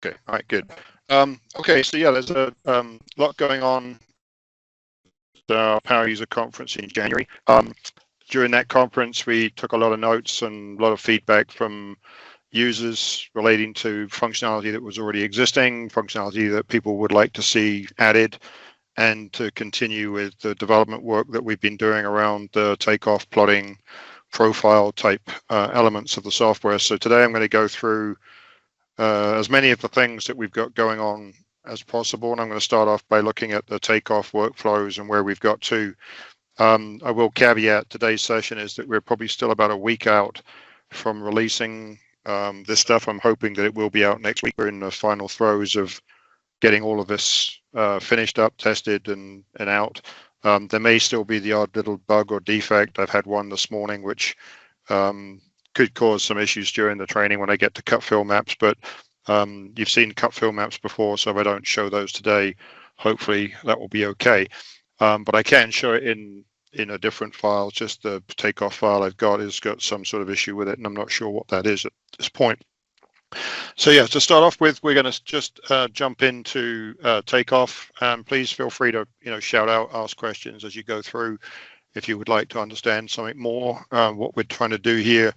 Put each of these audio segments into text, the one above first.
Okay, all right, good. Okay, so yeah, there's a lot going on at our Power User Conference in January. During that conference, we took a lot of notes and a lot of feedback from users relating to functionality that was already existing, functionality that people would like to see added, and to continue with the development work that we've been doing around the takeoff plotting profile type elements of the software. So today I'm going to go through as many of the things that we've got going on as possible, and I'm going to start off by looking at the takeoff workflows and where we've got to. I will caveat today's session is that we're probably still about a week out from releasing this stuff. I'm hoping that it will be out next week. We're in the final throes of getting all of this finished up, tested, and out. There may still be the odd little bug or defect. I've had one this morning which could cause some issues during the training when I get to cut fill maps, but you've seen cut fill maps before, so if I don't show those today, hopefully that will be okay. But I can show it in a different file. Just the takeoff file I've got has got some sort of issue with it, and I'm not sure what that is at this point. So yeah, to start off with, we're going to just jump into takeoff. Please feel free to shout out, ask questions as you go through if you would like to understand something more. What we're trying to do here.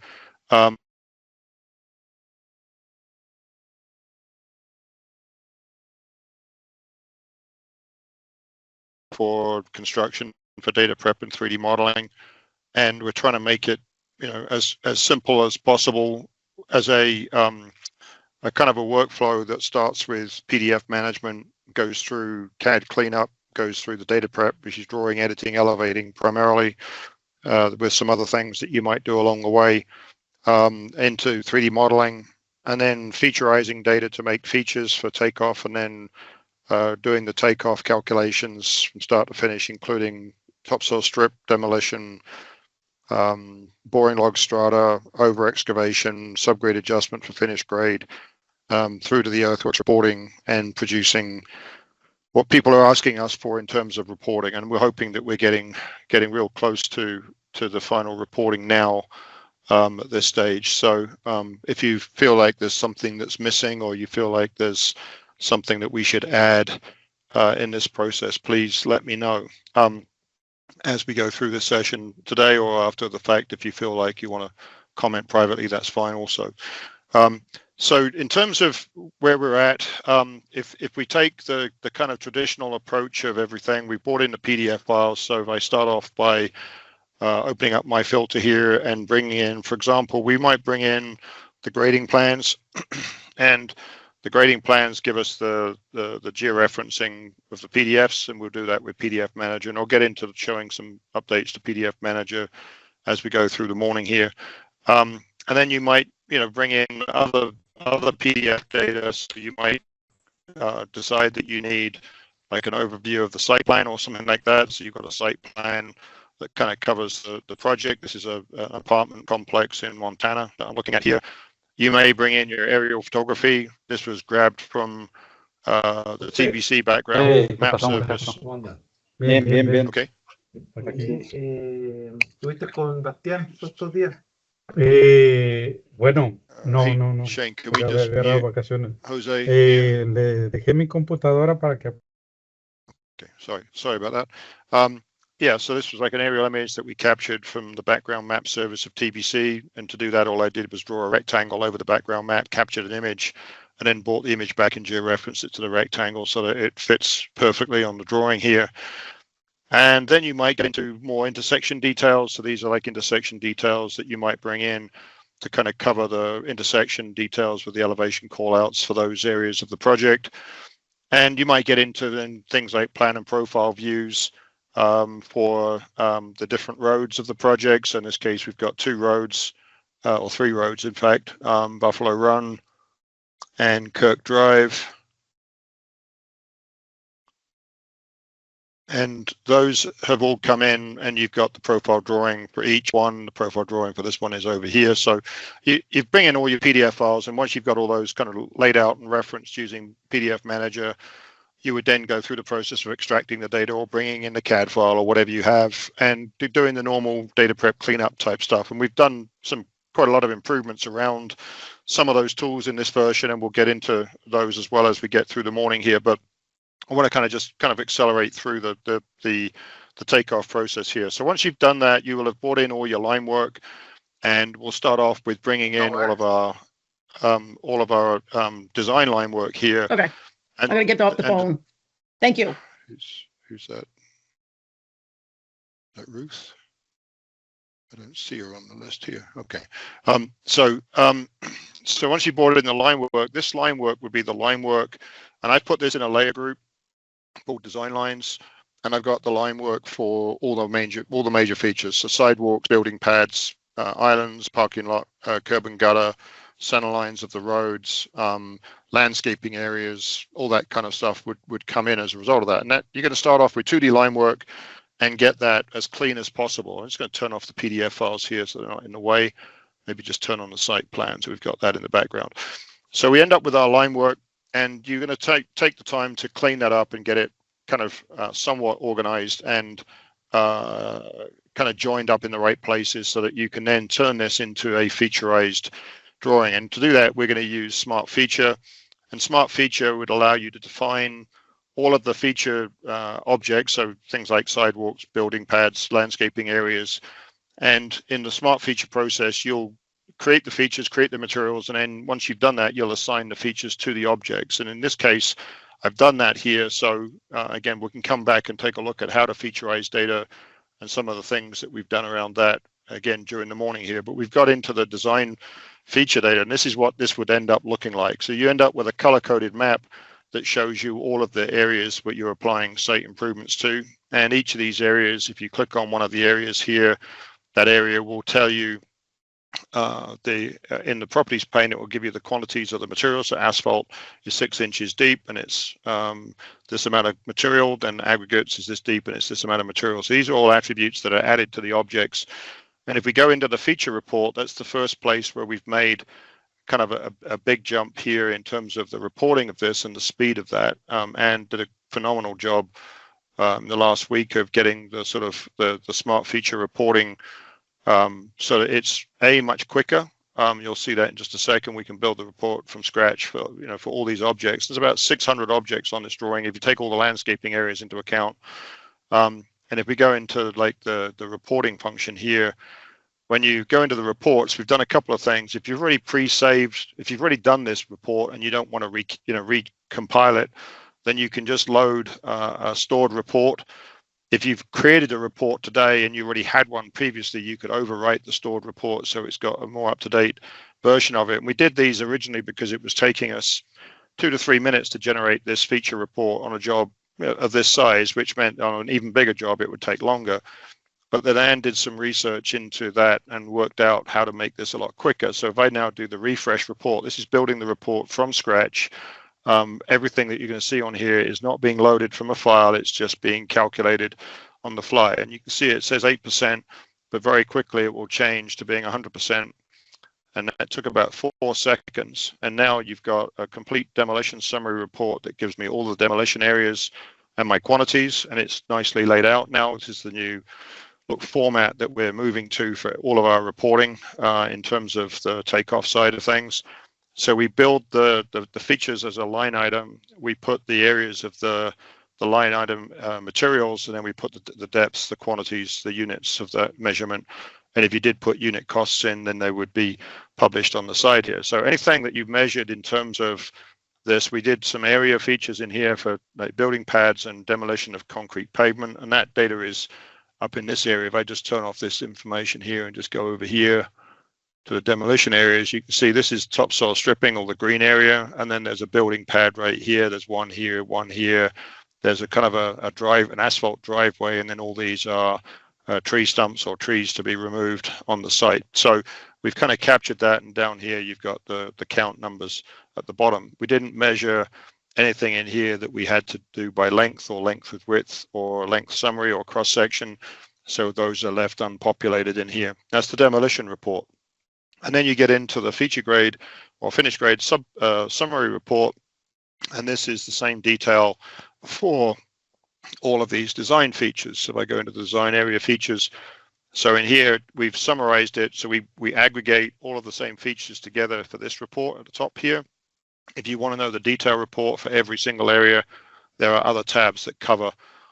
For construction, for data prep and 3D modeling, and we're trying to make it as simple as possible as a kind of a workflow that starts with PDF management, goes through CAD cleanup, goes through the data prep, which is drawing, editing, elevating primarily, with some other things that you might do along the way, into 3D modeling, and then featurizing data to make features for takeoff, and then doing the takeoff calculations from start to finish, including topsoil strip, demolition, boring log strata, over excavation, subgrade adjustment for finished grade, through to the earthworks reporting and producing what people are asking us for in terms of reporting. And we're hoping that we're getting real close to the final reporting now at this stage. So if you feel like there's something that's missing, or you feel like there's something that we should add in this process, please let me know as we go through this session today, or after the fact. If you feel like you want to comment privately, that's fine also. So in terms of where we're at, if we take the kind of traditional approach of everything, we brought in the PDF files. So if I start off by opening up my filter here and bringing in, for example, we might bring in the grading plans, and the grading plans give us the georeferencing of the PDFs, and we'll do that with PDF Manager, and I'll get into showing some updates to PDF Manager as we go through the morning here. And then you might bring in other PDF data. So you might decide that you need like an overview of the site plan or something like that. So you've got a site plan that kind of covers the project. This is an apartment complex in Montana that I'm looking at here. You may bring in your aerial photography. This was grabbed from the TBC background map service. Bien. Okay. ¿Estuviste con Bastián estos días? Bueno, no. Shane, can Porque we había just agarrado mute vacaciones. Jose? Le dejé mi computadora para que... Okay, sorry about that. Yeah, so this was like an aerial image that we captured from the background map service of TBC, and to do that, all I did was draw a rectangle over the background map, captured an image, and then brought the image back and georeferenced it to the rectangle so that it fits perfectly on the drawing here. And then you might get into more intersection details. So these are like intersection details that you might bring in to kind of cover the intersection details with the elevation callouts for those areas of the project. And you might get into then things like plan and profile views for the different roads of the project. So in this case, we've got 2 roads, or 3 roads, in fact, Buffalo Run and Kirk Drive. And those have all come in, and you've got the profile drawing for each one. The profile drawing for this one is over here. So you bring in all your PDF files, and once you've got all those kind of laid out and referenced using PDF Manager, you would then go through the process of extracting the data or bringing in the CAD file or whatever you have, and doing the normal data prep cleanup type stuff. And we've done some quite a lot of improvements around some of those tools in this version, and we'll get into those as well as we get through the morning here. But I want to just accelerate through the takeoff process here. So once you've done that, you will have brought in all your line work, and we'll start off with bringing in all of our design line work here. Okay, I'm gonna get off the phone. Thank you. Who's that? Is that Ruth? I don't see her on the list here. Okay. So once you brought in the line work, this line work would be the line work, and I put this in a layer group called design lines, and I've got the line work for all the major features. So sidewalks, building pads, islands, parking lot, curb and gutter, center lines of the roads, landscaping areas, all that kind of stuff would come in as a result of that. And that you're going to start off with 2D line work and get that as clean as possible. I'm just going to turn off the PDF files here so they're not in the way. Maybe just turn on the site plan so we've got that in the background. So we end up with our line work, and you're going to take the time to clean that up and get it somewhat organized and joined up in the right places so that you can then turn this into a featureized drawing. And to do that, we're going to use Smart Feature, and Smart Feature would allow you to define all of the feature objects, so things like sidewalks, building pads, landscaping areas. And in the Smart Feature process, you'll create the features, create the materials, and then once you've done that, you'll assign the features to the objects. And in this case, I've done that here. So again, we can come back and take a look at how to featureize data and some of the things that we've done around that again during the morning here. But we've got into the design feature data, and this is what this would end up looking like. So you end up with a color-coded map that shows you all of the areas where you're applying site improvements to. And each of these areas, if you click on one of the areas here, that area will tell you in the properties pane, it will give you the quantities of the material. So asphalt is 6 inches deep and it's this amount of material, then aggregates is this deep and it's this amount of material. So these are all attributes that are added to the objects. And if we go into the feature report, that's the first place where we've made kind of a big jump here in terms of the reporting of this and the speed of that, and did a phenomenal job in the last week of getting the the smart feature reporting so that it's much quicker. You'll see that in just a second. We can build the report from scratch for all these objects. There's about 600 objects on this drawing if you take all the landscaping areas into account. And if we go into like the reporting function here, when you go into the reports, we've done a couple of things. If you've already pre-saved, if you've already done this report and you don't want to recompile it, then you can just load a stored report. If you've created a report today and you already had one previously, you could overwrite the stored report so it's got a more up-to-date version of it. And we did these originally because it was taking us 2 to 3 minutes to generate this feature report on a job of this size, which meant on an even bigger job it would take longer. But then Anne did some research into that and worked out how to make this a lot quicker. So if I now do the refresh report, this is building the report from scratch. Everything that you're going to see on here is not being loaded from a file. It's just being calculated on the fly. And you can see it says 8%, but very quickly it will change to being 100%. And that took about 4 seconds. And now you've got a complete demolition summary report that gives me all the demolition areas and my quantities, and it's nicely laid out. Now this is the new format that we're moving to for all of our reporting in terms of the takeoff side of things. So we build the features as a line item. We put the areas of the line item materials, and then we put the depths, the quantities, the units of that measurement. And if you did put unit costs in, then they would be published on the side here. So anything that you've measured in terms of this, we did some area features in here for like building pads and demolition of concrete pavement, and that data is up in this area. If I just turn off this information here and just go over here to the demolition areas, you can see this is topsoil stripping, all the green area, and then there's a building pad right here. There's one here, one here. There's a kind of an asphalt driveway, and then all these are tree stumps or trees to be removed on the site. So we've kind of captured that, and down here you've got the count numbers at the bottom. We didn't measure anything in here that we had to do by length or length with width or length summary or cross section. So those are left unpopulated in here. That's the demolition report. And then you get into the feature grade or finished grade summary report. And this is the same detail for all of these design features. So if I go into the design area features, So in here, we've summarized it. So we aggregate all of the same features together for this report at the top here. If you want to know the detail report for every single area, there are other tabs that cover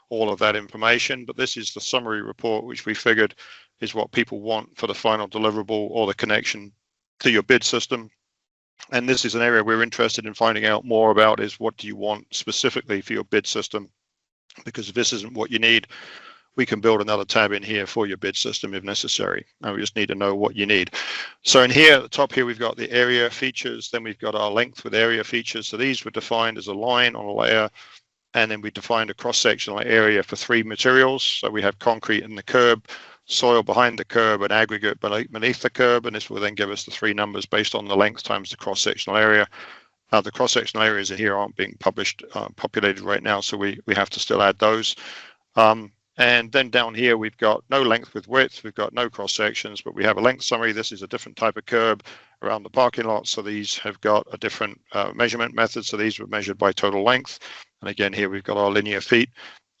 all of that information. But this is the summary report, which we figured is what people want for the final deliverable or the connection to your bid system. And this is an area we're interested in finding out more about, is what do you want specifically for your bid system? Because if this isn't what you need, we can build another tab in here for your bid system if necessary. And we just need to know what you need. So in here, at the top here, we've got the area features. Then we've got our length with area features. So these were defined as a line on a layer. And then we defined a cross-sectional area for 3 materials. So we have concrete in the curb, soil behind the curb, and aggregate beneath the curb. And this will then give us the 3 numbers based on the length times the cross-sectional area. The cross-sectional areas in here aren't being populated right now, so we have to still add those. And then down here, we've got no length with width, we've got no cross sections, but we have a length summary. This is a different type of curb around the parking lot. So these have got a different measurement method. So these were measured by total length. And again, here we've got our linear feet,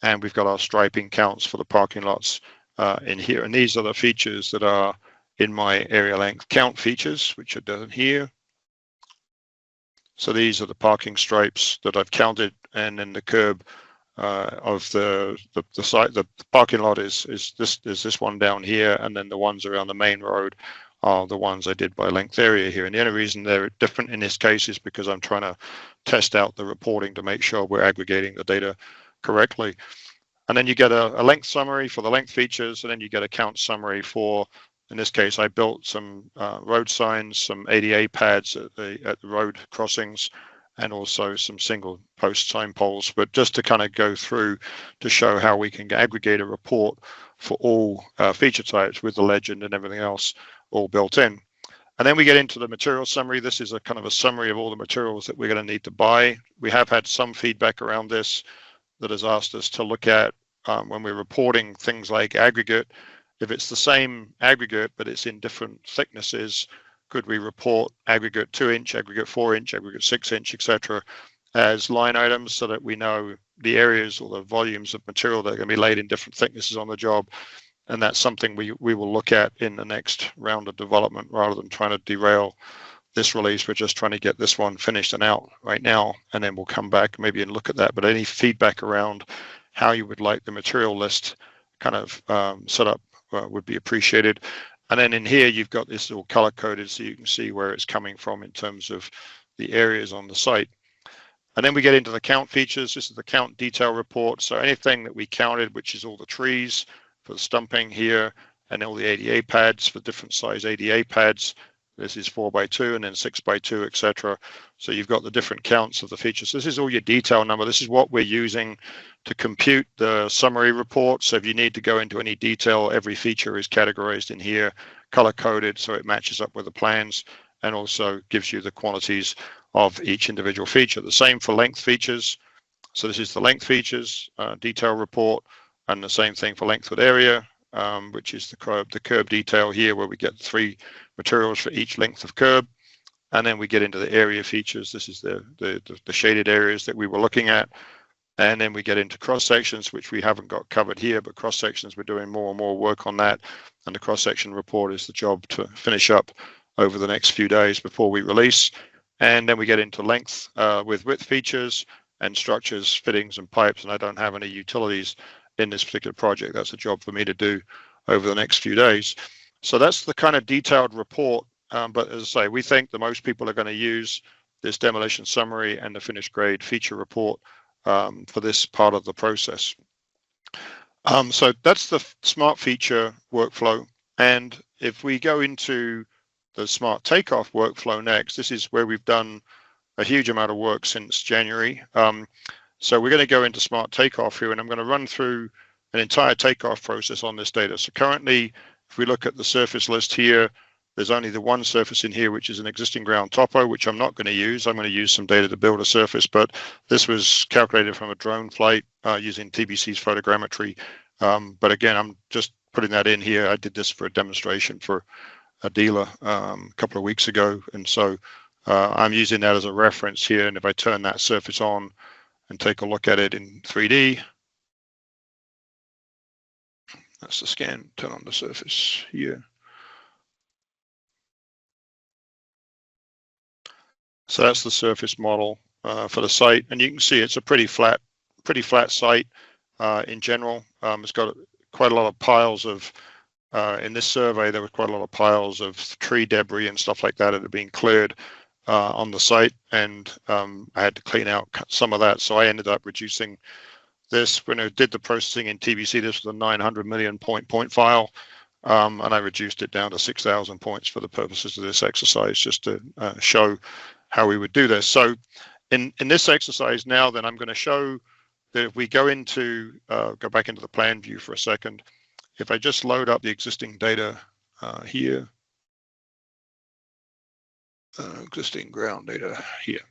and we've got our striping counts for the parking lots in here. And these are the features that are in my area length count features, which are down here. So these are the parking stripes that I've counted, and then the curb of the site, the parking lot is this one down here, and then the ones around the main road are the ones I did by length area here. And the only reason they're different in this case is because I'm trying to test out the reporting to make sure we're aggregating the data correctly. And then you get a length summary for the length features, and then you get a count summary for, in this case, I built some road signs, some ADA pads at the road crossings, and also some single post sign poles, but just to kind of go through to show how we can aggregate a report for all feature types with the legend and everything else all built in. And then we get into the material summary. This is a kind of a summary of all the materials that we're going to need to buy. We have had some feedback around this that has asked us to look at when we're reporting things like aggregate, if it's the same aggregate, but it's in different thicknesses, could we report aggregate 2-inch, aggregate 4-inch, aggregate 6-inch, etc., as line items so that we know the areas or the volumes of material that are going to be laid in different thicknesses on the job? And that's something we will look at in the next round of development rather than trying to derail this release. We're just trying to get this one finished and out right now, and then we'll come back maybe and look at that. But any feedback around how you would like the material list kind of set up would be appreciated. And then in here, you've got this all color coded so you can see where it's coming from in terms of the areas on the site. And then we get into the count features. This is the count detail report. So anything that we counted, which is all the trees for the stumping here, and all the ADA pads for different size ADA pads. This is 4x2 and then 6x2, etc. So you've got the different counts of the features. This is all your detail number. This is what we're using to compute the summary report. So if you need to go into any detail, every feature is categorized in here, color coded, so it matches up with the plans, and also gives you the quantities of each individual feature. The same for length features. So this is the length features detail report, and the same thing for length with area, which is the curb detail here, where we get 3 materials for each length of curb. And then we get into the area features. This is the shaded areas that we were looking at. And then we get into cross sections, which we haven't got covered here, but cross sections, we're doing more and more work on that. And the cross section report is the job to finish up over the next few days before we release. And then we get into length with width features and structures, fittings and pipes. And I don't have any utilities in this particular project. That's a job for me to do over the next few days. So that's the kind of detailed report. But as I say, we think the most people are going to use this demolition summary and the finished grade feature report for this part of the process. So that's the smart feature workflow. And if we go into the smart takeoff workflow next, this is where we've done a huge amount of work since January. So we're going to go into smart takeoff here, and I'm going to run through an entire takeoff process on this data. So currently, if we look at the surface list here, there's only the one surface in here, which is an existing ground topo, which I'm not going to use. I'm going to use some data to build a surface, but this was calculated from a drone flight using TBC's photogrammetry. But again, I'm just putting that in here. I did this for a demonstration for a dealer a couple of weeks ago. And so I'm using that as a reference here. And if I turn that surface on and take a look at it in 3D, That's the scan, turn on the surface here. So that's the surface model for the site, and you can see it's a pretty flat site in general. It's got quite a lot of piles of, in this survey, there were quite a lot of piles of tree debris and stuff like that that had been cleared on the site, and I had to clean out some of that. So I ended up reducing this. When I did the processing in TBC, this was a 900 million point file, and I reduced it down to 6,000 points for the purposes of this exercise, just to show how we would do this. So in this exercise now, then I'm going to show that if we go into, go back into the plan view for a second, if I just load up the existing data here, existing ground data here.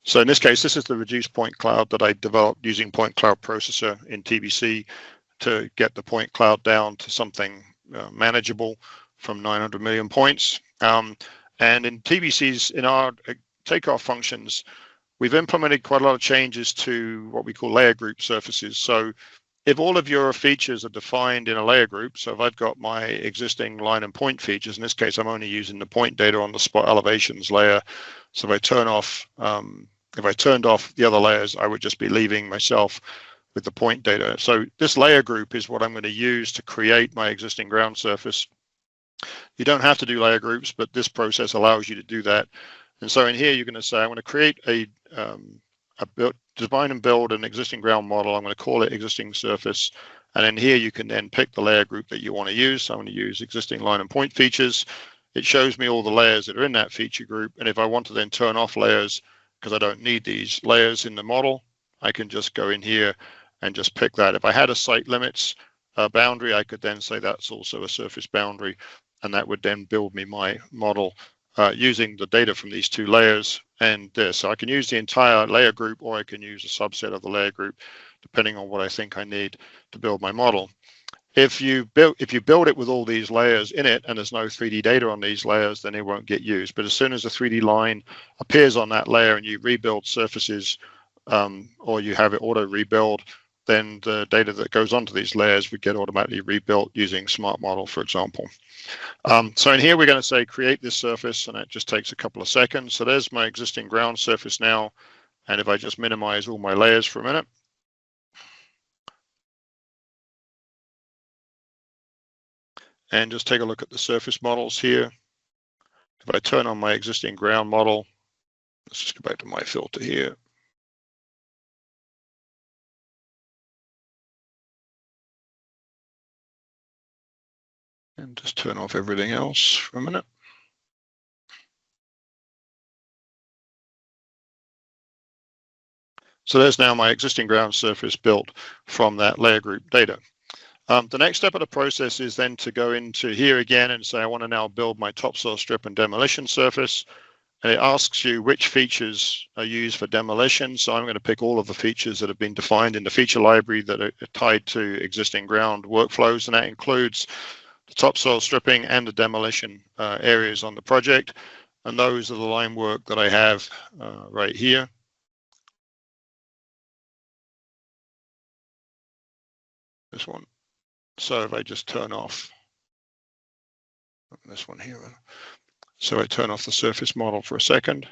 So in this case, this is the reduced point cloud that I developed using Point Cloud Processor in TBC to get the point cloud down to something manageable from 900 million points. And in TBC's, in our takeoff functions, we've implemented quite a lot of changes to what we call layer group surfaces. So if all of your features are defined in a layer group, so if I've got my existing line and point features, in this case, I'm only using the point data on the spot elevations layer. So if I turn off, if I turned off the other layers, I would just be leaving myself with the point data. So this layer group is what I'm going to use to create my existing ground surface. You don't have to do layer groups, but this process allows you to do that. And so in here, you're going to say, I'm going to create design and build an existing ground model. I'm going to call it existing surface. And then here you can then pick the layer group that you want to use. So I'm going to use existing line and point features. It shows me all the layers that are in that feature group. And if I want to then turn off layers, because I don't need these layers in the model, I can just go in here and just pick that. If I had a site limits boundary, I could then say that's also a surface boundary, and that would then build me my model using the data from these two layers and this. So I can use the entire layer group, or I can use a subset of the layer group, depending on what I think I need to build my model. If you build it with all these layers in it and there's no 3D data on these layers, then it won't get used. But as soon as a 3D line appears on that layer and you rebuild surfaces, or you have it auto rebuild, then the data that goes onto these layers would get automatically rebuilt using Smart Model, for example. So in here, we're going to say create this surface, and it just takes a couple of seconds. So there's my existing ground surface now. And if I just minimize all my layers for a minute, and just take a look at the surface models here. If I turn on my existing ground model, let's just go back to my filter here. And just turn off everything else for a minute. So there's now my existing ground surface built from that layer group data. The next step of the process is then to go into here again and say, I want to now build my topsoil strip and demolition surface. And it asks you which features are used for demolition. So I'm going to pick all of the features that have been defined in the feature library that are tied to existing ground workflows. And that includes the topsoil stripping and the demolition areas on the project. And those are the line work that I have right here. This one. So if I just turn off this one here, so I turn off the surface model for a second.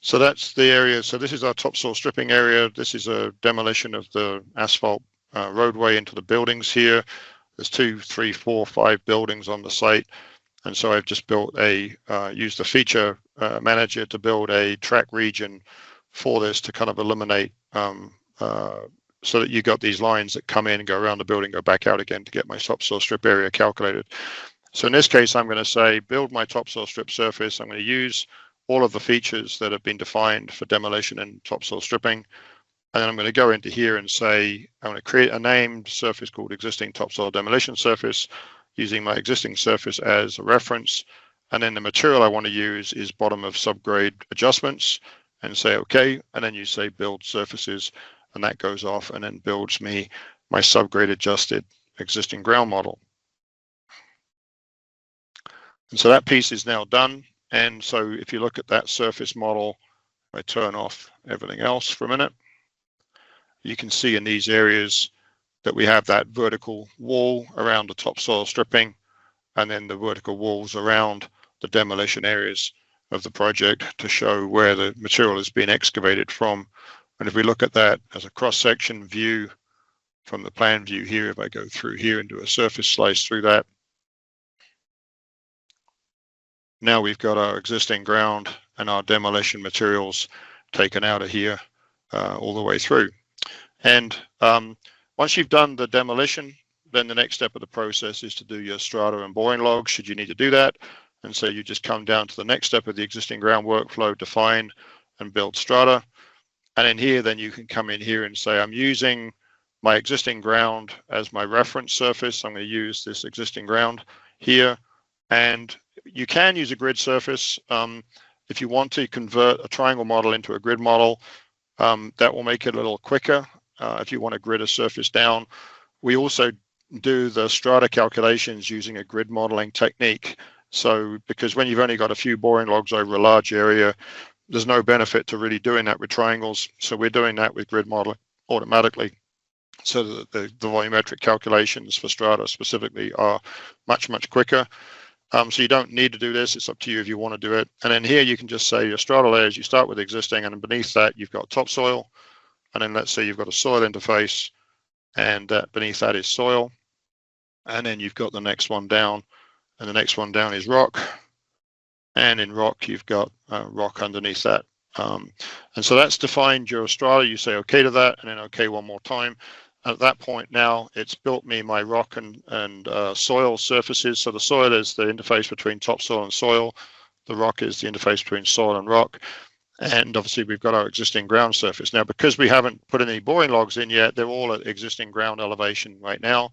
So that's the area. So this is our topsoil stripping area. This is a demolition of the asphalt roadway into the buildings here. There's 2, 3, 4, 5 buildings on the site. And so I've just built used the feature manager to build a track region for this to kind of eliminate so that you got these lines that come in and go around the building, go back out again to get my topsoil strip area calculated. So in this case, I'm going to say build my topsoil strip surface. I'm going to use all of the features that have been defined for demolition and topsoil stripping. And then I'm going to go into here and say, I'm going to create a named surface called existing topsoil demolition surface using my existing surface as a reference. And then the material I want to use is bottom of subgrade adjustments, and say, okay. And then you say build surfaces, and that goes off and then builds me my subgrade adjusted existing ground model. And so that piece is now done. And so if you look at that surface model, I turn off everything else for a minute. You can see in these areas that we have that vertical wall around the topsoil stripping, and then the vertical walls around the demolition areas of the project to show where the material is being excavated from. And if we look at that as a cross-section view from the plan view here, if I go through here and do a surface slice through that, now we've got our existing ground and our demolition materials taken out of here all the way through. And once you've done the demolition, then the next step of the process is to do your strata and boring logs, should you need to do that. And so you just come down to the next step of the existing ground workflow, define and build strata. And in here, then you can come in here and say, I'm using my existing ground as my reference surface. I'm going to use this existing ground here. And you can use a grid surface. If you want to convert a triangle model into a grid model, that will make it a little quicker. If you want to grid a surface down, we also do the strata calculations using a grid modeling technique. So because when you've only got a few boring logs over a large area, there's no benefit to really doing that with triangles. So we're doing that with grid modeling automatically. So the volumetric calculations for strata specifically are much, much quicker. So you don't need to do this. It's up to you if you want to do it. And then here you can just say your strata layers, you start with existing, and beneath that you've got topsoil. And then let's say you've got a soil interface, and beneath that is soil. And then you've got the next one down, and the next one down is rock. And in rock, you've got rock underneath that. And so that's defined your strata. You say okay to that, and then okay one more time. At that point now, it's built me my rock and soil surfaces. So the soil is the interface between topsoil and soil. The rock is the interface between soil and rock. And obviously we've got our existing ground surface. Now, because we haven't put any boring logs in yet, they're all at existing ground elevation right now.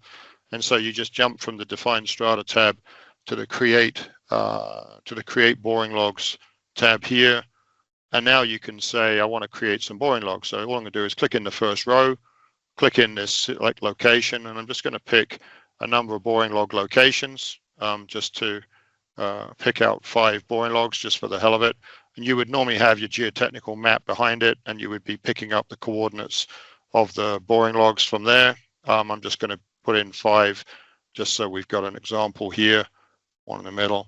And so you just jump from the define strata tab to the create boring logs tab here. And now you can say, I want to create some boring logs. So all I'm going to do is click in the first row, click in this select location, and I'm just going to pick a number of boring log locations just to pick out 5 boring logs just for the hell of it. And you would normally have your geotechnical map behind it, and you would be picking up the coordinates of the boring logs from there. I'm just going to put in 5 just so we've got an example here, one in the middle.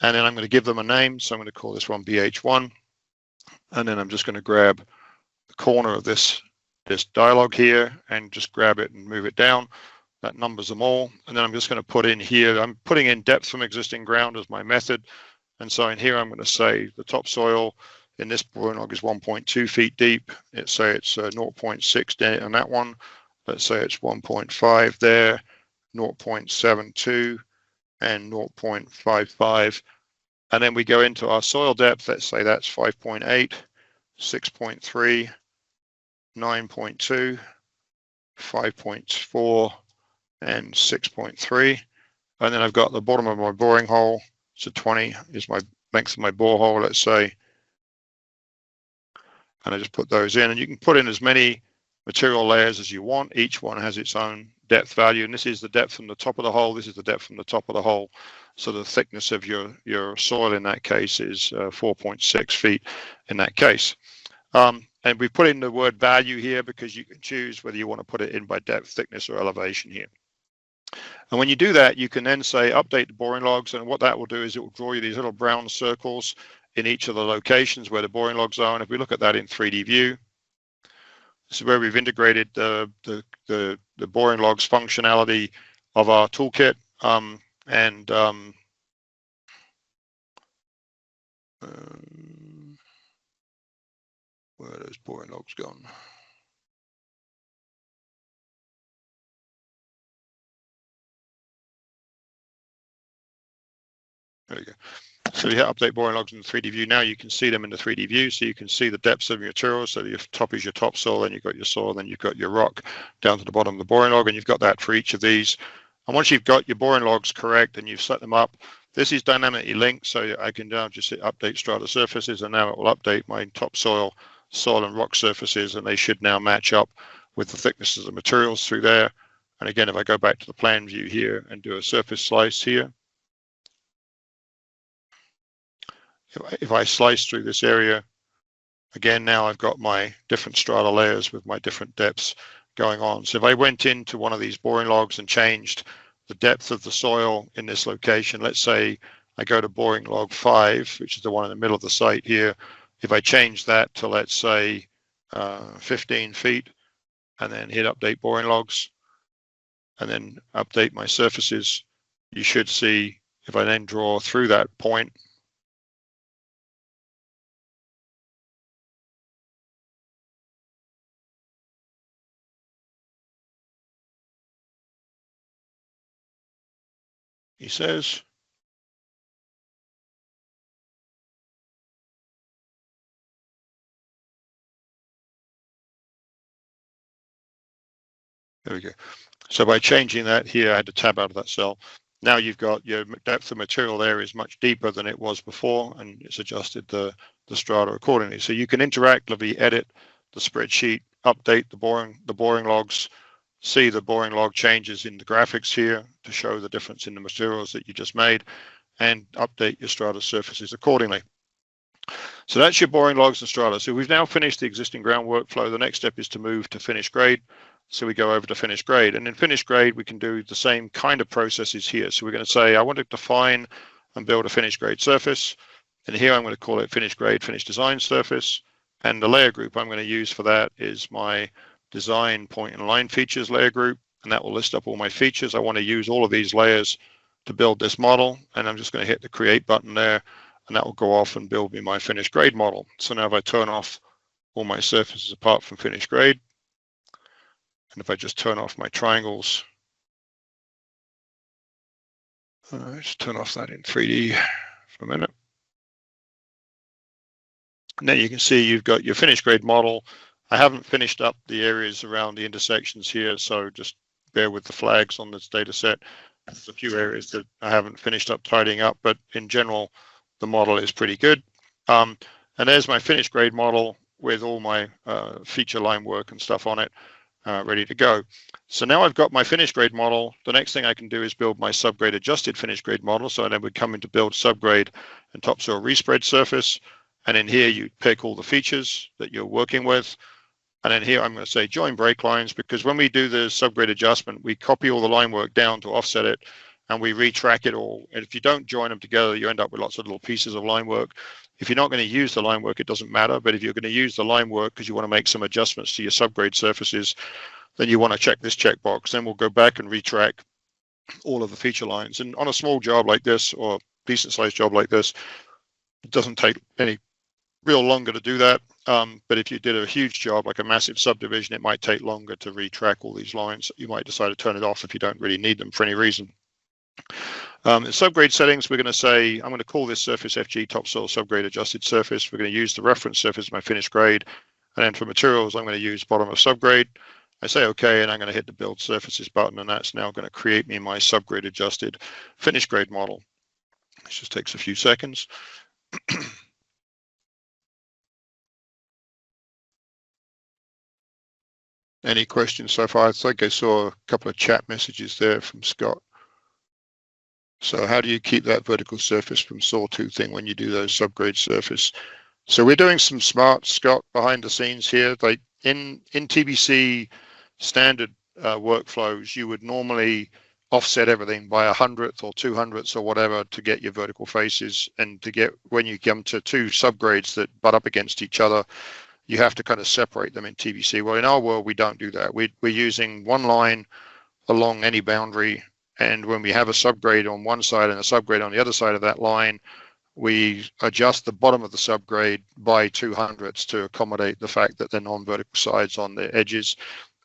And then I'm going to give them a name. So I'm going to call this one BH1. And then I'm just going to grab the corner of this dialog here and just grab it and move it down. That numbers them all. And then I'm just going to put in here, I'm putting in depth from existing ground as my method. And so in here, I'm going to say the topsoil in this boring log is 1.2 feet deep. Let's say it's 0.6 on that one. Let's say it's 1.5 there, 0.72 and 0.55. And then we go into our soil depth. Let's say that's 5.8, 6.3, 9.2, 5.4, and 6.3. And then I've got the bottom of my boring hole. So 20 is my length of my borehole, let's say. And I just put those in, and you can put in as many material layers as you want. Each one has its own depth value, and this is the depth from the top of the hole. This is the depth from the top of the hole. So the thickness of your soil in that case is 4.6 feet in that case. And we put in the word value here because you can choose whether you want to put it in by depth, thickness, or elevation here. And when you do that, you can then say update the boring logs, and what that will do is it will draw you these little brown circles in each of the locations where the boring logs are. And if we look at that in 3D view, this is where we've integrated the boring logs functionality of our toolkit. Where are those boring logs gone? There you go. So you hit update boring logs in the 3D view. Now you can see them in the 3D view, so you can see the depths of your material. So your top is your topsoil, then you've got your soil, then you've got your rock down to the bottom of the boring log, and you've got that for each of these. And once you've got your boring logs correct and you've set them up, this is dynamically linked, so I can now just hit update strata surfaces, and now it will update my topsoil, soil, and rock surfaces, and they should now match up with the thicknesses of materials through there. And again, if I go back to the plan view here and do a surface slice here, if I slice through this area, again, now I've got my different strata layers with my different depths going on. So if I went into one of these boring logs and changed the depth of the soil in this location, let's say I go to boring log 5, which is the one in the middle of the site here. If I change that to, let's say, 15 feet, and then hit update boring logs, and then update my surfaces, you should see, if I then draw through that point, he says, there we go. So by changing that here, I had to tab out of that cell. Now you've got your depth of material there is much deeper than it was before, and it's adjusted the strata accordingly. So you can interactively edit the spreadsheet, update the boring logs, see the boring log changes in the graphics here to show the difference in the materials that you just made, and update your strata surfaces accordingly. So that's your boring logs and strata. So we've now finished the existing ground workflow. The next step is to move to finished grade. So we go over to finished grade, and in finished grade, we can do the same kind of processes here. So we're going to say, I want to define and build a finished grade surface. And here I'm going to call it finished grade, finished design surface. And the layer group I'm going to use for that is my design point and line features layer group. And that will list up all my features. I want to use all of these layers to build this model. And I'm just going to hit the create button there, and that will go off and build me my finished grade model. So now if I turn off all my surfaces apart from finished grade, and if I just turn off my triangles, just turn off that in 3D for a minute. And then you can see you've got your finished grade model. I haven't finished up the areas around the intersections here, so just bear with the flags on this data set. There's a few areas that I haven't finished up tidying up, but in general, the model is pretty good. And there's my finished grade model with all my feature line work and stuff on it. Ready to go. So now I've got my finished grade model. The next thing I can do is build my subgrade adjusted finished grade model. So then we come into build subgrade and topsoil respread surface. And in here, you pick all the features that you're working with. And then here, I'm going to say join break lines, because when we do the subgrade adjustment, we copy all the line work down to offset it, and we retrack it all. And if you don't join them together, you end up with lots of little pieces of line work. If you're not going to use the line work, it doesn't matter. But if you're going to use the line work because you want to make some adjustments to your subgrade surfaces, then you want to check this checkbox. Then we'll go back and retrack all of the feature lines. And on a small job like this, or decent sized job like this, it doesn't take any real longer to do that. But if you did a huge job, like a massive subdivision, it might take longer to retrack all these lines. You might decide to turn it off if you don't really need them for any reason. In subgrade settings, we're going to say, I'm going to call this surface FG topsoil subgrade adjusted surface. We're going to use the reference surface, my finished grade. And then for materials, I'm going to use bottom of subgrade. I say OK, and I'm going to hit the build surfaces button, and that's now going to create me my subgrade adjusted finished grade model. This just takes a few seconds. Any questions so far? I think I saw a couple of chat messages there from Scott. So how do you keep that vertical surface from sawtoothing when you do those subgrade surface? So we're doing some smart, Scott, behind the scenes here. Like in TBC standard workflows, you would normally offset everything by 100th or 200ths or whatever to get your vertical faces, and to get, when you come to two subgrades that butt up against each other, you have to kind of separate them in TBC. Well, in our world, we don't do that. We're using one line along any boundary, and when we have a subgrade on one side and a subgrade on the other side of that line, we adjust the bottom of the subgrade by 200ths to accommodate the fact that they're non-vertical sides on the edges.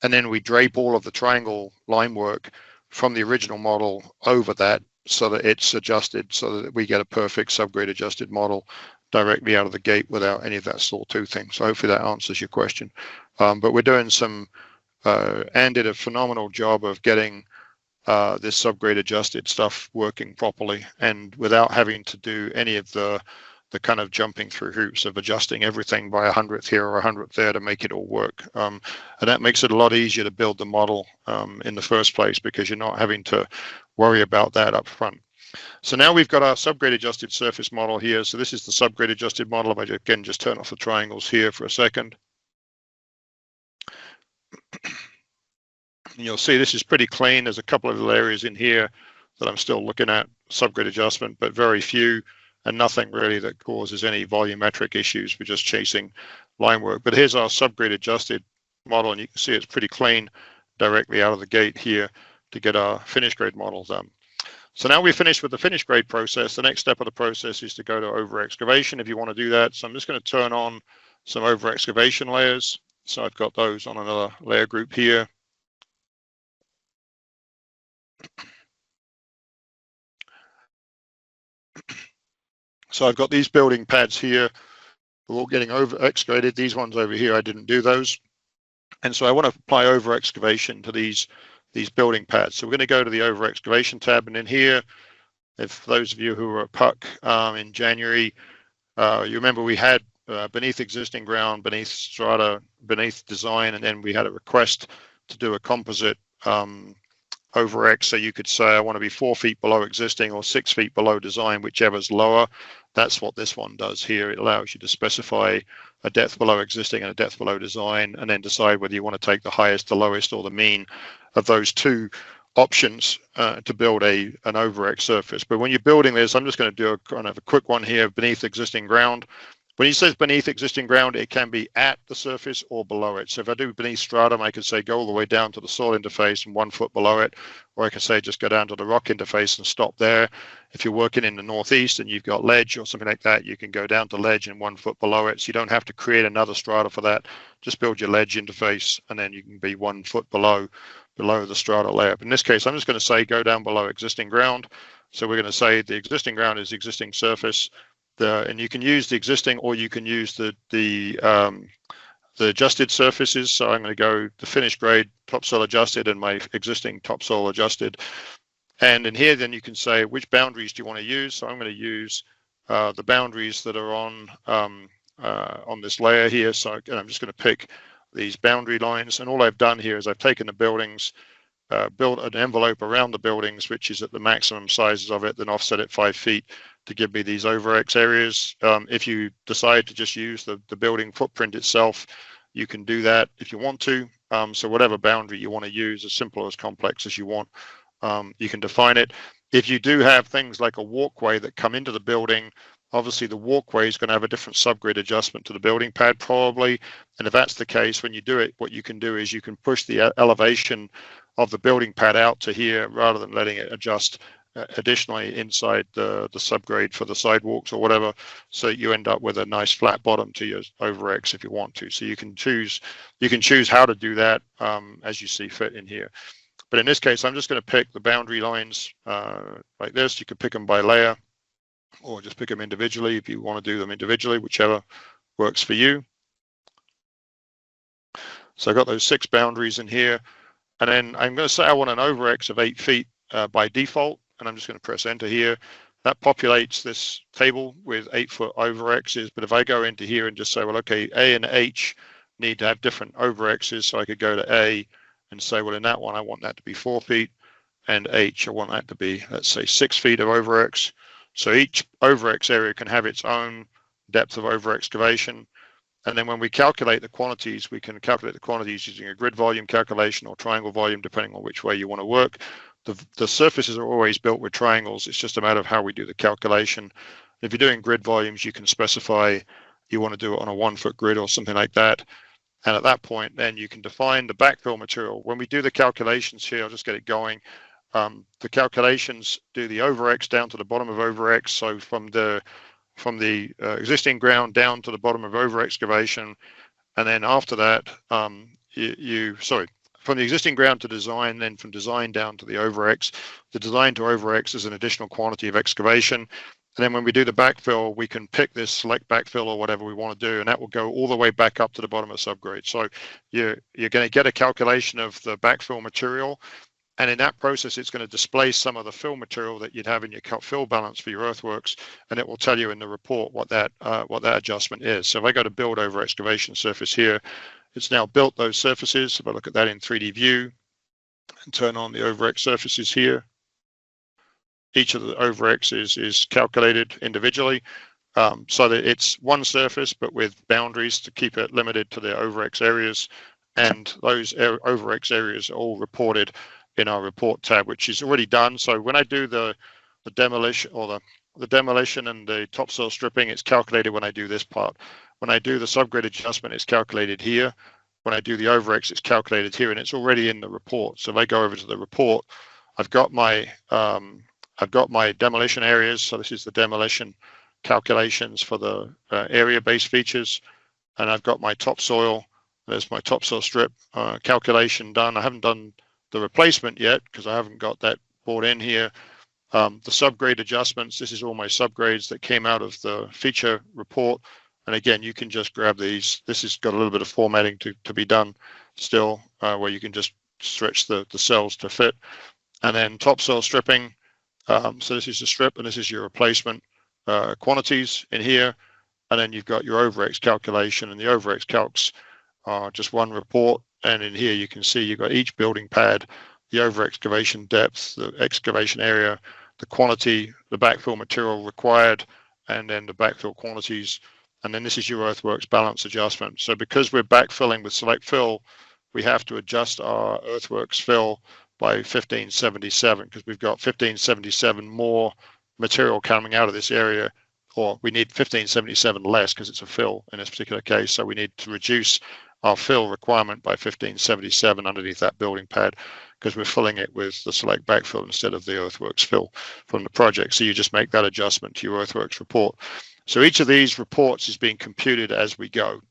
And then we drape all of the triangle line work from the original model over that so that it's adjusted so that we get a perfect subgrade adjusted model directly out of the gate without any of that sawtoothing. So hopefully that answers your question. But we're doing some, and did a phenomenal job of getting this subgrade adjusted stuff working properly, and without having to do any of the kind of jumping through hoops of adjusting everything by 100th here or 100th there to make it all work. And that makes it a lot easier to build the model in the first place, because you're not having to worry about that up front. So now we've got our subgrade adjusted surface model here. So this is the subgrade adjusted model. If I again just turn off the triangles here for a second. And you'll see this is pretty clean. There's a couple of little areas in here that I'm still looking at subgrid adjustment, but very few, and nothing really that causes any volumetric issues. We're just chasing line work. But here's our subgrid adjusted model, and you can see it's pretty clean directly out of the gate here to get our finished grade models done. So now we're finished with the finished grade process. The next step of the process is to go to over excavation if you want to do that. So I'm just going to turn on some over excavation layers. So I've got those on another layer group here. So I've got these building pads here, they're all getting over excavated. These ones over here, I didn't do those. And so I want to apply over excavation to these building pads. So we're going to go to the over excavation tab, and in here, if those of you who were at Puck in January, you remember we had beneath existing ground, beneath strata, beneath design, and then we had a request to do a composite over X. So you could say I want to be 4 feet below existing or 6 feet below design, whichever's lower. That's what this one does here. It allows you to specify a depth below existing and a depth below design, and then decide whether you want to take the highest, the lowest, or the mean of those two options to build an over X surface. But when you're building this, I'm just going to do a kind of a quick one here beneath existing ground. When he says beneath existing ground, it can be at the surface or below it. So if I do beneath stratum, I can say go all the way down to the soil interface and 1 foot below it, or I can say just go down to the rock interface and stop there. If you're working in the northeast and you've got ledge or something like that, you can go down to ledge and 1 foot below it. So you don't have to create another strata for that. Just build your ledge interface, and then you can be 1 foot below the strata layer. But in this case, I'm just going to say go down below existing ground. So we're going to say the existing ground is existing surface. And you can use the existing, or you can use the adjusted surfaces. So I'm going to go the finished grade topsoil adjusted and my existing topsoil adjusted. And in here, then you can say which boundaries do you want to use. So I'm going to use the boundaries that are on this layer here. So I'm just going to pick these boundary lines. And all I've done here is I've taken the buildings, built an envelope around the buildings, which is at the maximum sizes of it, then offset it 5 feet to give me these over X areas. If you decide to just use the building footprint itself, you can do that if you want to. So whatever boundary you want to use, as simple or as complex as you want, you can define it. If you do have things like a walkway that come into the building, obviously the walkway is going to have a different subgrid adjustment to the building pad probably. And if that's the case, when you do it, what you can do is you can push the elevation of the building pad out to here rather than letting it adjust additionally inside the subgrade for the sidewalks or whatever. So you end up with a nice flat bottom to your over X if you want to. So you can choose how to do that as you see fit in here. But in this case, I'm just going to pick the boundary lines like this. You could pick them by layer or just pick them individually if you want to do them individually, whichever works for you. So I've got those 6 boundaries in here. And then I'm going to say I want an over X of 8 feet by default. And I'm just going to press enter here. That populates this table with 8 foot over X's. But if I go into here and just say, well, okay, A and H need to have different over X's. So I could go to A and say, well, in that one, I want that to be 4 feet. And H, I want that to be, let's say, 6 feet of over X. So each over X area can have its own depth of over excavation. And then when we calculate the quantities, we can calculate the quantities using a grid volume calculation or triangle volume, depending on which way you want to work. The surfaces are always built with triangles. It's just a matter of how we do the calculation. If you're doing grid volumes, you can specify you want to do it on a 1 foot grid or something like that. And at that point, then you can define the backfill material. When we do the calculations here, I'll just get it going. The calculations do the over X down to the bottom of over X. So from the existing ground down to the bottom of over excavation. And then after that, from the existing ground to design, then from design down to the over X. The design to over X is an additional quantity of excavation. And then when we do the backfill, we can pick this select backfill or whatever we want to do, and that will go all the way back up to the bottom of subgrade. So you're going to get a calculation of the backfill material. And in that process, it's going to displace some of the fill material that you'd have in your fill balance for your earthworks, and it will tell you in the report what that adjustment is. So if I go to build over excavation surface here, it's now built those surfaces. If I look at that in 3D view and turn on the over X surfaces here, each of the over X is calculated individually so that it's one surface, but with boundaries to keep it limited to the over X areas. and those overX areas are all reported in our report tab, which is already done. So when I do the demolition or the demolition and the topsoil stripping, it's calculated when I do this part. When I do the subgrade adjustment, it's calculated here. When I do the overX, it's calculated here, and it's already in the report. So if I go over to the report, I've got my demolition areas. So this is the demolition calculations for the area-based features, and I've got my topsoil. There's my topsoil strip calculation done. I haven't done the replacement yet because I haven't got that brought in here. The subgrade adjustments, this is all my subgrades that came out of the feature report. And again, you can just grab these. This has got a little bit of formatting to be done still, where you can just stretch the cells to fit. And then topsoil stripping. So this is the strip and this is your replacement quantities in here. And then you've got your overX calculation, and the overX calcs are just one report. And in here you can see you've got each building pad, the over excavation depth, the excavation area, the quantity, the backfill material required, and then the backfill quantities. And then this is your earthworks balance adjustment. So because we're backfilling with select fill, we have to adjust our earthworks fill by 1577 because we've got 1577 more material coming out of this area, or we need 1577 less because it's a fill in this particular case. So we need to reduce our fill requirement by 1577 underneath that building pad because we're filling it with the select backfill instead of the earthworks fill from the project. So you just make that adjustment to your earthworks report. So each of these reports is being computed as we go.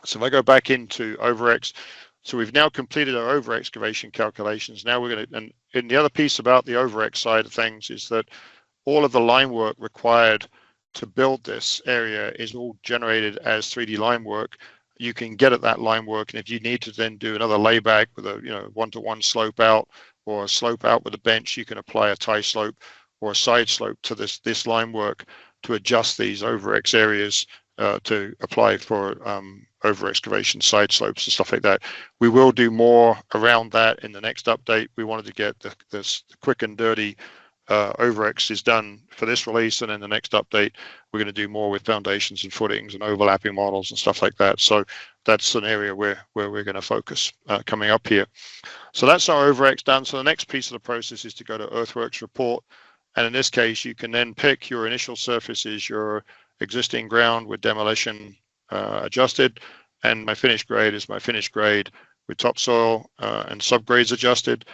So if I go back into overX, so we've now completed our over excavation calculations. Now we're going to, and the other piece about the overX side of things is that all of the line work required to build this area is all generated as 3D line work. You can get at that line work, and if you need to then do another layback with a one-to-one slope out or a slope out with a bench, you can apply a tie slope or a side slope to this line work to adjust these overX areas to apply for over excavation side slopes and stuff like that. We will do more around that in the next update. We wanted to get the quick and dirty overX is done for this release, and in the next update we're going to do more with foundations and footings and overlapping models and stuff like that. So that's an area where we're going to focus coming up here. So that's our overX done. So the next piece of the process is to go to earthworks report, and in this case you can then pick your initial surfaces, your existing ground with demolition adjusted, and my finished grade is my finished grade with topsoil and subgrades adjusted.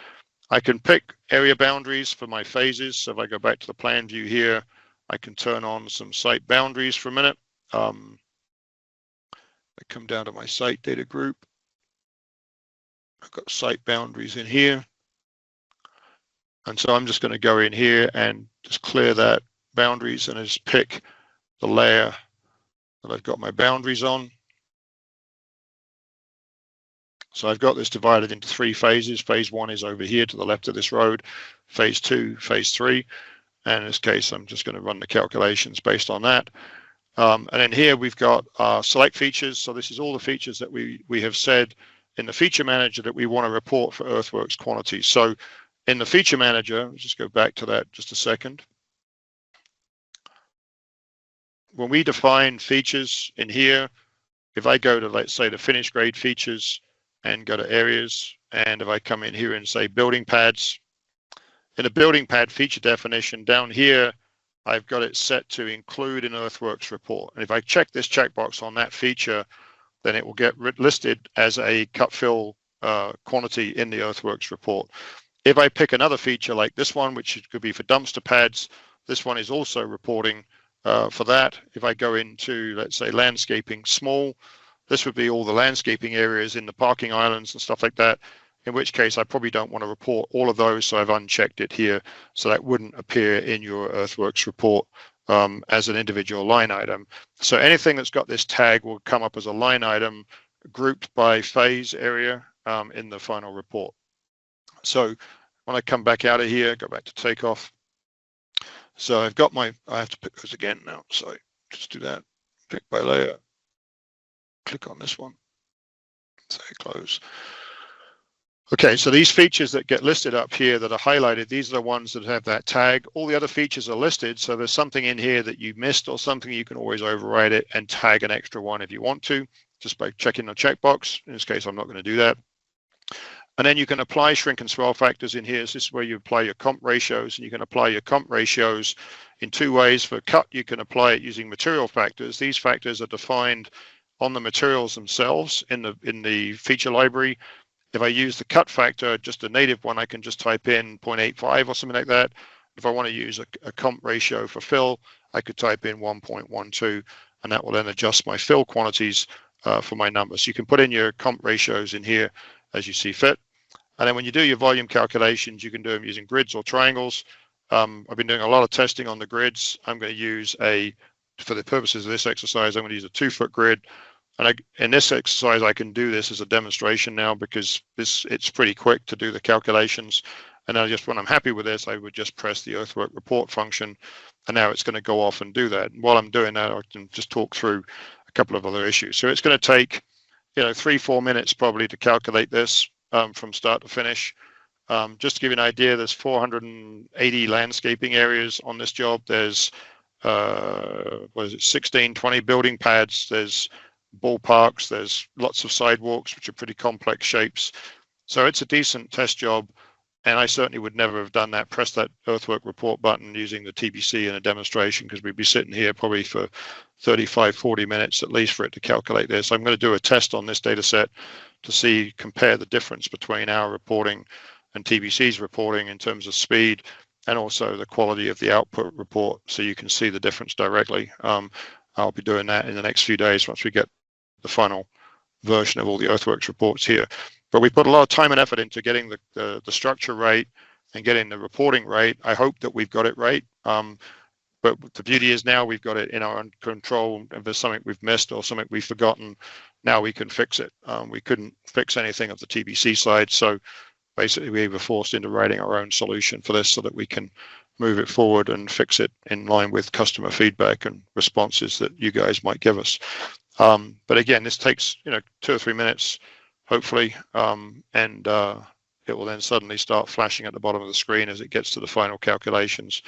I can pick area boundaries for my phases. So if I go back to the plan view here, I can turn on some site boundaries for a minute. I come down to my site data group. I've got site boundaries in here. And so I'm just going to go in here and just clear that boundaries and just pick the layer that I've got my boundaries on. So I've got this divided into 3 phases. Phase 1 is over here to the left of this road. Phase 2, phase 3. And in this case, I'm just going to run the calculations based on that. And then here we've got our select features. So this is all the features that we have said in the feature manager that we want to report for earthworks quantities. So in the feature manager, let's just go back to that just a second. When we define features in here, if I go to, let's say, the finished grade features and go to areas, and if I come in here and say building pads, in the building pad feature definition down here, I've got it set to include an earthworks report. And if I check this checkbox on that feature, then it will get listed as a cut fill quantity in the earthworks report. If I pick another feature like this one, which could be for dumpster pads, this one is also reporting for that. If I go into, let's say, landscaping small, this would be all the landscaping areas in the parking islands and stuff like that, in which case I probably don't want to report all of those, so I've unchecked it here, so that wouldn't appear in your earthworks report as an individual line item. So anything that's got this tag will come up as a line item grouped by phase area in the final report. So when I come back out of here, go back to takeoff. So I've got I have to pick those again now, so just do that, pick by layer. Click on this one, say close. Okay, so these features that get listed up here that are highlighted, these are the ones that have that tag. All the other features are listed, so there's something in here that you missed or something, you can always override it and tag an extra one if you want to. just by checking the checkbox. In this case, I'm not going to do that. And then you can apply shrink and swell factors in here. So this is where you apply your comp ratios, and you can apply your comp ratios in two ways. For cut, you can apply it using material factors. These factors are defined on the materials themselves in the feature library. If I use the cut factor, just a native one, I can just type in 0.85 or something like that. If I want to use a comp ratio for fill, I could type in 1.12, and that will then adjust my fill quantities for my numbers. So you can put in your comp ratios in here as you see fit. And then when you do your volume calculations, you can do them using grids or triangles. I've been doing a lot of testing on the grids. I'm going to use for the purposes of this exercise, I'm going to use a 2-foot grid. And in this exercise, I can do this as a demonstration now because it's pretty quick to do the calculations. And when I'm happy with this, I would just press the earthwork report function, and now it's going to go off and do that. And while I'm doing that, I can just talk through a couple of other issues. So it's going to take 3-4 minutes probably to calculate this from start to finish. Just to give you an idea, there's 480 landscaping areas on this job. There's 16, 20 building pads. There's ballparks. There's lots of sidewalks, which are pretty complex shapes. So it's a decent test job. And I certainly would never have done that, press that earthwork report button using the TBC in a demonstration, because we'd be sitting here probably for 35, 40 minutes at least for it to calculate this. I'm going to do a test on this data set to compare the difference between our reporting and TBC's reporting in terms of speed and also the quality of the output report, so you can see the difference directly. I'll be doing that in the next few days once we get the final version of all the earthworks reports here. But we put a lot of time and effort into getting the structure right and getting the reporting right. I hope that we've got it right. But the beauty is now we've got it in our own control. If there's something we've missed or something we've forgotten, now we can fix it. We couldn't fix anything of the TBC side. So basically we were forced into writing our own solution for this so that we can move it forward and fix it in line with customer feedback and responses that you guys might give us. But again, this takes 2 or 3 minutes, hopefully, and it will then suddenly start flashing at the bottom of the screen as it gets to the final calculations.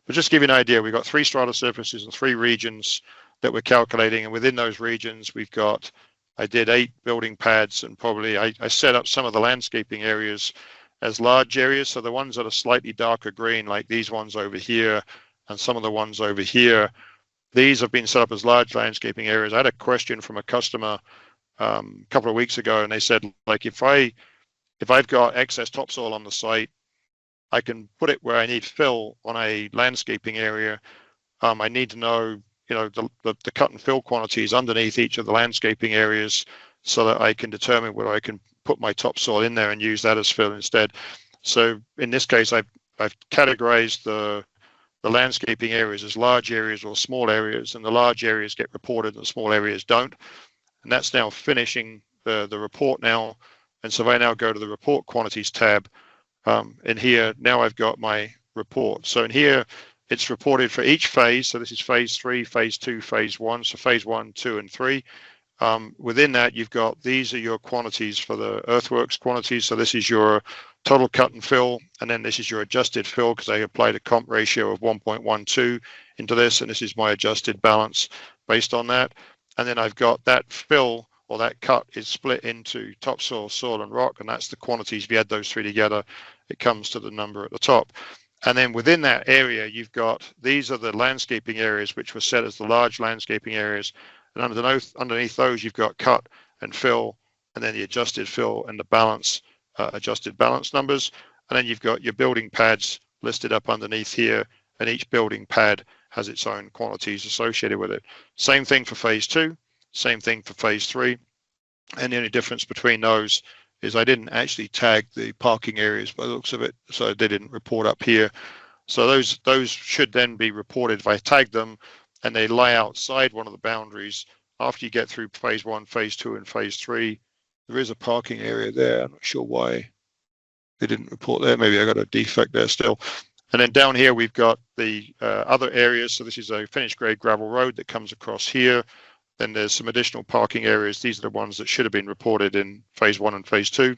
But just to give you an idea, we've got 3 strata surfaces and 3 regions that we're calculating, and within those regions we've got, I did 8 building pads, and probably I set up some of the landscaping areas as large areas. So the ones that are slightly darker green, like these ones over here and some of the ones over here, these have been set up as large landscaping areas. I had a question from a customer a couple of weeks ago, and they said, like, if I've got excess topsoil on the site, I can put it where I need fill on a landscaping area. I need to know, the cut and fill quantities underneath each of the landscaping areas so that I can determine whether I can put my topsoil in there and use that as fill instead. So in this case, I've categorized the landscaping areas as large areas or small areas, and the large areas get reported and the small areas don't. And that's now finishing the report now. And so if I now go to the report quantities tab, in here, now I've got my report. So in here, it's reported for each phase. So this is phase 3, phase 2, phase 1. So phase 1, 2, and 3. Within that, you've got, these are your quantities for the earthworks quantities. So this is your total cut and fill, and then this is your adjusted fill, because I applied a comp ratio of 1.12 into this, and this is my adjusted balance based on that. And then I've got that fill, or that cut, is split into topsoil, soil, and rock, and that's the quantities. If you add those 3 together, it comes to the number at the top. And then within that area, you've got, these are the landscaping areas which were set as the large landscaping areas, and underneath those you've got cut and fill, and then the adjusted fill and the balance, adjusted balance numbers. And then you've got your building pads listed up underneath here, and each building pad has its own quantities associated with it. Same thing for phase 2, same thing for phase 3. And the only difference between those is I didn't actually tag the parking areas by the looks of it, so they didn't report up here. So those should then be reported if I tag them, and they lie outside one of the boundaries. After you get through phase 1, phase 2, and phase 3, there is a parking area there. I'm not sure why they didn't report there. Maybe I got a defect there still. And then down here, we've got the other areas. So this is a finished grade gravel road that comes across here. Then there's some additional parking areas. These are the ones that should have been reported in phase 1 and phase 2.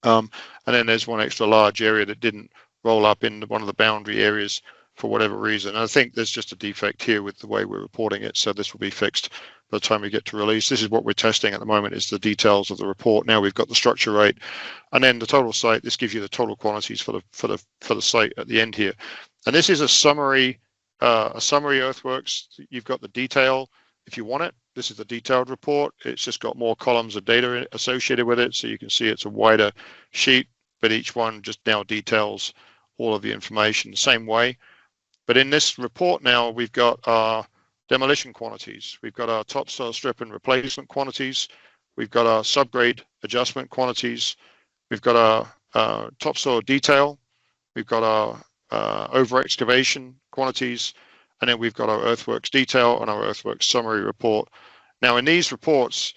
And then there's one extra large area that didn't roll up in one of the boundary areas for whatever reason. And I think there's just a defect here with the way we're reporting it. So this will be fixed by the time we get to release. This is what we're testing at the moment, is the details of the report. Now we've got the structure rate, and then the total site. This gives you the total quantities for the site at the end here. And this is a summary earthworks. You've got the detail if you want it. This is the detailed report. It's just got more columns of data associated with it, so you can see it's a wider sheet, but each one just now details all of the information the same way. But in this report now, we've got our demolition quantities. We've got our topsoil strip and replacement quantities. We've got our subgrade adjustment quantities. We've got our topsoil detail. We've got our over excavation quantities, and then we've got our earthworks detail and our earthworks summary report. Now in these reports,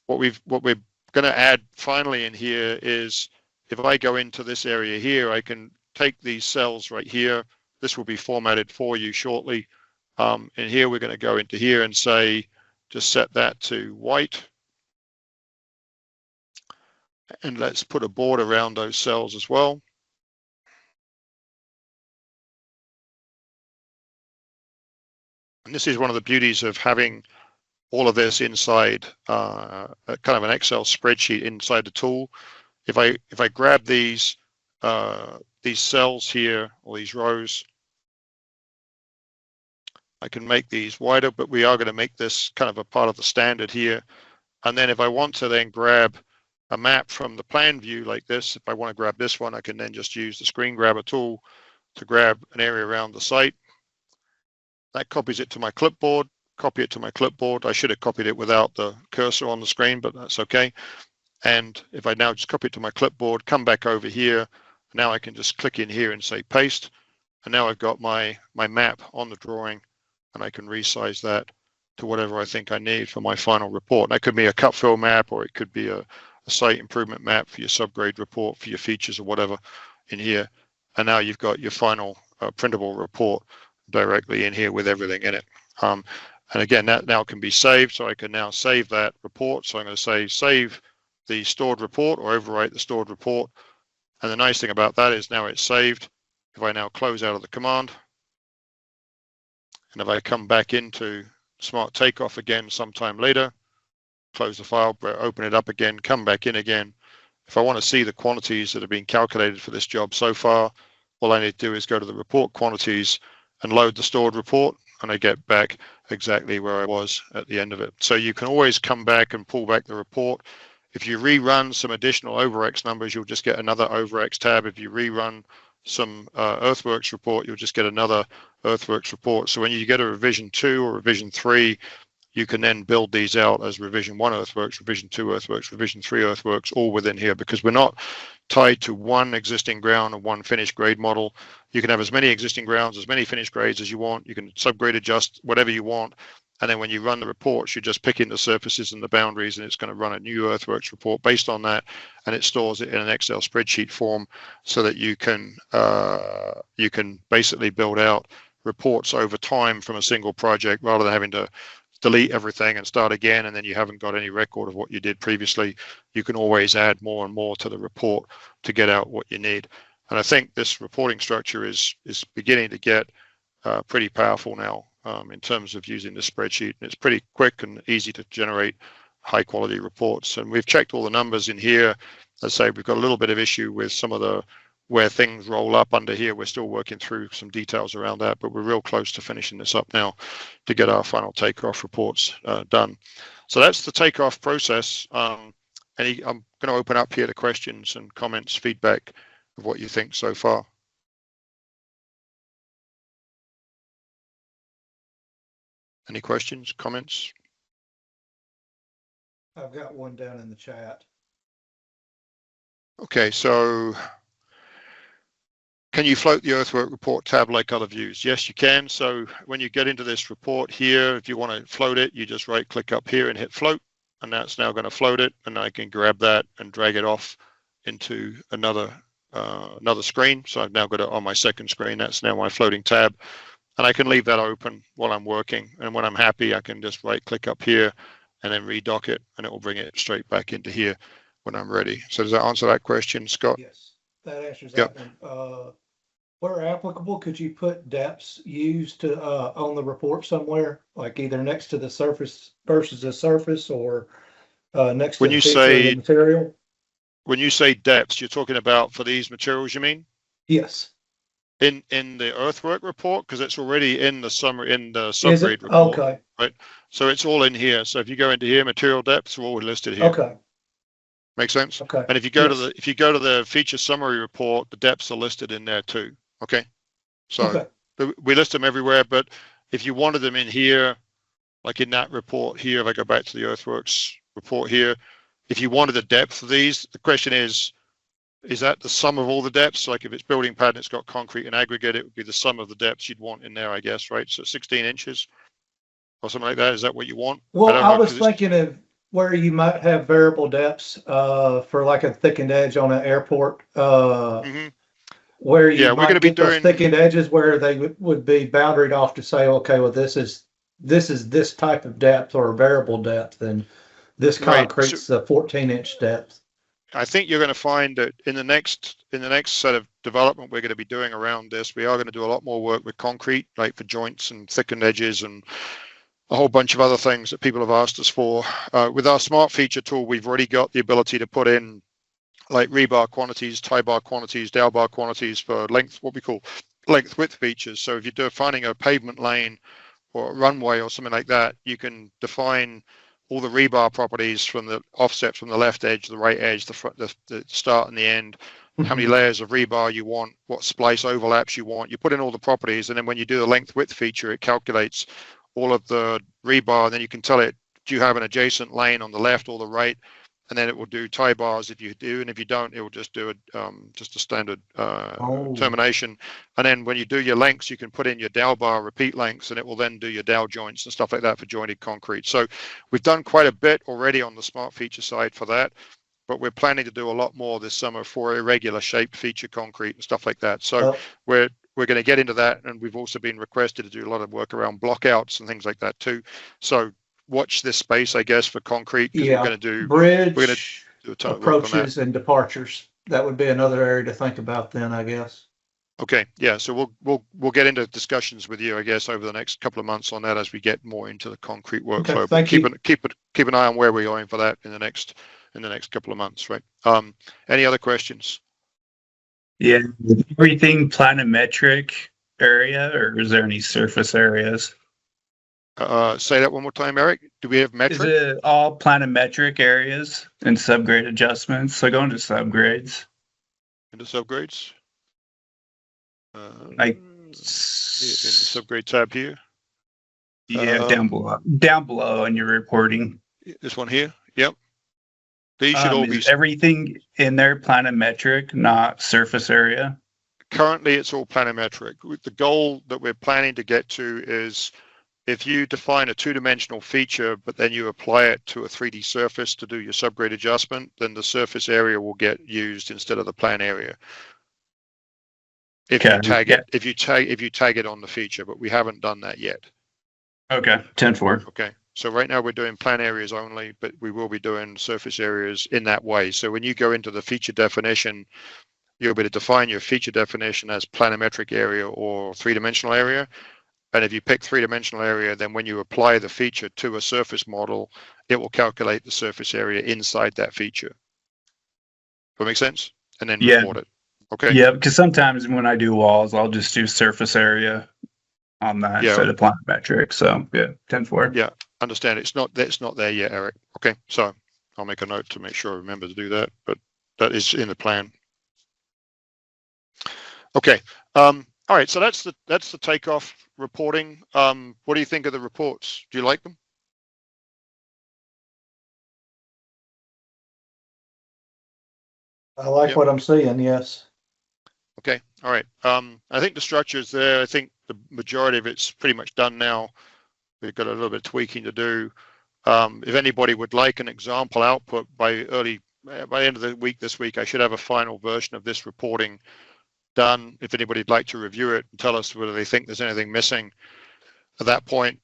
what we're going to add finally in here is, if I go into this area here, I can take these cells right here. This will be formatted for you shortly. And here we're going to go into here and say, just set that to white. And let's put a border around those cells as well. And this is one of the beauties of having all of this inside kind of an Excel spreadsheet inside the tool. If I grab these cells here, or these rows, I can make these wider, but we are going to make this kind of a part of the standard here. And then if I want to then grab a map from the plan view like this, if I want to grab this one, I can then just use the screen grabber tool to grab an area around the site. That copies it to my clipboard, copy it to my clipboard. I should have copied it without the cursor on the screen, but that's okay. And if I now just copy it to my clipboard, come back over here, now I can just click in here and say paste. And now I've got my map on the drawing, and I can resize that to whatever I think I need for my final report. That could be a cut fill map, or it could be a site improvement map for your subgrade report, for your features or whatever in here. And now you've got your final printable report directly in here with everything in it. And again, that now can be saved. So I can now save that report. So I'm going to say save the stored report, or overwrite the stored report. And the nice thing about that is now it's saved. If I now close out of the command, and if I come back into Smart Takeoff again sometime later, close the file, open it up again, come back in again. If I want to see the quantities that have been calculated for this job so far, all I need to do is go to the report quantities and load the stored report, and I get back exactly where I was at the end of it. So you can always come back and pull back the report. If you rerun some additional overX numbers, you'll just get another overX tab. If you rerun some earthworks report, you'll just get another earthworks report. So when you get a revision 2 or revision 3, you can then build these out as revision 1 earthworks, revision 2 earthworks, revision 3 earthworks, all within here, because we're not tied to one existing ground or one finished grade model. You can have as many existing grounds, as many finished grades as you want. You can subgrade adjust whatever you want. And then when you run the reports, you just pick in the surfaces and the boundaries, and it's going to run a new earthworks report based on that, and it stores it in an Excel spreadsheet form so that you can basically build out reports over time from a single project, rather than having to delete everything and start again, and then you haven't got any record of what you did previously. You can always add more and more to the report to get out what you need. And I think this reporting structure is beginning to get pretty powerful now in terms of using the spreadsheet. It's pretty quick and easy to generate high quality reports. And we've checked all the numbers in here. Let's say we've got a little bit of issue with some of the where things roll up under here. We're still working through some details around that, but we're real close to finishing this up now to get our final takeoff reports done. So that's the takeoff process. I'm going to open up here to questions and comments, feedback of what you think so far. Any questions, comments? I've got one down in the chat. Okay, so can you float the earthwork report tab like other views? Yes, you can. So when you get into this report here, if you want to float it, you just right click up here and hit float, and that's now going to float it, and I can grab that and drag it off into another screen. So I've now got it on my second screen. That's now my floating tab, and I can leave that open while I'm working. And when I'm happy, I can just right click up here and then redock it, and it will bring it straight back into here when I'm ready. So does that answer that question, Scott? Yes, that answers that one. Where applicable, could you put depths used to on the report somewhere, like either next to the surface versus the surface, or next to When the you feature of the say material? when you say depths, you're talking about for these materials, you mean? Yes. In the earthwork report, because it's already in the summary in the Is subgrade it? report, Okay. right? So it's all in here. So if you go into here, material depths are all listed here. Okay. Make sense? Okay. And if you go to Yes. the feature summary report, the depths are listed in there too. Okay. So Okay. we list them everywhere, but if you wanted them in here, like in that report here, if I go back to the earthworks report here, if you wanted the depth of these, the question is that the sum of all the depths? Like if it's building pad and it's got concrete and aggregate, it would be the sum of the depths you'd want in there, I guess, right? So 16 inches or something like that. Is that what you want? Well, don't I know, was 'cause it's- thinking of where you might have variable depths for like a thickened edge on an airport, Mhm. where you Yeah, we're might gonna be get those doing- thickened edges where they would be boundaried off to say, okay, well, this is this type of depth or variable depth, and this Right. concrete's a 14-inch depth. I think you're going to find that in the next set of development we're going to be doing around this, we are going to do a lot more work with concrete, like for joints and thickened edges and a whole bunch of other things that people have asked us for. With our smart feature tool, we've already got the ability to put in like rebar quantities, tie bar quantities, dowel bar quantities for length, what we call length width features. So if you're defining a pavement lane or a runway or something like that, you can define all the rebar properties from the offset from the left edge, the right edge, the front, the start and the end, how many layers of rebar you want, what splice overlaps you want. You put in all the properties, and then when you do the length width feature, it calculates all of the rebar, and then you can tell it, do you have an adjacent lane on the left or the right? And then it will do tie bars if you do, and if you don't, it will just do just a standard termination. And then when you do your lengths, you can put in your dowel bar repeat lengths, and it will then do your dowel joints and stuff like that for jointed concrete. So we've done quite a bit already on the smart feature side for that, but we're planning to do a lot more this summer for irregular shaped feature concrete and stuff like that. So we're going to get into that, and we've also been requested to do a lot of work around blockouts and things like that too. So watch this space, I guess, for concrete, because we're going to do bridge, we're going to do a ton of work on that. approaches and departures. That would be another area to think about then, I guess. Okay, yeah. So we'll get into discussions with you, I guess, over the next couple of months on that as we get more into the concrete workflow. Okay, thank you. Keep an eye on where we're going for that in the next couple of months, right? Any other questions? Yeah, everything planimetric area, or is there any surface areas? Say that one more time, Eric. Do we have metric? Is it all planimetric areas and subgrade adjustments? So going to subgrades. Into subgrades? Like in the subgrade tab here. Yeah, down below in your reporting. This one here. Yep. These should all be everything in there planimetric, not surface area. Currently, it's all planimetric. The goal that we're planning to get to is if you define a two-dimensional feature, but then you apply it to a 3D surface to do your subgrade adjustment, then the surface area will get used instead of the plan area. If you tag it on the feature, but we haven't done that yet. Okay, 10-4. Okay, so right now we're doing plan areas only, but we will be doing surface areas in that way. So when you go into the feature definition, you'll be able to define your feature definition as planimetric area or three-dimensional area. And if you pick three-dimensional area, then when you apply the feature to a surface model, it will calculate the surface area inside that feature. Does that make sense? And then report it. Okay. Yeah, because sometimes when I do walls, I'll just do surface area on that instead of planimetric. So yeah, 10-4. Yeah, understand. It's not there yet, Eric. Okay, so I'll make a note to make sure I remember to do that, but that is in the plan. Okay. All right. So that's the takeoff reporting. What do you think of the reports? Do you like them? I like what I'm seeing. Yes. Okay. All right. I think the structure is there. I think the majority of it's pretty much done now. We've got a little bit of tweaking to do. If anybody would like an example output by the end of the week this week, I should have a final version of this reporting done. If anybody'd like to review it and tell us whether they think there's anything missing at that point,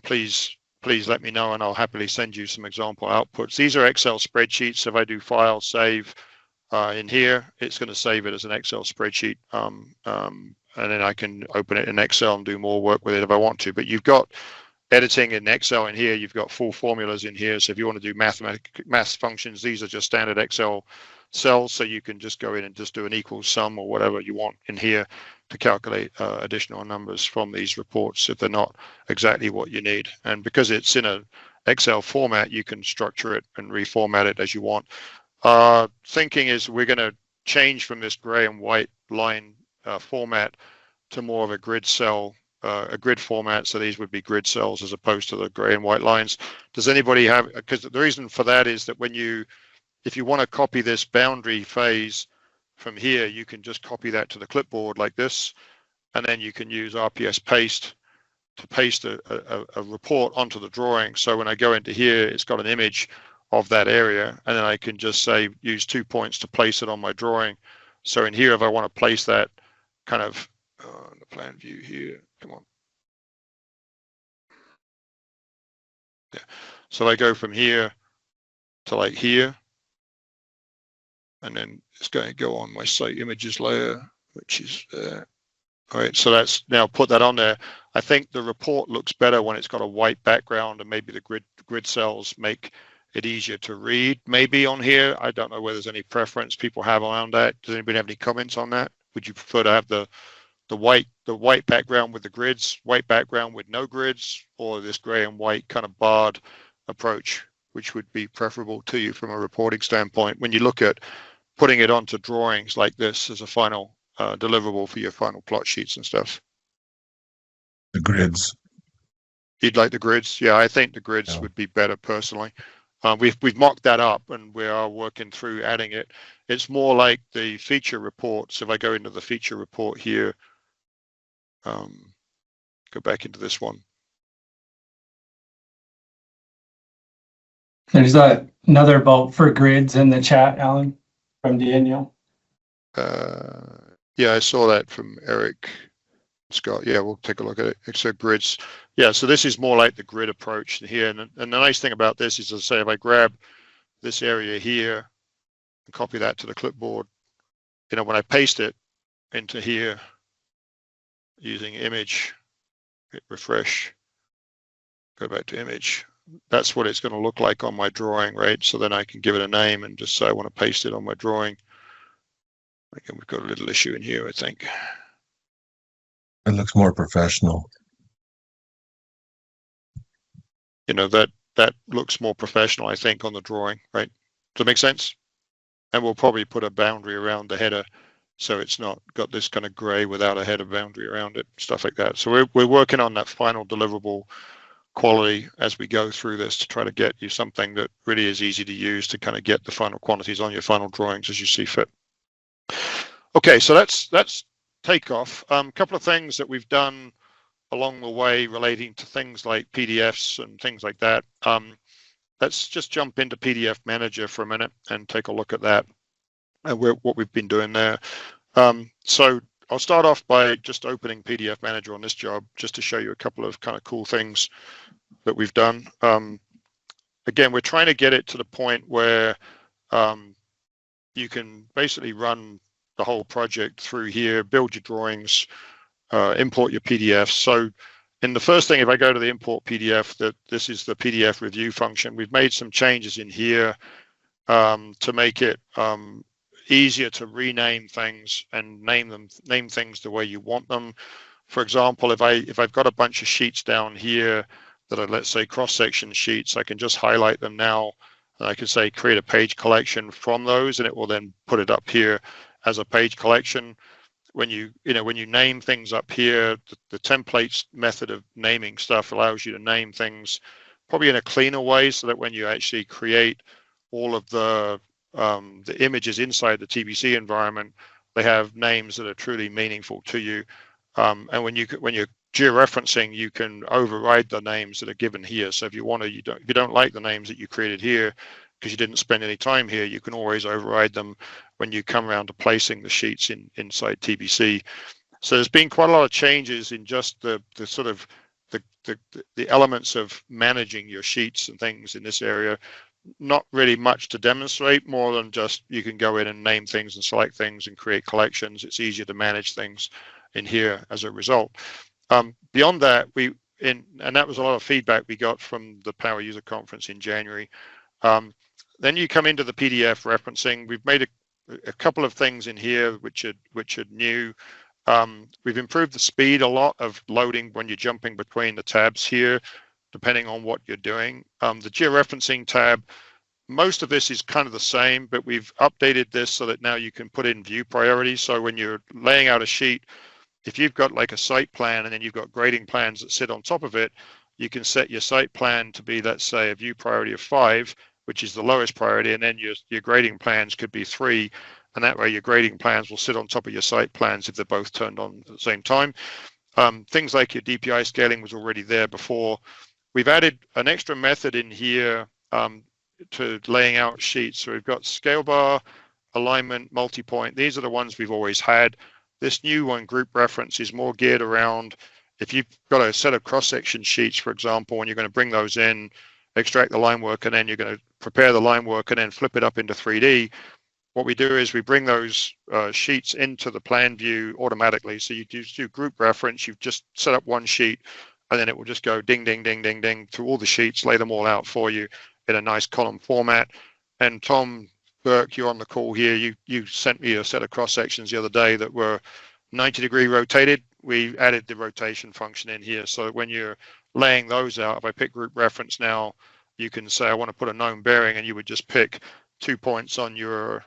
please let me know and I'll happily send you some example outputs. These are Excel spreadsheets. If I do file, save, in here, it's going to save it as an Excel spreadsheet. And then I can open it in Excel and do more work with it if I want to. But you've got editing in Excel in here. You've got full formulas in here. So if you want to do math functions, these are just standard Excel cells. So you can just go in and just do an equals sum or whatever you want in here to calculate additional numbers from these reports if they're not exactly what you need. And because it's in an Excel format, you can structure it and reformat it as you want. Thinking is we're going to change from this gray and white line format to more of a grid cell, a grid format. So these would be grid cells as opposed to the gray and white lines. Does anybody have, because the reason for that is that if you want to copy this boundary phase from here, you can just copy that to the clipboard like this, and then you can use RPS paste to paste a report onto the drawing. So when I go into here, it's got an image of that area, and then I can just say use 2 points to place it on my drawing. So in here, if I want to place that kind of the plan view here, come on. Yeah. So I go from here to like here, and then it's going to go on my site images layer, which is there. All right, so that's now put that on there. I think the report looks better when it's got a white background, and maybe the grid cells make it easier to read. Maybe on here, I don't know whether there's any preference people have around that. Does anybody have any comments on that? Would you prefer to have the white background with the grids, white background with no grids, or this gray and white kind of barred approach, which would be preferable to you from a reporting standpoint when you look at putting it onto drawings like this as a final deliverable for your final plot sheets and stuff? The grids. You'd like the grids? Yeah, I think the grids would be better personally. We've mocked that up, and we are working through adding it. It's more like the feature reports. If I go into the feature report here, go back into this one. There's another vote for grids in the chat, Alan, from Daniel. Yeah, I saw that from Eric Scott. Yeah, we'll take a look at it. So grids. Yeah, so this is more like the grid approach here. And the nice thing about this is, as I say, if I grab this area here and copy that to the clipboard, when I paste it into here using image, hit refresh, go back to image, that's what it's going to look like on my drawing, right? So then I can give it a name and just say I want to paste it on my drawing. Again, we've got a little issue in here, I think. It looks more professional. That looks more professional, I think, on the drawing, right? Does that make sense? And we'll probably put a boundary around the header, so it's not got this kind of gray without a header boundary around it, stuff like that. So we're working on that final deliverable quality as we go through this to try to get you something that really is easy to use to kind of get the final quantities on your final drawings as you see fit. Okay, so that's takeoff. A couple of things that we've done along the way relating to things like PDFs and things like that. Let's just jump into PDF Manager for a minute and take a look at that and what we've been doing there. So I'll start off by just opening PDF Manager on this job just to show you a couple of kind of cool things that we've done. Again, we're trying to get it to the point where you can basically run the whole project through here, build your drawings, import your PDFs. So in the first thing, if I go to the import PDF, this is the PDF review function. We've made some changes in here to make it easier to rename things and name things the way you want them. For example, if I've got a bunch of sheets down here that are, let's say, cross-section sheets, I can just highlight them now, and I can say create a page collection from those, and it will then put it up here as a page collection. When you name things up here, the templates method of naming stuff allows you to name things probably in a cleaner way, so that when you actually create all of the images inside the TBC environment, they have names that are truly meaningful to you. And when you're georeferencing, you can override the names that are given here. So if you want to, if you don't like the names that you created here because you didn't spend any time here, you can always override them when you come around to placing the sheets inside TBC. So there's been quite a lot of changes in just the sort of the elements of managing your sheets and things in this area. not really much to demonstrate more than just you can go in and name things and select things and create collections. It's easier to manage things in here as a result. Beyond that, and that was a lot of feedback we got from the Power User Conference in January. Then you come into the PDF referencing. We've made a couple of things in here which are new. We've improved the speed a lot of loading when you're jumping between the tabs here, depending on what you're doing. The georeferencing tab, most of this is kind of the same, but we've updated this so that now you can put in view priorities. So when you're laying out a sheet, if you've got like a site plan and then you've got grading plans that sit on top of it, you can set your site plan to be, let's say, a view priority of 5, which is the lowest priority, and then your grading plans could be 3, and that way your grading plans will sit on top of your site plans if they're both turned on at the same time. Things like your DPI scaling was already there before. We've added an extra method in here to laying out sheets. So we've got scale bar, alignment, multi-point. These are the ones we've always had. This new one, group reference, is more geared around if you've got a set of cross-section sheets, for example, and you're going to bring those in, extract the line work, and then you're going to prepare the line work and then flip it up into 3D. What we do is we bring those sheets into the plan view automatically. So you do group reference, you've just set up one sheet, and then it will just go ding, ding, ding, ding, ding through all the sheets, lay them all out for you in a nice column format. And Tom Burke, you're on the call here. You sent me a set of cross sections the other day that were 90-degree rotated. We added the rotation function in here so that when you're laying those out, if I pick group reference now, you can say I want to put a known bearing, and you would just pick 2 points on your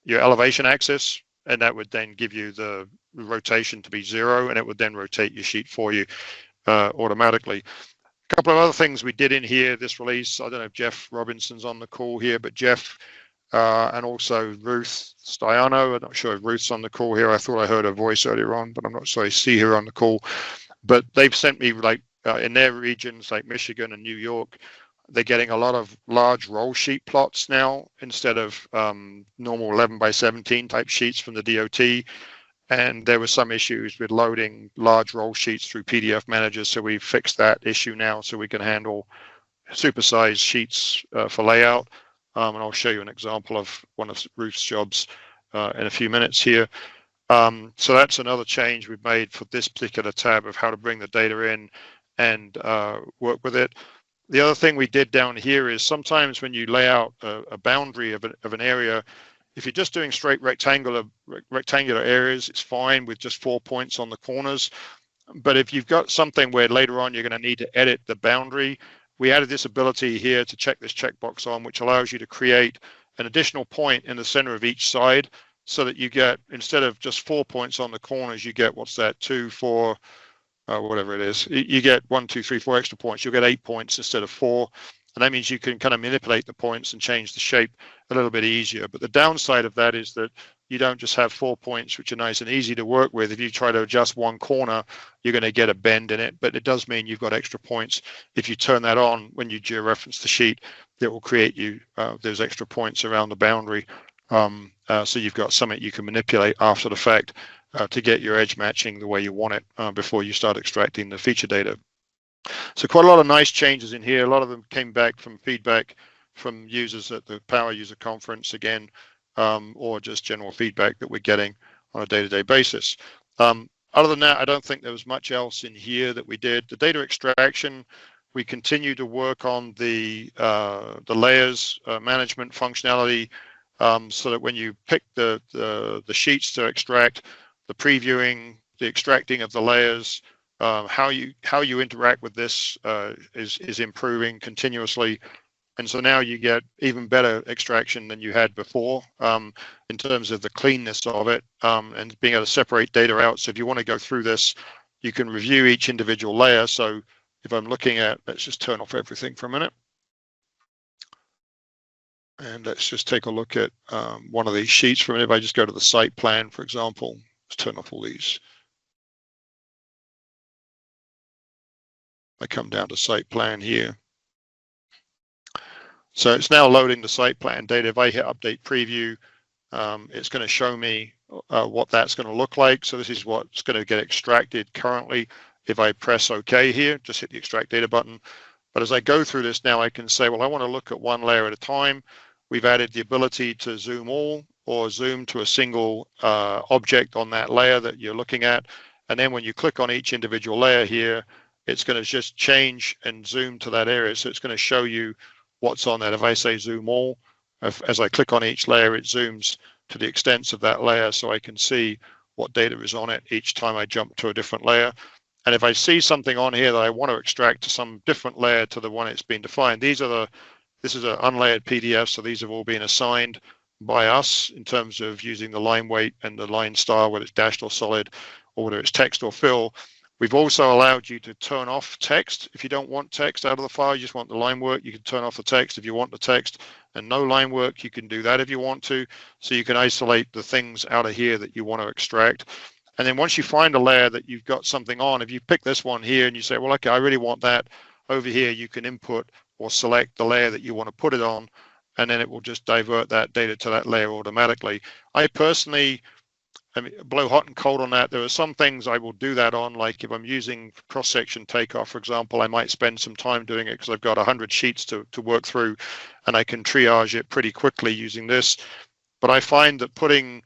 elevation axis, and that would then give you the rotation to be 0, and it would then rotate your sheet for you automatically. A couple of other things we did in here, this release, I don't know if Jeff Robinson's on the call here, but Jeff and also Ruth Stiano, I'm not sure if Ruth's on the call here. I thought I heard her voice earlier on, but I'm not sure I see her on the call. But they've sent me, like, in their regions, like Michigan and New York, they're getting a lot of large roll sheet plots now instead of normal 11 by 17 type sheets from the DOT. And there were some issues with loading large roll sheets through PDF managers. So we fixed that issue now so we can handle supersized sheets for layout. And I'll show you an example of one of Ruth's jobs in a few minutes here. So that's another change we've made for this particular tab of how to bring the data in and work with it. The other thing we did down here is sometimes when you lay out a boundary of an area, if you're just doing straight rectangular areas, it's fine with just 4 points on the corners. But if you've got something where later on you're going to need to edit the boundary, we added this ability here to check this checkbox on, which allows you to create an additional point in the center of each side so that you get, instead of just 4 points on the corners, you get, what's that, 2, 4, whatever it is. You get 1, 2, 3, 4 extra points. You'll get 8 points instead of 4. And that means you can kind of manipulate the points and change the shape a little bit easier. But the downside of that is that you don't just have 4 points, which are nice and easy to work with. If you try to adjust one corner, you're going to get a bend in it. But it does mean you've got extra points. If you turn that on when you georeference the sheet, it will create you those extra points around the boundary. So you've got something you can manipulate after the fact to get your edge matching the way you want it before you start extracting the feature data. So quite a lot of nice changes in here. A lot of them came back from feedback from users at the Power User Conference again, or just general feedback that we're getting on a day-to-day basis. Other than that, I don't think there was much else in here that we did. The data extraction, we continue to work on the layers management functionality, so that when you pick the sheets to extract, the previewing, the extracting of the layers, how you interact with this is improving continuously. And so now you get even better extraction than you had before in terms of the cleanness of it and being able to separate data out. So if you want to go through this, you can review each individual layer. So if I'm looking at, let's just turn off everything for a minute. And let's just take a look at one of these sheets from it. If I just go to the site plan, for example, let's turn off all these. I come down to site plan here. So it's now loading the site plan data. If I hit update preview, it's going to show me what that's going to look like. So this is what's going to get extracted currently. If I press OK here, just hit the extract data button, But as I go through this now, I can say, well, I want to look at one layer at a time. We've added the ability to zoom all or zoom to a single object on that layer that you're looking at. And then when you click on each individual layer here, it's going to just change and zoom to that area. So it's going to show you what's on that. If I say zoom all, as I click on each layer, it zooms to the extents of that layer so I can see what data is on it each time I jump to a different layer. And if I see something on here that I want to extract to some different layer to the one it's been defined, this is an unlayered PDF, so these have all been assigned by us in terms of using the line weight and the line style, whether it's dashed or solid, or whether it's text or fill. We've also allowed you to turn off text. If you don't want text out of the file, you just want the line work, you can turn off the text. If you want the text and no line work, you can do that if you want to. So you can isolate the things out of here that you want to extract. And then once you find a layer that you've got something on, if you pick this one here and you say, well, okay, I really want that over here, you can input or select the layer that you want to put it on, and then it will just divert that data to that layer automatically. I personally, blow hot and cold on that. There are some things I will do that on, like if I'm using cross-section takeoff, for example, I might spend some time doing it because I've got 100 sheets to work through, and I can triage it pretty quickly using this. But I find that putting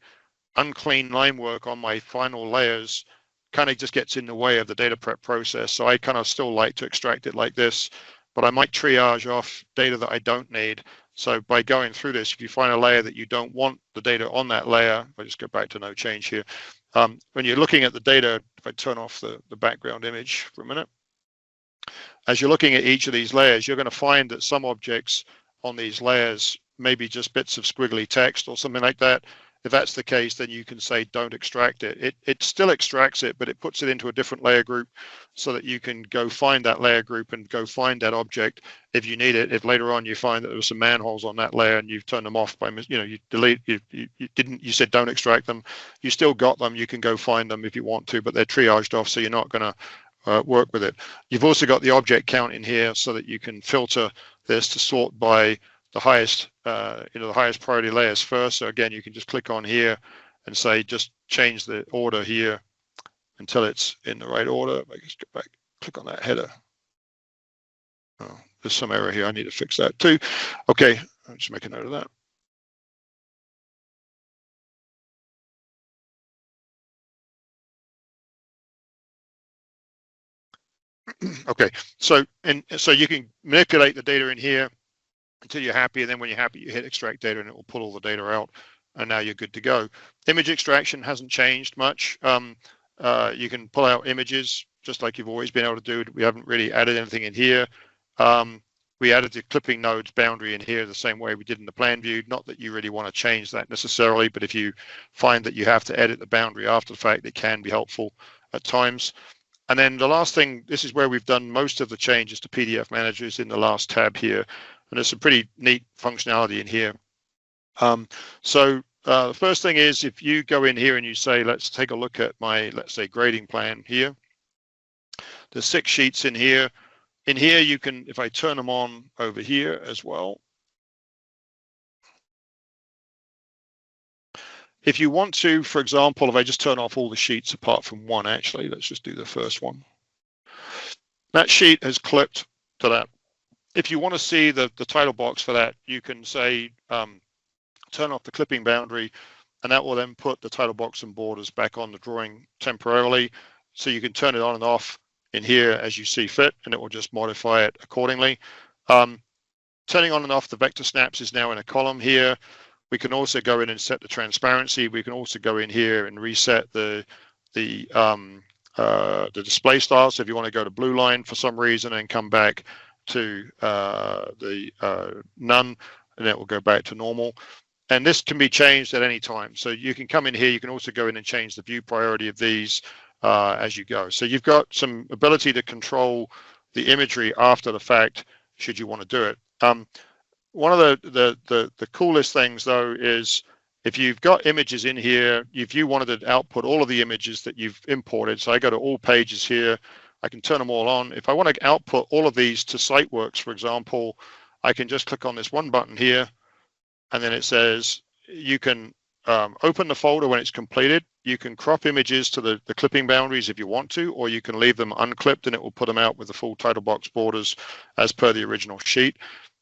unclean line work on my final layers kind of just gets in the way of the data prep process. So I kind of still like to extract it like this, but I might triage off data that I don't need. So by going through this, if you find a layer that you don't want the data on that layer, I'll just go back to no change here. When you're looking at the data, if I turn off the background image for a minute, as you're looking at each of these layers, you're going to find that some objects on these layers may be just bits of squiggly text or something like that. If that's the case, then you can say don't extract it. It still extracts it, but it puts it into a different layer group so that you can go find that layer group and go find that object if you need it. If later on you find that there were some manholes on that layer and you've turned them off by, you delete, you said don't extract them, you still got them, you can go find them if you want to, but they're triaged off, so you're not going to work with it. You've also got the object count in here so that you can filter this to sort by the highest, the highest priority layers first. So again, you can just click on here and say, just change the order here until it's in the right order. I just go back, click on that header. Oh, there's some error here. I need to fix that too. Okay, I'll just make a note of that. Okay, so you can manipulate the data in here until you're happy, and then when you're happy, you hit extract data and it will pull all the data out, and now you're good to go. Image extraction hasn't changed much. You can pull out images just like you've always been able to do. We haven't really added anything in here. We added the clipping nodes boundary in here the same way we did in the plan view. Not that you really want to change that necessarily, but if you find that you have to edit the boundary after the fact, it can be helpful at times. And then the last thing, this is where we've done most of the changes to PDF managers in the last tab here. And there's some pretty neat functionality in here. The first thing is, if you go in here and you say, let's take a look at my, let's say, grading plan here. There's 6 sheets in here. In here, you can, if I turn them on over here as well. If you want to, for example, if I just turn off all the sheets apart from one, actually, let's just do the first one. That sheet has clipped to that. If you want to see the title box for that, you can say, turn off the clipping boundary, and that will then put the title box and borders back on the drawing temporarily. So you can turn it on and off in here as you see fit, and it will just modify it accordingly. Turning on and off the vector snaps is now in a column here. We can also go in and set the transparency. We can also go in here and reset the display style. So if you want to go to blue line for some reason and come back to none, and it will go back to normal. And this can be changed at any time. So you can come in here. You can also go in and change the view priority of these as you go. So you've got some ability to control the imagery after the fact, should you want to do it. One of the coolest things, though, is if you've got images in here, if you wanted to output all of the images that you've imported, so I go to all pages here, I can turn them all on. If I want to output all of these to SiteWorks, for example, I can just click on this one button here, and then it says you can open the folder when it's completed. You can crop images to the clipping boundaries if you want to, or you can leave them unclipped and it will put them out with the full title box borders as per the original sheet.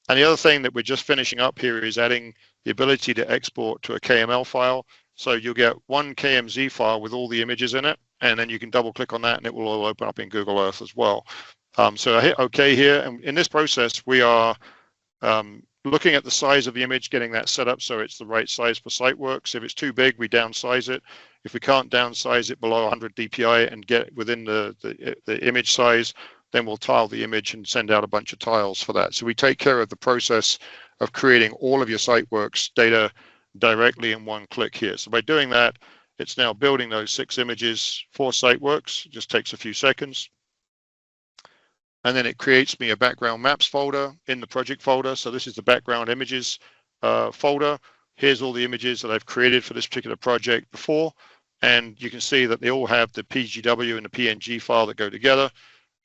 And the other thing that we're just finishing up here is adding the ability to export to a KML file. So you'll get one KMZ file with all the images in it, and then you can double click on that and it will all open up in Google Earth as well. So I hit OK here, and in this process we are looking at the size of the image, getting that set up so it's the right size for SiteWorks. If it's too big, we downsize it. If we can't downsize it below 100 DPI and get within the image size, then we'll tile the image and send out a bunch of tiles for that. So we take care of the process of creating all of your SiteWorks data directly in one click here. So by doing that, it's now building those 6 images for SiteWorks. It just takes a few seconds. And then it creates me a background maps folder in the project folder. So this is the background images folder. Here's all the images that I've created for this particular project before. And you can see that they all have the PGW and the PNG file that go together.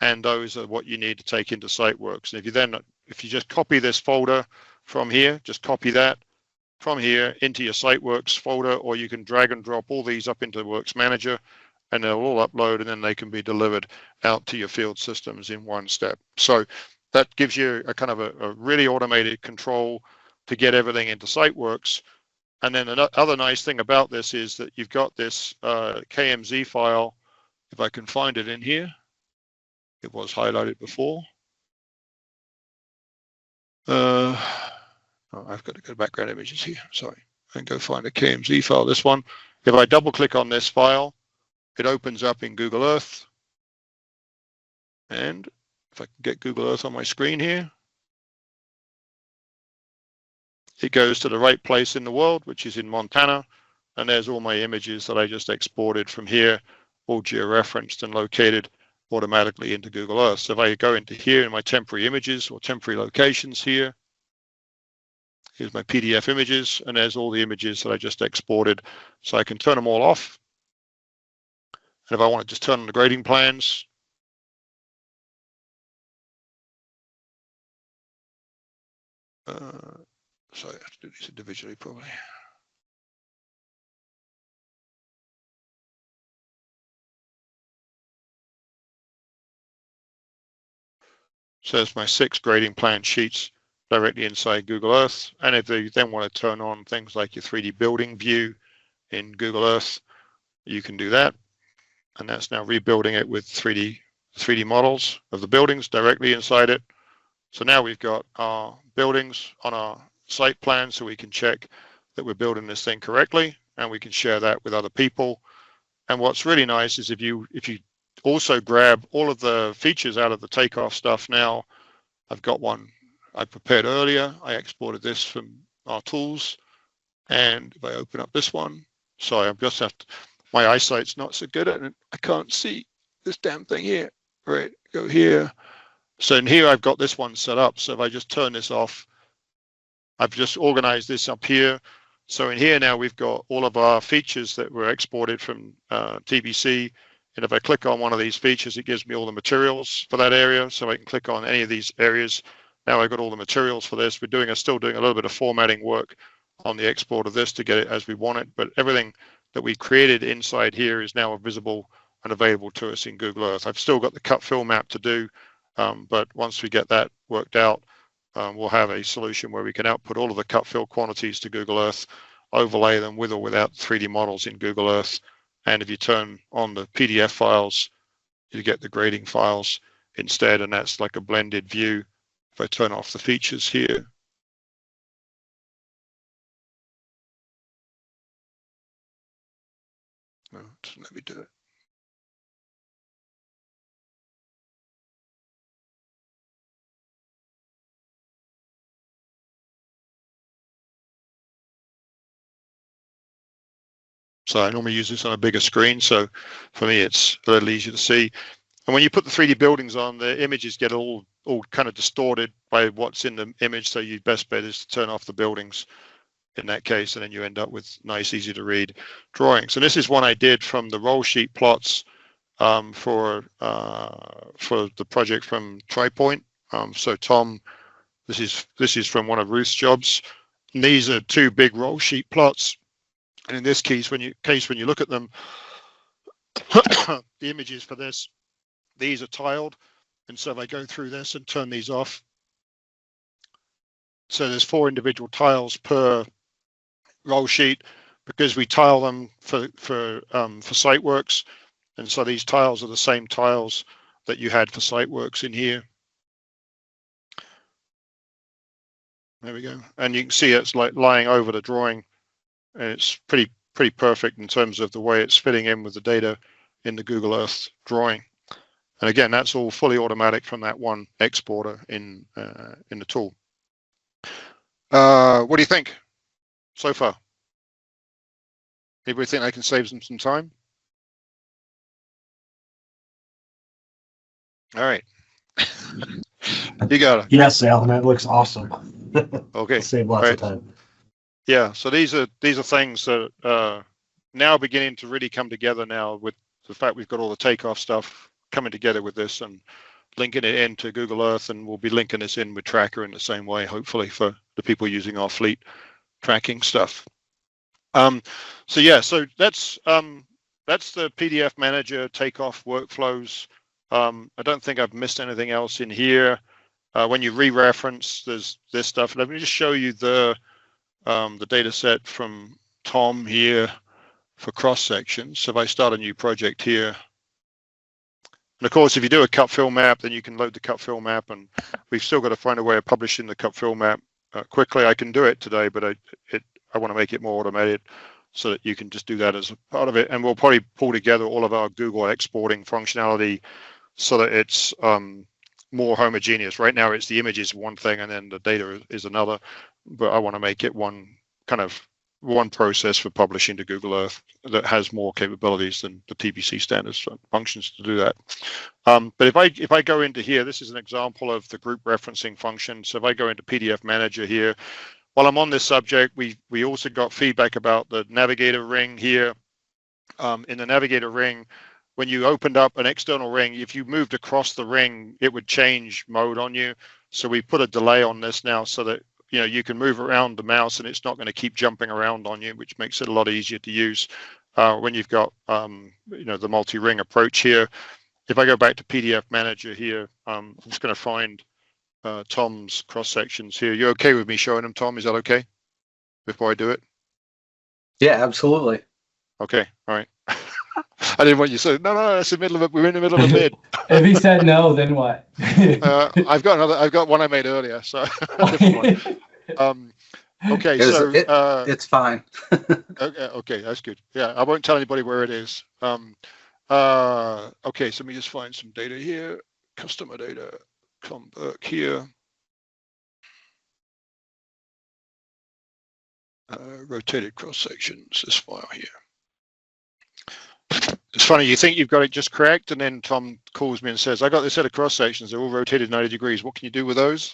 And those are what you need to take into SiteWorks. And if you just copy this folder from here, just copy that from here into your SiteWorks folder, or you can drag and drop all these up into the Works Manager, and they'll all upload, and then they can be delivered out to your field systems in one step. So that gives you a kind of a really automated control to get everything into SiteWorks. And then another nice thing about this is that you've got this KMZ file. If I can find it in here, it was highlighted before. I've got to go to background images here, sorry. And go find a KMZ file, this one. If I double click on this file, it opens up in Google Earth. And if I can get Google Earth on my screen here, it goes to the right place in the world, which is in Montana. And there's all my images that I just exported from here, all georeferenced and located automatically into Google Earth. So if I go into here in my temporary images or temporary locations here, here's my PDF images, and there's all the images that I just exported. So I can turn them all off. And if I want to just turn on the grading plans, sorry, I have to do these individually probably. So there's my 6 grading plan sheets directly inside Google Earth. And if you then want to turn on things like your 3D building view in Google Earth, you can do that. And that's now rebuilding it with 3D models of the buildings directly inside it. So now we've got our buildings on our site plan, so we can check that we're building this thing correctly, and we can share that with other people. And what's really nice is if you also grab all of the features out of the takeoff stuff now. I've got one I prepared earlier. I exported this from our tools. And if I open up this one, sorry, I'm just my eyesight's not so good at it. I can't see this damn thing here. Right, go here. So in here, I've got this one set up. So if I just turn this off, I've just organized this up here. So in here now, we've got all of our features that were exported from TBC. And if I click on one of these features, it gives me all the materials for that area. So I can click on any of these areas. Now I've got all the materials for this. We're still doing a little bit of formatting work on the export of this to get it as we want it. But everything that we created inside here is now visible and available to us in Google Earth. I've still got the cut fill map to do. But once we get that worked out, we'll have a solution where we can output all of the cut fill quantities to Google Earth, overlay them with or without 3D models in Google Earth. And if you turn on the PDF files, you get the grading files instead, and that's like a blended view. If I turn off the features here, no, it doesn't let me do it. So I normally use this on a bigger screen. So for me, it's a little easier to see. And when you put the 3D buildings on, the images get all kind of distorted by what's in the image. So your best bet is to turn off the buildings in that case, and then you end up with nice, easy to read drawings. And this is one I did from the roll sheet plots for the project from TriPoint. So Tom, this is from one of Ruth's jobs. And these are 2 big roll sheet plots And in this case, when you look at them, the images for this, these are tiled. And so if I go through this and turn these off, so there's 4 individual tiles per roll sheet because we tile them for SiteWorks. And so these tiles are the same tiles that you had for SiteWorks in here. There we go. And you can see it's like lying over the drawing, and it's pretty perfect in terms of the way it's fitting in with the data in the Google Earth drawing. And again, that's all fully automatic from that one exporter in the tool. What do you think so far? Anybody think I can save them some time? All right. You got it. Yes, Alan, that looks awesome. Okay. Save lots of time. Yeah. So these are things that are now beginning to really come together now with the fact we've got all the takeoff stuff coming together with this and linking it into Google Earth, and we'll be linking this in with Tracker in the same way, hopefully, for the people using our fleet tracking stuff. So yeah, so that's the PDF Manager takeoff workflows. I don't think I've missed anything else in here. When you re-reference, there's this stuff. Let me just show you the data set from Tom here for cross sections. So if I start a new project here, and of course, if you do a cut fill map, then you can load the cut fill map, and we've still got to find a way of publishing the cut fill map quickly. I can do it today, but I want to make it more automated so that you can just do that as a part of it. And we'll probably pull together all of our Google exporting functionality so that it's more homogeneous. Right now, it's the images one thing, and then the data is another. But I want to make it one process for publishing to Google Earth that has more capabilities than the TBC standards functions to do that. But if I go into here, this is an example of the group referencing function. So if I go into PDF Manager here, while I'm on this subject, we also got feedback about the navigator ring here. In the navigator ring, when you opened up an external ring, if you moved across the ring, it would change mode on you. So we put a delay on this now so that you can move around the mouse and it's not going to keep jumping around on you, which makes it a lot easier to use when you've got the multi-ring approach here. If I go back to PDF Manager here, I'm just going to find Tom's cross sections here. You okay with me showing them, Tom? Is that okay before I do it? Yeah, absolutely. Okay, all right. I didn't want you to say no. That's the middle of it. We're in the middle of a bid. If he said no, then what? I've got one I made earlier. So okay, so it's fine. okay, that's good. Yeah, I won't tell anybody where it is. Okay, so let me just find some data here. Customer data. Come back here. Rotated cross sections. This file here. It's funny, you think you've got it just correct, and then Tom calls me and says, I got this set of cross sections, they're all rotated 90 degrees. What can you do with those?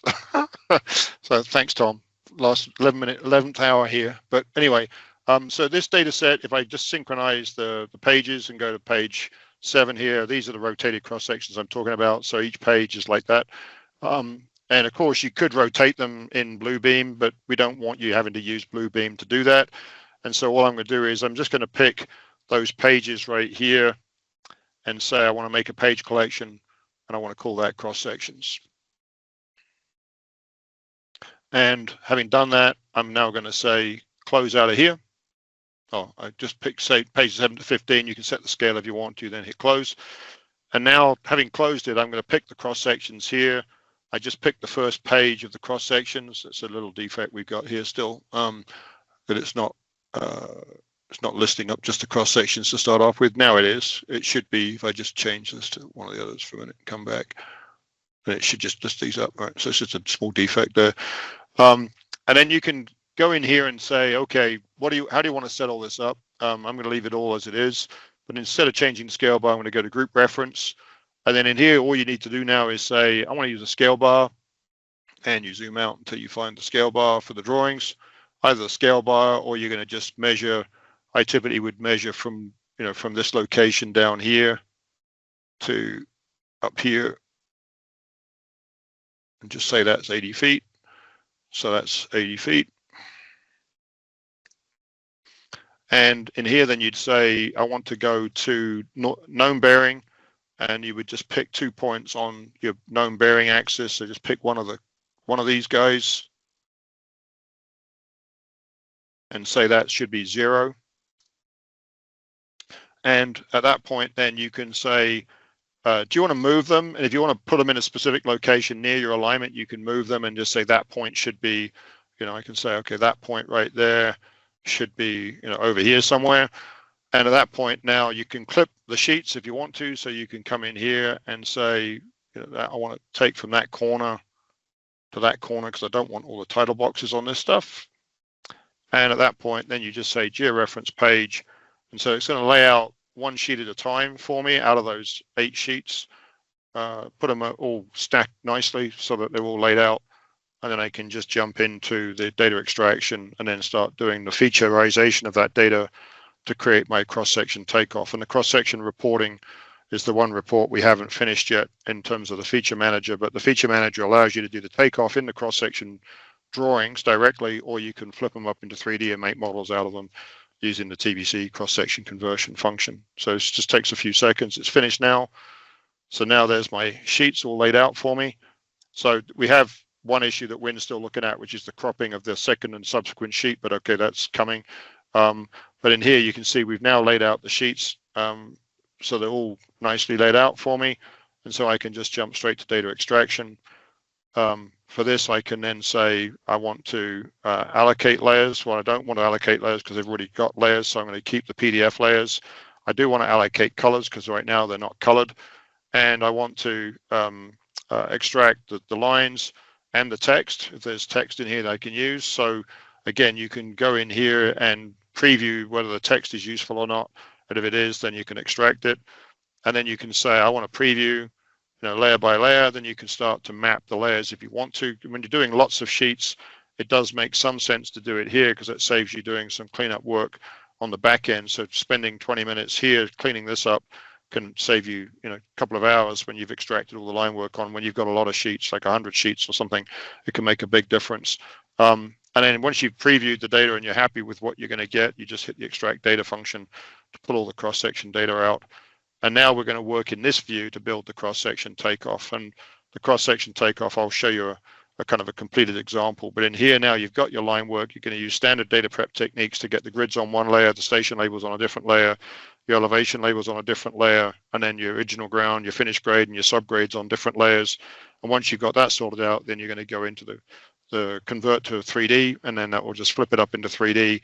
So thanks, Tom. Last 11th hour here. But anyway, so this data set, if I just synchronize the pages and go to page 7 here, these are the rotated cross sections I'm talking about. So each page is like that. And of course, you could rotate them in Bluebeam, but we don't want you having to use Bluebeam to do that. And so all I'm going to do is I'm just going to pick those pages right here and say I want to make a page collection, and I want to call that cross sections. And having done that, I'm now going to say close out of here. Oh, I just picked, say, pages 7 to 15. You can set the scale if you want to, then hit close. And now, having closed it, I'm going to pick the cross sections here. I just picked the first page of the cross sections. It's a little defect we've got here still, that it's not listing up just the cross sections to start off with. Now it is. It should be, if I just change this to one of the others for a minute and come back, then it should just list these up, right? So it's just a small defect there. And then you can go in here and say, okay, how do you want to set all this up? I'm going to leave it all as it is, but instead of changing the scale bar, I'm going to go to group reference. And then in here, all you need to do now is say, I want to use a scale bar, and you zoom out until you find the scale bar for the drawings, either the scale bar, or you're going to just measure. I typically would measure from this location down here to up here, and just say that's 80 feet. So that's 80 feet. And in here, then you'd say, I want to go to known bearing, and you would just pick 2 points on your known bearing axis. So just pick one of these guys and say that should be 0. And at that point, then you can say, do you want to move them? And if you want to put them in a specific location near your alignment, you can move them and just say that point should be, I can say, okay, that point right there should be, over here somewhere. And at that point, now you can clip the sheets if you want to. So you can come in here and say, I want to take from that corner to that corner because I don't want all the title boxes on this stuff. And at that point, then you just say georeference page. And so it's going to lay out one sheet at a time for me out of those 8 sheets, put them all stacked nicely so that they're all laid out. And then I can just jump into the data extraction and then start doing the featureization of that data to create my cross-section takeoff. And the cross-section reporting is the one report we haven't finished yet in terms of the feature manager, but the feature manager allows you to do the takeoff in the cross-section drawings directly, or you can flip them up into 3D and make models out of them using the TBC cross-section conversion function. So it just takes a few seconds. It's finished now. So now there's my sheets all laid out for me. So we have one issue that Wynn's still looking at, which is the cropping of the second and subsequent sheet, but okay, that's coming. But in here, you can see we've now laid out the sheets. So they're all nicely laid out for me. And so I can just jump straight to data extraction. For this, I can then say I want to allocate layers. Well, I don't want to allocate layers because they've already got layers, so I'm going to keep the PDF layers. I do want to allocate colors because right now they're not colored. And I want to extract the lines and the text, if there's text in here that I can use. So again, you can go in here and preview whether the text is useful or not. And if it is, then you can extract it. And then you can say, I want to preview layer by layer. Then you can start to map the layers if you want to. When you're doing lots of sheets, it does make some sense to do it here because it saves you doing some cleanup work on the back end. So spending 20 minutes here cleaning this up can save you, a couple of hours when you've extracted all the line work on. When you've got a lot of sheets, like 100 sheets or something, it can make a big difference. And then once you've previewed the data and you're happy with what you're going to get, you just hit the extract data function to pull all the cross-section data out. And now we're going to work in this view to build the cross-section takeoff. And the cross-section takeoff, I'll show you a kind of a completed example. But in here now, you've got your line work. You're going to use standard data prep techniques to get the grids on one layer, the station labels on a different layer, your elevation labels on a different layer, and then your original ground, your finished grade, and your subgrades on different layers. And once you've got that sorted out, then you're going to go into the convert to 3D, and then that will just flip it up into 3D.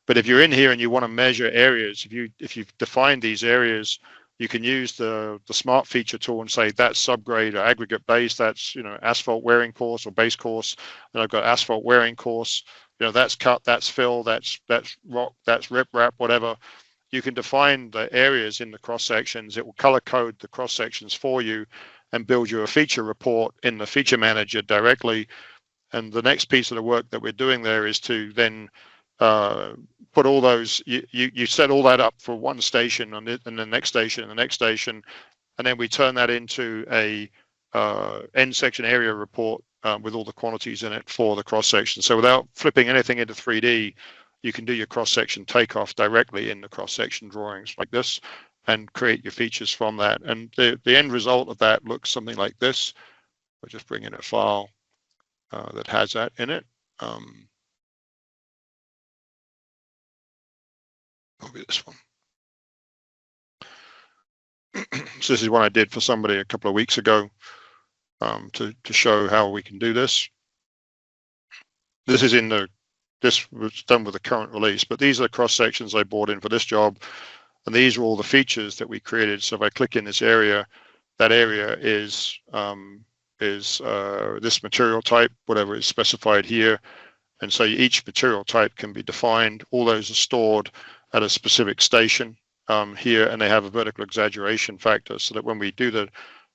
But if you're in here and you want to measure areas, if you've defined these areas, you can use the smart feature tool and say that's subgrade or aggregate base, that's asphalt wearing course or base course. And I've got asphalt wearing course, that's cut, that's fill, that's rock, that's rip wrap, whatever. You can define the areas in the cross sections. It will color code the cross sections for you and build you a feature report in the feature manager directly. And the next piece of the work that we're doing there is to then put all those, you set all that up for one station and the next station and the next station, and then we turn that into a end section area report with all the quantities in it for the cross section. So without flipping anything into 3D, you can do your cross section takeoff directly in the cross section drawings like this and create your features from that. And the end result of that looks something like this. I'll just bring in a file that has that in it. Probably this one. So this is what I did for somebody a couple of weeks ago to show how we can do this. This is this was done with the current release, but these are the cross sections I brought in for this job, and these are all the features that we created. So if I click in this area, that area is this material type, whatever is specified here. And so each material type can be defined. All those are stored at a specific station here, and they have a vertical exaggeration factor so that when we do the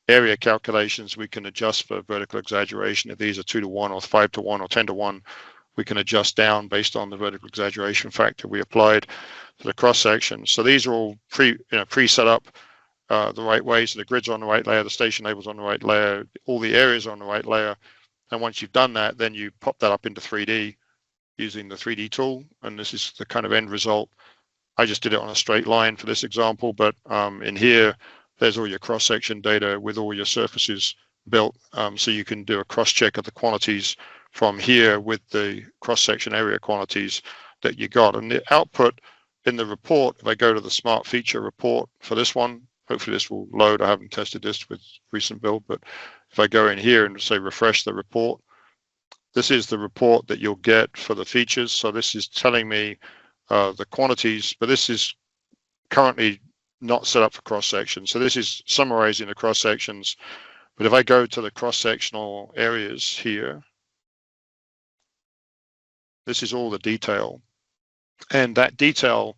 area calculations, we can adjust for vertical exaggeration. If these are 2 to 1 or 5 to 1 or 10 to 1, we can adjust down based on the vertical exaggeration factor we applied to the cross section. So these are all pre-set up the right way. So the grid's on the right layer, the station label's on the right layer, all the areas are on the right layer. And once you've done that, then you pop that up into 3D using the 3D tool. And this is the kind of end result I just did it on a straight line for this example, but in here, there's all your cross-section data with all your surfaces built. So you can do a cross-check of the quantities from here with the cross-section area quantities that you got. And the output in the report, if I go to the smart feature report for this one, hopefully this will load. I haven't tested this with recent build, but if I go in here and say refresh the report, this is the report that you'll get for the features. So this is telling me the quantities, but this is currently not set up for cross-section. So this is summarizing the cross-sections. But if I go to the cross-sectional areas here, this is all the detail. And that detail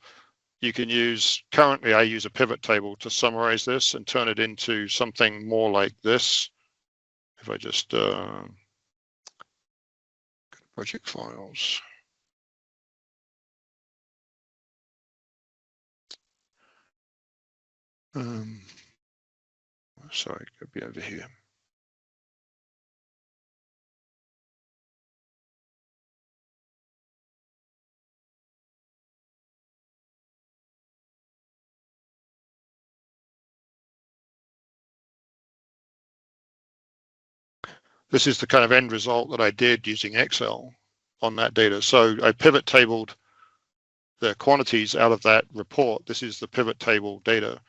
you can use, currently I use a pivot table to summarize this and turn it into something more like this. If I just project files. Sorry, it could be over here. This is the kind of end result that I did using Excel on that data. So I pivot tabled the quantities out of that report. This is the pivot table data.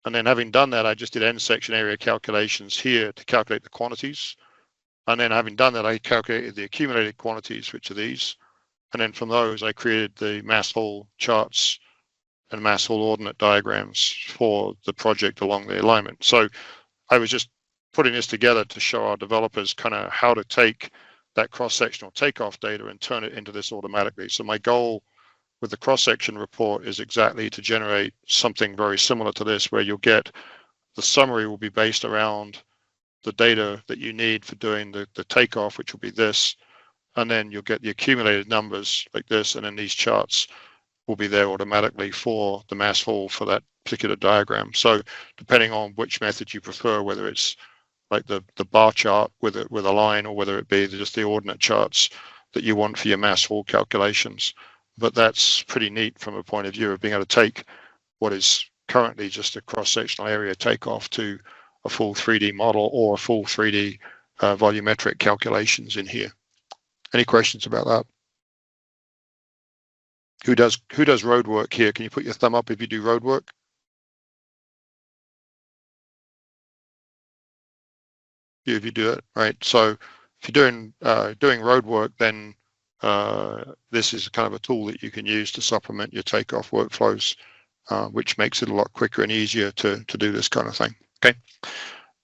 And then having done that, I just did end section area calculations here to calculate the quantities. And then having done that, I calculated the accumulated quantities, which are these. And then from those, I created the mass haul charts and mass haul ordinate diagrams for the project along the alignment. So I was just putting this together to show our developers kind of how to take that cross-sectional takeoff data and turn it into this automatically. So my goal with the cross-section report is exactly to generate something very similar to this, where you'll get the summary will be based around the data that you need for doing the takeoff, which will be this, and then you'll get the accumulated numbers like this, and then these charts will be there automatically for the mass haul for that particular diagram. So depending on which method you prefer, whether it's like the bar chart with a line, or whether it be just the ordinate charts that you want for your mass haul calculations. But that's pretty neat from a point of view of being able to take what is currently just a cross-sectional area takeoff to a full 3D model or a full 3D volumetric calculations in here. Any questions about that? Who does road work here? Can you put your thumb up if you do road work? If you do it, right? So if you're doing road work, then this is kind of a tool that you can use to supplement your takeoff workflows, which makes it a lot quicker and easier to do this kind of thing. Okay.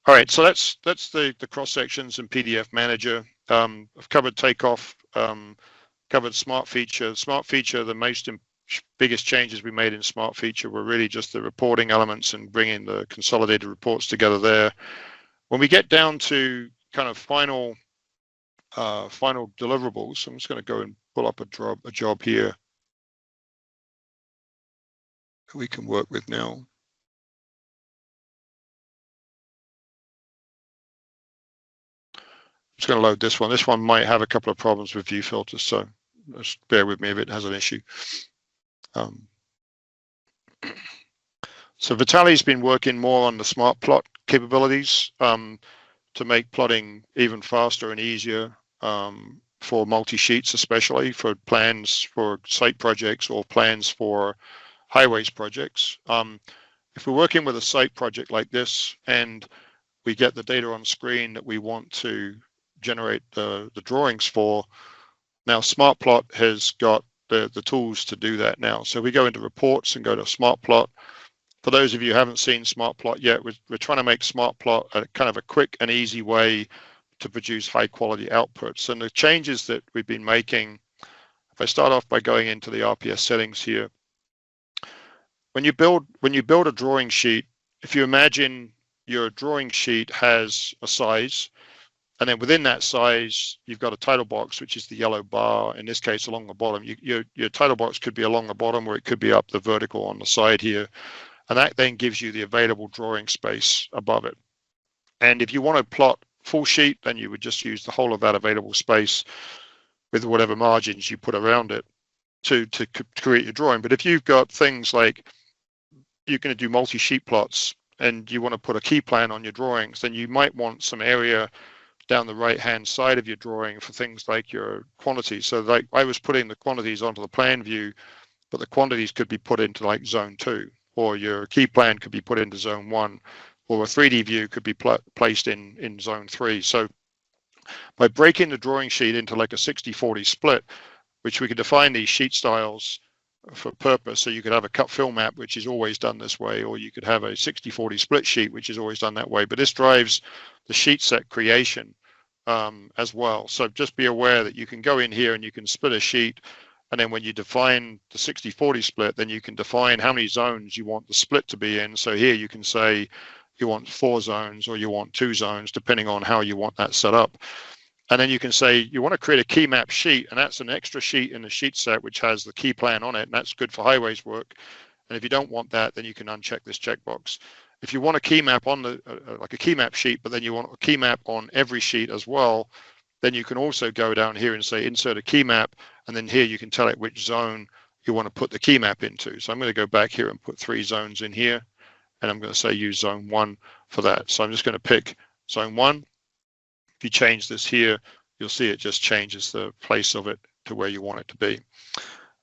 All right. So that's the cross sections and PDF Manager. I've covered takeoff, covered Smart Feature. Smart Feature, the biggest changes we made in Smart Feature were really just the reporting elements and bringing the consolidated reports together there. When we get down to kind of final deliverables, I'm just going to go and pull up a job here that we can work with now. I'm just going to load this one. This one might have a couple of problems with view filters, so just bear with me if it has an issue. So Vitali's been working more on the smart plot capabilities to make plotting even faster and easier for multi-sheets, especially for plans for site projects or plans for highways projects. If we're working with a site project like this and we get the data on screen that we want to generate the drawings for, now SmartPlot has got the tools to do that now. So we go into reports and go to SmartPlot. For those of you who haven't seen SmartPlot yet, we're trying to make SmartPlot a kind of a quick and easy way to produce high quality outputs. And the changes that we've been making, if I start off by going into the RPS settings here, when you build a drawing sheet, if you imagine your drawing sheet has a size, and then within that size, you've got a title box, which is the yellow bar, in this case, along the bottom. Your title box could be along the bottom, or it could be up the vertical on the side here. And that then gives you the available drawing space above it. And if you want to plot full sheet, then you would just use the whole of that available space with whatever margins you put around it. to create your drawing. But if you've got things like you're going to do multi-sheet plots and you want to put a key plan on your drawings, then you might want some area down the right hand side of your drawing for things like your quantities. So like I was putting the quantities onto the plan view, but the quantities could be put into like zone 2, or your key plan could be put into zone 1, or a 3D view could be placed in zone 3. So by breaking the drawing sheet into like a 60-40 split, which we could define these sheet styles for purpose. So you could have a cut fill map, which is always done this way, or you could have a 60-40 split sheet, which is always done that way. But this drives the sheet set creation as well. So just be aware that you can go in here and you can split a sheet. And then when you define the 60-40 split, then you can define how many zones you want the split to be in. So here you can say you want 4 zones or you want 2 zones, depending on how you want that set up. And then you can say you want to create a key map sheet, and that's an extra sheet in the sheet set which has the key plan on it, and that's good for highways work. And if you don't want that, then you can uncheck this checkbox. If you want a key map on the like a key map sheet, but then you want a key map on every sheet as well, then you can also go down here and say insert a key map, and then here you can tell it which zone you want to put the key map into. So I'm going to go back here and put 3 zones in here, and I'm going to say use zone 1 for that. So I'm just going to pick zone 1. If you change this here, you'll see it just changes the place of it to where you want it to be.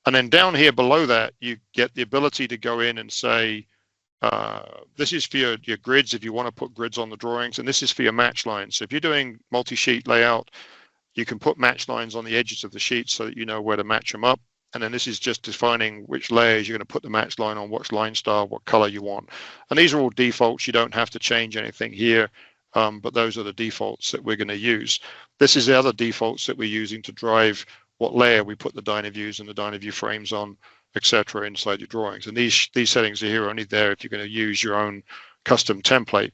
And then down here below that, you get the ability to go in and say, this is for your grids if you want to put grids on the drawings, and this is for your match lines. So if you're doing multi-sheet layout, you can put match lines on the edges of the sheet so that you know where to match them up. And then this is just defining which layers you're going to put the match line on, what line style, what color you want. And these are all defaults. You don't have to change anything here. But those are the defaults that we're going to use. This is the other defaults that we're using to drive what layer we put the Dynaviews and the Dynaview frames on, etc. inside your drawings. And these settings are here only there if you're going to use your own custom template.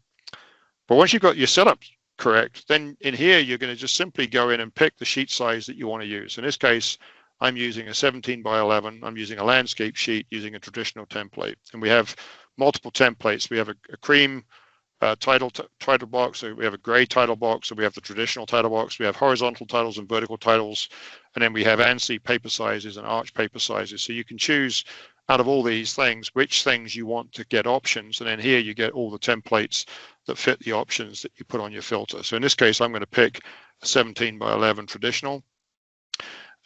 But once you've got your setup correct, then in here you're going to just simply go in and pick the sheet size that you want to use. In this case, I'm using a 17:11. I'm using a landscape sheet using a traditional template. And we have multiple templates. We have a cream title box, so we have a gray title box, so we have the traditional title box, we have horizontal titles and vertical titles, and then we have ANSI paper sizes and Arch paper sizes. So you can choose out of all these things which things you want to get options, and then here you get all the templates that fit the options that you put on your filter. So in this case, I'm going to pick a 17:11 traditional,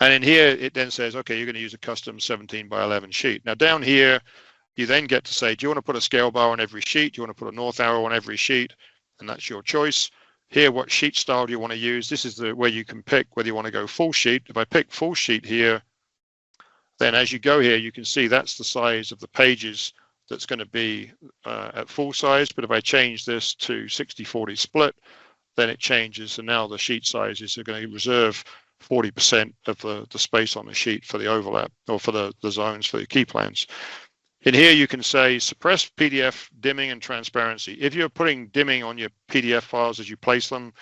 and in here it then says, okay, you're going to use a custom 17:11 sheet. Now down here, you then get to say, do you want to put a scale bar on every sheet? Do you want to put a north arrow on every sheet? And that's your choice. Here, what sheet style do you want to use? This is where you can pick whether you want to go full sheet. If I pick full sheet here, then as you go here, you can see that's the size of the pages that's going to be at full size. But if I change this to 60-40 split, then it changes. And now the sheet sizes are going to reserve 40% of the space on the sheet for the overlap, or for the zones for the key plans. In here, you can say suppress PDF dimming and transparency. If you're putting dimming on your PDF files as you place them,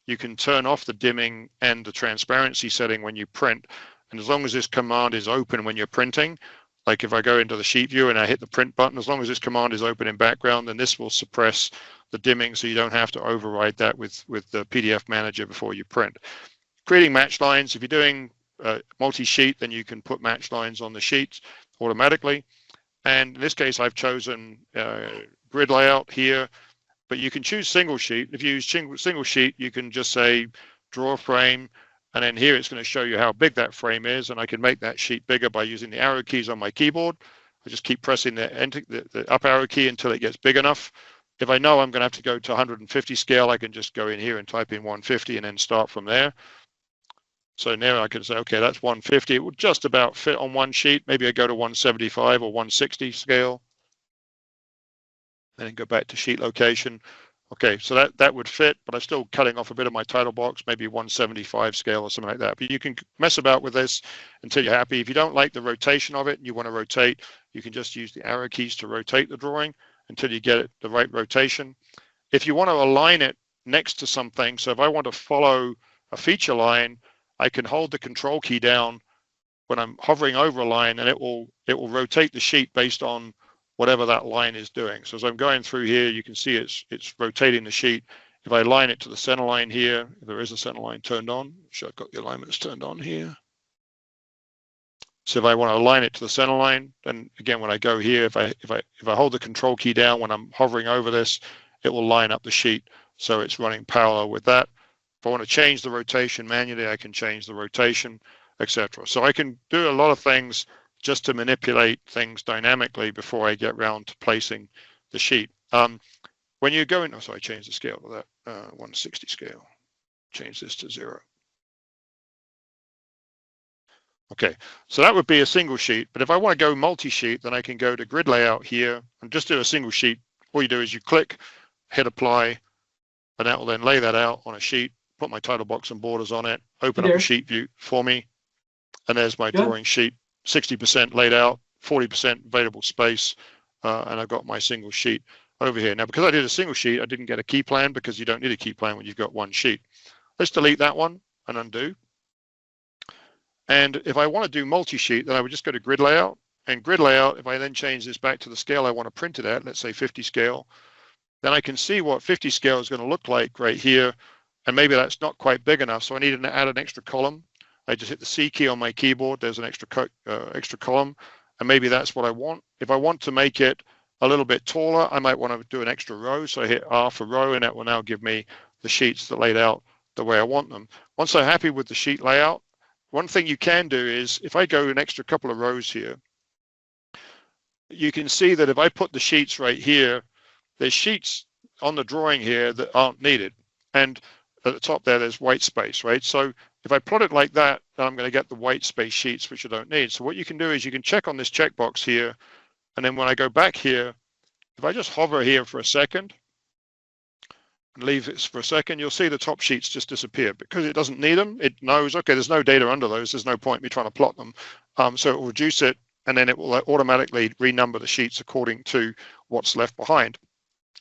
you can turn off the dimming and the transparency setting when you print. And as long as this command is open when you're printing, like if I go into the sheet view and I hit the print button, as long as this command is open in background, then this will suppress the dimming, so you don't have to override that with the PDF manager before you print. Creating match lines. If you're doing multi-sheet, then you can put match lines on the sheets automatically. And in this case, I've chosen grid layout here, but you can choose single sheet. If you use single sheet, you can just say draw a frame, and then here it's going to show you how big that frame is, and I can make that sheet bigger by using the arrow keys on my keyboard. I just keep pressing the up arrow key until it gets big enough. If I know I'm going to have to go to 150 scale, I can just go in here and type in 150 and then start from there. So now I can say, okay, that's 150. It would just about fit on one sheet. Maybe I go to 175 or 160 scale, and then go back to sheet location. Okay, so that would fit, but I'm still cutting off a bit of my title box, maybe 175 scale or something like that. But you can mess about with this until you're happy. If you don't like the rotation of it and you want to rotate, you can just use the arrow keys to rotate the drawing until you get it the right rotation. If you want to align it next to something, so if I want to follow a feature line, I can hold the control key down when I'm hovering over a line, and it will rotate the sheet based on whatever that line is doing. So as I'm going through here, you can see it's rotating the sheet. If I align it to the center line here, if there is a center line turned on, sure, I've got the alignments turned on here. So if I want to align it to the center line, then again, when I go here, if I hold the control key down when I'm hovering over this, it will line up the sheet. So it's running parallel with that. If I want to change the rotation manually, I can change the rotation, etc. So I can do a lot of things just to manipulate things dynamically before I get around to placing the sheet. When you go in, oh, sorry, change the scale to that 160 scale. Change this to 0. Okay, so that would be a single sheet. But if I want to go multi-sheet, then I can go to grid layout here and just do a single sheet. All you do is you click, hit apply, and that will then lay that out on a sheet, put my title box and borders on it, open up a sheet view for me. And there's my drawing sheet, 60% laid out, 40% available space, and I've got my single sheet over here. Now, because I did a single sheet, I didn't get a key plan because you don't need a key plan when you've got one sheet. Let's delete that one and undo. And if I want to do multi-sheet, then I would just go to grid layout. And grid layout, if I then change this back to the scale I want to print it at, let's say 50 scale, then I can see what 50 scale is going to look like right here. And maybe that's not quite big enough, so I need to add an extra column. I just hit the C key on my keyboard. There's an extra column, and maybe that's what I want. If I want to make it a little bit taller, I might want to do an extra row. So I hit R for row, and that will now give me the sheets that laid out the way I want them. Once I'm happy with the sheet layout, one thing you can do is if I go an extra couple of rows here, you can see that if I put the sheets right here, there's sheets on the drawing here that aren't needed. And at the top there, there's white space, right? So if I plot it like that, then I'm going to get the white space sheets, which I don't need. So what you can do is you can check on this checkbox here. And then when I go back here, if I just hover here for a second and leave it for a second, you'll see the top sheets just disappear because it doesn't need them. It knows, okay, there's no data under those. There's no point in me trying to plot them. So it will reduce it, and then it will automatically renumber the sheets according to what's left behind.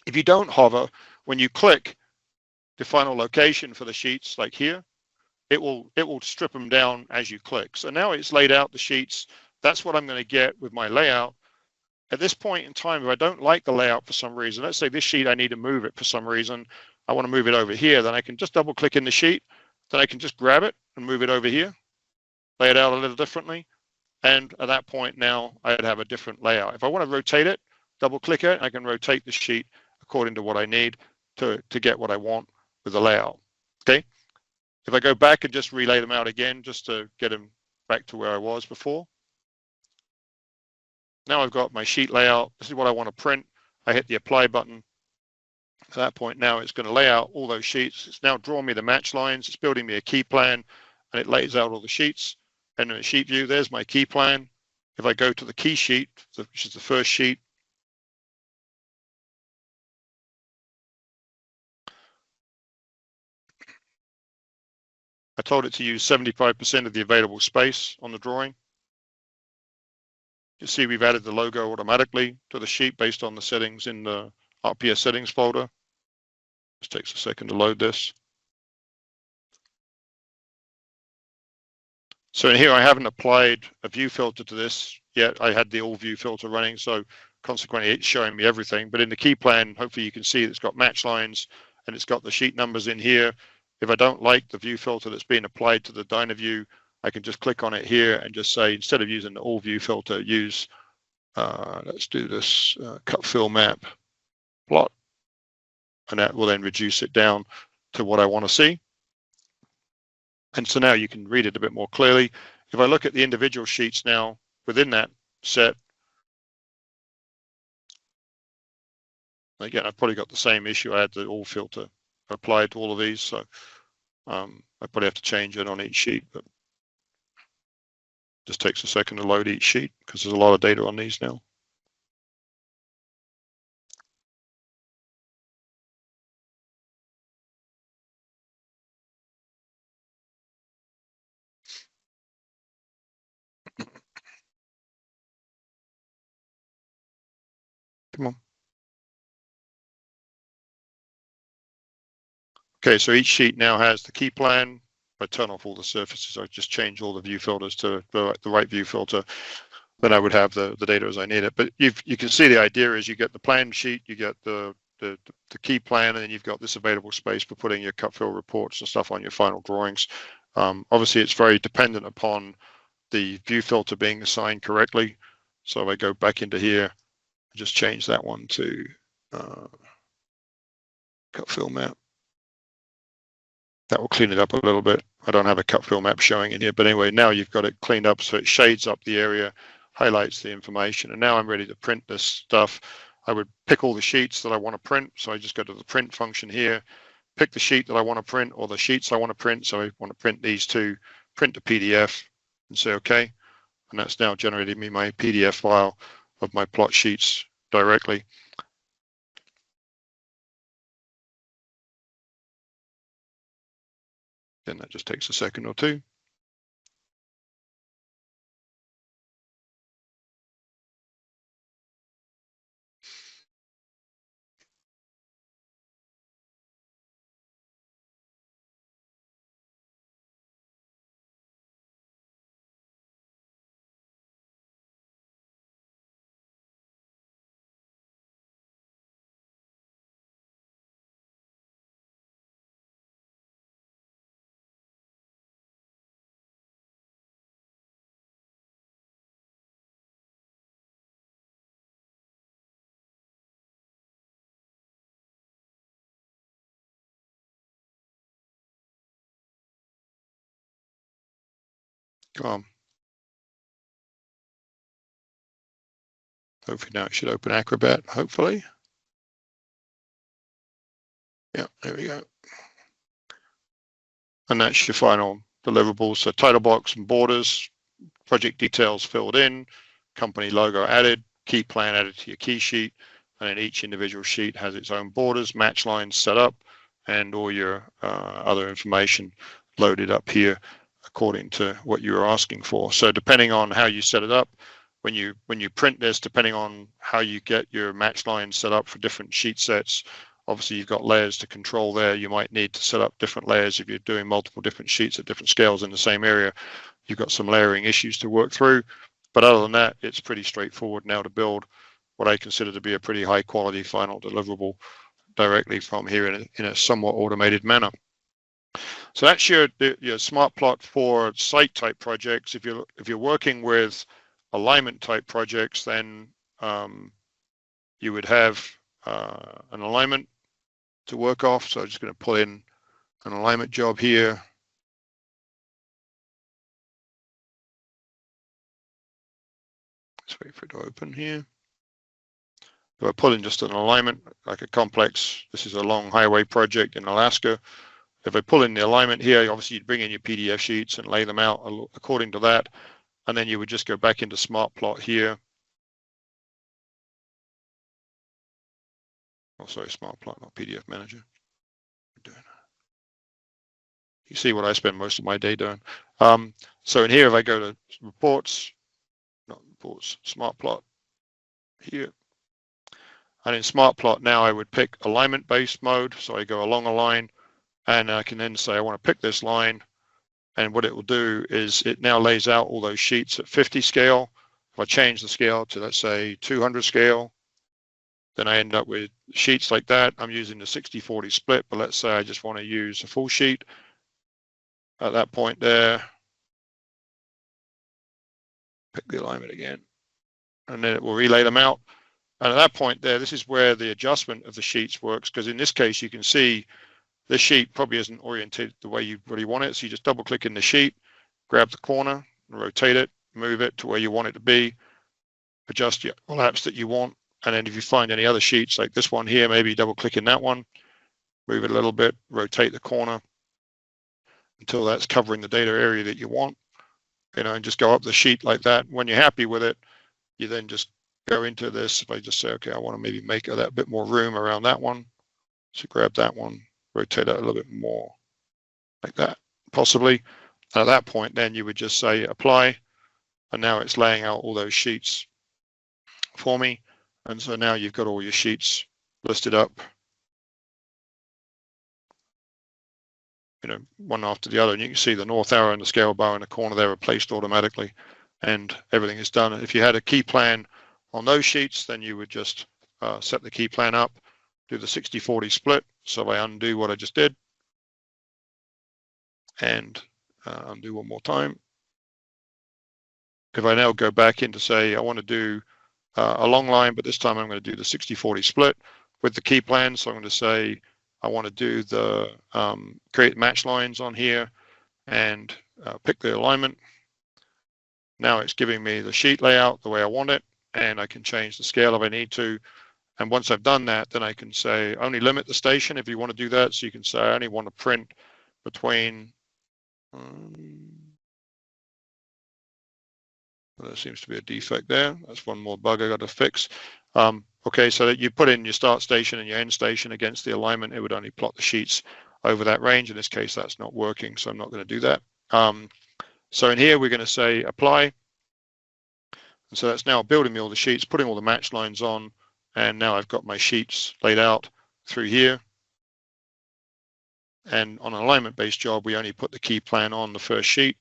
If you don't hover, when you click the final location for the sheets, like here, it will strip them down as you click. So now it's laid out the sheets. That's what I'm going to get with my layout. At this point in time, if I don't like the layout for some reason, let's say this sheet, I need to move it for some reason. I want to move it over here. Then I can just double click in the sheet. Then I can just grab it and move it over here, lay it out a little differently. And at that point now, I'd have a different layout. If I want to rotate it, double click it, I can rotate the sheet according to what I need to get what I want with the layout. Okay. If I go back and just relay them out again, just to get them back to where I was before. Now I've got my sheet layout. This is what I want to print. I hit the apply button. At that point now it's going to lay out all those sheets. It's now drawn me the match lines. It's building me a key plan, and it lays out all the sheets. And in a sheet view, there's my key plan. If I go to the key sheet, which is the first sheet, I told it to use 75% of the available space on the drawing. You see we've added the logo automatically to the sheet based on the settings in the RPS settings folder. Just takes a second to load this. So in here, I haven't applied a view filter to this yet. I had the all view filter running, so consequently it's showing me everything. But in the key plan, hopefully you can see it's got match lines and it's got the sheet numbers in here. If I don't like the view filter that's being applied to the Dynaview, I can just click on it here and just say, instead of using the all view filter, use, let's do this cut fill map plot. And that will then reduce it down to what I want to see. And so now you can read it a bit more clearly. If I look at the individual sheets now within that set, again, I've probably got the same issue. I had the all filter applied to all of these, so I probably have to change it on each sheet, but just takes a second to load each sheet because there's a lot of data on these now. Come on. Okay, so each sheet now has the key plan. If I turn off all the surfaces, I just change all the view filters to the right view filter, then I would have the data as I need it. But you can see the idea is you get the plan sheet, you get the key plan, and then you've got this available space for putting your cut fill reports and stuff on your final drawings. Obviously, it's very dependent upon the view filter being assigned correctly. So if I go back into here, just change that one to cut fill map. That will clean it up a little bit. I don't have a cut fill map showing in here, but anyway, now you've got it cleaned up so it shades up the area, highlights the information, and now I'm ready to print this stuff. I would pick all the sheets that I want to print, so I just go to the print function here, pick the sheet that I want to print or the sheets I want to print. So I want to print these two, print the PDF and say okay, and that's now generated me my PDF file of my plot sheets directly. Then that just takes a second or two. Come on. Hopefully now it should open Acrobat, hopefully. Yeah, there we go. And that's your final deliverable. So title box and borders, project details filled in, company logo added, key plan added to your key sheet, and then each individual sheet has its own borders, match lines set up, and all your other information loaded up here according to what you were asking for. So depending on how you set it up, when you print this, depending on how you get your match lines set up for different sheet sets, obviously you've got layers to control there. You might need to set up different layers if you're doing multiple different sheets at different scales in the same area. You've got some layering issues to work through. But other than that, it's pretty straightforward now to build what I consider to be a pretty high quality final deliverable directly from here in a somewhat automated manner. So that's your smart plot for site type projects. If you're working with alignment type projects, then you would have an alignment to work off. So I'm just going to pull in an alignment job here. Let's wait for it to open here. So I pull in just an alignment, like a complex. This is a long highway project in Alaska. If I pull in the alignment here, obviously you'd bring in your PDF sheets and lay them out according to that. And then you would just go back into Smart Plot here. Oh, sorry, Smart Plot, not PDF Manager. You see what I spend most of my day doing. So in here, if I go to Reports, not Reports, Smart Plot here. And in Smart Plot now, I would pick alignment-based mode. So I go along a line, and I can then say I want to pick this line. And what it will do is it now lays out all those sheets at 50 scale. If I change the scale to, let's say, 200 scale, then I end up with sheets like that. I'm using the 60-40 split, but let's say I just want to use a full sheet. At that point there, pick the alignment again, and then it will relay them out. And at that point there, this is where the adjustment of the sheets works, because in this case, you can see this sheet probably isn't oriented the way you really want it. So you just double click in the sheet, grab the corner, rotate it, move it to where you want it to be, adjust your collapse that you want. And then if you find any other sheets like this one here, maybe double click in that one, move it a little bit, rotate the corner until that's covering the data area that you want, and just go up the sheet like that. When you're happy with it, you then just go into this. If I just say, okay, I want to maybe make that bit more room around that one. So grab that one, rotate it a little bit more like that, possibly. And at that point, then you would just say apply. And now it's laying out all those sheets for me. And so now you've got all your sheets listed up, one after the other. And you can see the north arrow and the scale bar in the corner there are placed automatically, and everything is done. If you had a key plan on those sheets, then you would just set the key plan up, do the 60-40 split. So I undo what I just did and undo one more time. if I now go back into, say, I want to do a long line, but this time I'm going to do the 60-40 split with the key plan. So I'm going to say I want to do the create match lines on here and pick the alignment. Now it's giving me the sheet layout the way I want it, and I can change the scale if I need to. And once I've done that, then I can say only limit the station if you want to do that. So you can say I only want to print between there seems to be a defect there. That's one more bug I got to fix. Okay, so that you put in your start station and your end station against the alignment, it would only plot the sheets over that range. In this case, that's not working, so I'm not going to do that. So in here, we're going to say apply. And so that's now building me all the sheets, putting all the match lines on, and now I've got my sheets laid out through here. And on an alignment-based job, we only put the key plan on the first sheet.